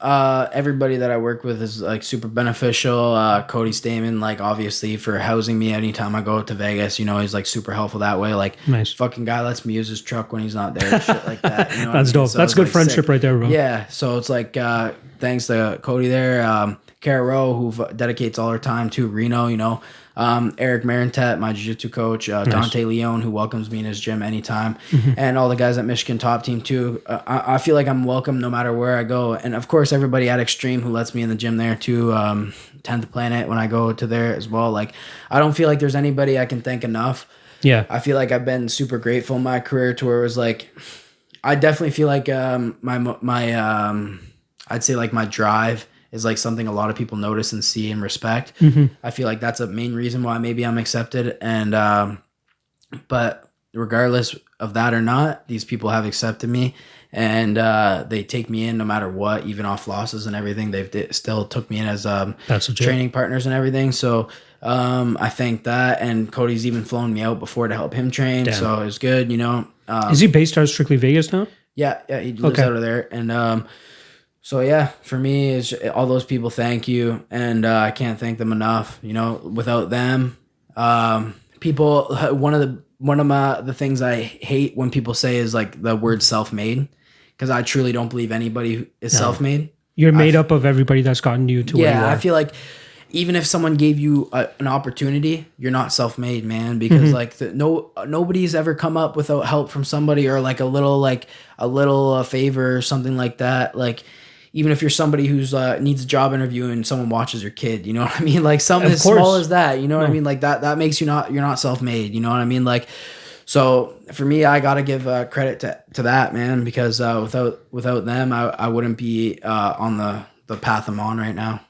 everybody that I work with is like super beneficial. Cody Stamen, like, obviously, for housing me anytime I go to Vegas, you know, he's like super helpful that way. Like, nice. Fucking guy lets me use his truck when he's not there and shit like that. You know That's dope. So that's good, like, friendship sick. Right there, bro. Yeah. So it's like, thanks to Cody there. Kara Rowe, who dedicates all her time to Reno, you know. Eric Marintet, my jiu-jitsu coach, nice. Dante Leone, who welcomes me in his gym anytime, and all the guys at Michigan Top Team too. I feel like I'm welcome no matter where I go, and of course everybody at Extreme who lets me in the gym there too. 10th Planet when I go to there as well. Like, I don't feel like there's anybody I can thank enough. Yeah, I feel like I've been super grateful in my career to where it was like, I definitely feel like my I'd say like my drive is like something a lot of people notice and see and respect. I feel like that's a main reason why maybe I'm accepted. And, but regardless of that or not, these people have accepted me, and they take me in no matter what, even off losses and everything. They've still took me in as training partners and everything. So I think that, and Cody's even flown me out before to help him train. Damn. So it's good, you know. Is he based out of strictly Vegas now? Yeah, he lives out of there. And, so yeah, for me, it's all those people. Thank you, and I can't thank them enough. You know, without them, people. One of the things I hate when people say is like the word self-made, because I truly don't believe anybody is self-made. You're made up of everybody that's gotten you to where you are. Yeah, I feel like even if someone gave you an opportunity, you're not self-made, man, because like nobody's ever come up without help from somebody, or like a little favor or something like that, like. Even if you're somebody who's needs a job interview and someone watches your kid, you know what I mean? Like something as small as that, you know what I mean? Like that makes you're not self-made, you know what I mean? Like, So for me, I gotta give credit to that, man, because without them, I wouldn't be on the path I'm on right now.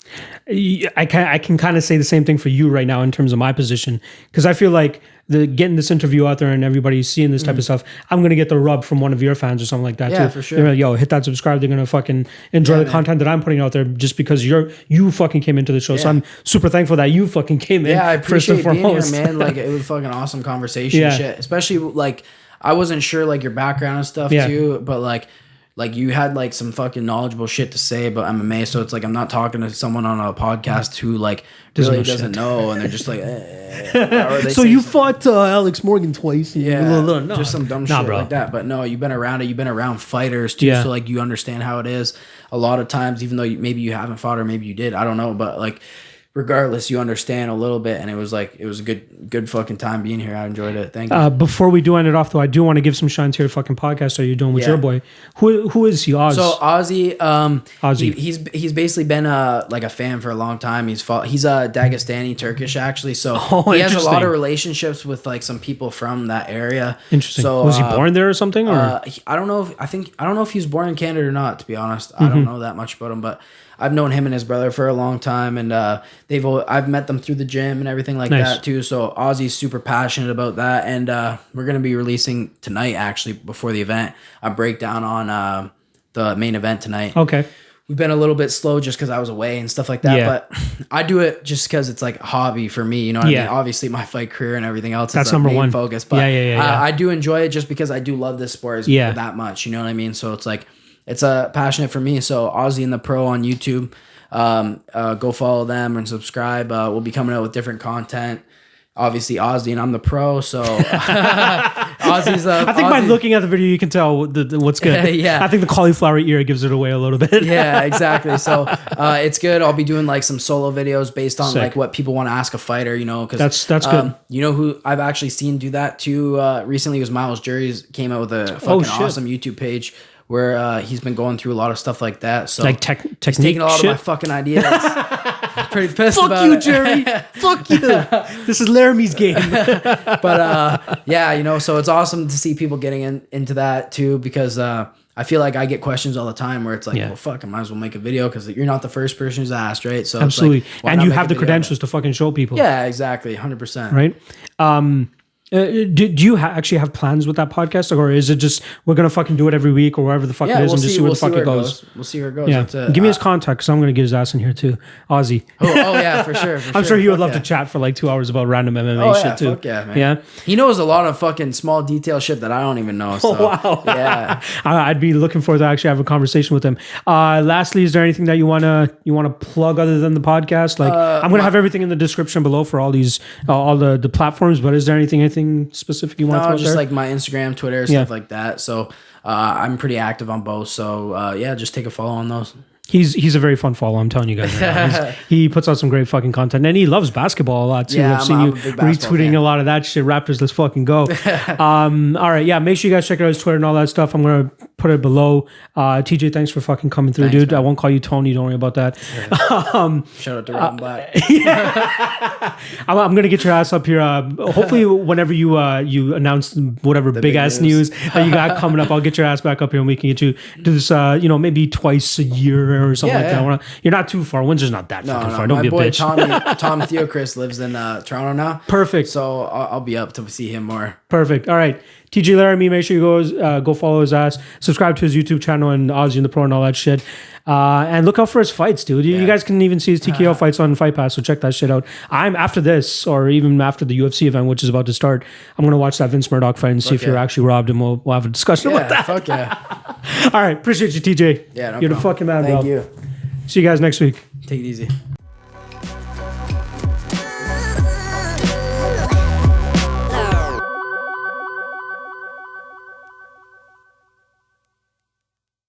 I can kind of say the same thing for you right now in terms of my position, because I feel like getting this interview out there and everybody seeing this type of stuff, I'm gonna get the rub from one of your fans or something like that. Yeah, too. for sure. They're like, yo, hit that subscribe. They're gonna fucking enjoy the content that I'm putting out there just because you fucking came into the show. So I'm super thankful that you fucking came in. Yeah, I appreciate being here, foremost. man. Like it was fucking awesome conversation, Yeah. shit. Especially like I wasn't sure like your background and stuff too, but like you had like some fucking knowledgeable shit to say about MMA. So it's like I'm not talking to someone on a podcast who like really doesn't know, and they're just like, so you fought Alex Morgan twice. No, just some dumb shit like that. But no, you've been around it. You've been around fighters too, so like you understand how it is. A lot of times, even though maybe you haven't fought or maybe you did, I don't know, but like regardless, you understand a little bit, and it was a good fucking time being here. I enjoyed it. Thank you. Before we do end it off, though, I do want to give some shine to your fucking podcast. Are you doing with your boy? Who is he? Oz. So Ozzy, Ozzy. He's basically been like a fan for a long time. He's Dagestani Turkish actually. So he has a lot of relationships with like some people from that area. Interesting. So was he born there or something? Or I don't know. I don't know if he was born in Canada or not. To be honest, I don't know that much about him, but I've known him and his brother for a long time, and I've met them through the gym and everything like that too. So Ozzy's super passionate about that, and we're gonna be releasing tonight actually before the event a breakdown on the main event tonight. Okay. We've been a little bit slow just because I was away and stuff like that, but I do it just because it's like a hobby for me. You know what I mean? Obviously, my fight career and everything else is number one focus, but I do enjoy it just because I do love this sport that much. You know what I mean? So it's like. It's passionate for me. So Ozzy and the Pro on YouTube, go follow them and subscribe. We'll be coming out with different content. Obviously Ozzy and I'm the Pro. So Ozzy's. I think by looking at the video you can tell what's good. Yeah. I think the cauliflower ear gives it away a little bit. Yeah, exactly. So it's good. I'll be doing like some solo videos based on like what people want to ask a fighter. You know, because that's good. You know who I've actually seen do that too recently was Miles Jury's came out with a fucking awesome YouTube page. Where he's been going through a lot of stuff like that. So like technique he's taking a lot of my fucking ideas. Pretty pissed about you, it. Jerry. Fuck you. This is Laramie's game. But yeah, you know, so it's awesome to see people getting into that too, because I feel like I get questions all the time where it's like, well, fuck, I might as well make a video because you're not the first person who's asked, right? So absolutely. It's like, and you have the credentials to fucking show people. Yeah, exactly. 100%. Right? Do you actually have plans with that podcast, or is it just we're gonna fucking do it every week or wherever the fuck it is and just see where the fuck it goes? We'll see where it goes. Yeah, give me his contact because I'm gonna get his ass in here too, Ozzy. Oh yeah, for sure. I'm sure he would love to chat for like 2 hours about random MMA shit too. Fuck yeah, man. Yeah, he knows a lot of fucking small detail shit that I don't even know. So, wow. Yeah, I'd be looking forward to actually have a conversation with him. Lastly, is there anything that you wanna plug other than the podcast? Like I'm gonna have everything in the description below for all these all the platforms. But is there anything specific you want to throw just there? like my Instagram, Twitter, stuff like that. So I'm pretty active on both. So yeah, just take a follow on those. He's a very fun follow. I'm telling you guys. Right now. He puts out some great fucking content, and he loves basketball a lot too. Yeah, I've seen you retweeting a lot of that shit. Raptors, let's fucking go. All right, yeah. Make sure you guys check out his Twitter and all that stuff. I'm gonna put it below. TJ, thanks for fucking coming through, dude. Man. I won't call you Tony. Don't worry about that. Shout out to Rob Black. I'm gonna get your ass up here. Hopefully, whenever you announce whatever big ass news that you got coming up, I'll get your ass back up here and we can get you do this. Maybe twice a year or something like that. You're not too far. Windsor's not that fucking far. Don't be a bitch. Tom Theocris lives in Toronto now. Perfect. So I'll be up to see him more. Perfect. All right. TJ Laramie, make sure you go follow his ass, subscribe to his YouTube channel and Ozzy and the Pro and all that shit. And look out for his fights, dude. You guys can even see his TKO fights on Fight Pass, so check that shit out. I'm after this, or even after the UFC event, which is about to start, I'm going to watch that Vince Murdoch fight and see if you're actually robbed, and we'll have a discussion about that. Fuck yeah. All right. Appreciate you, TJ. Yeah, no You're problem. the fucking man, Thank bro. you. See you guys next week. Take it easy.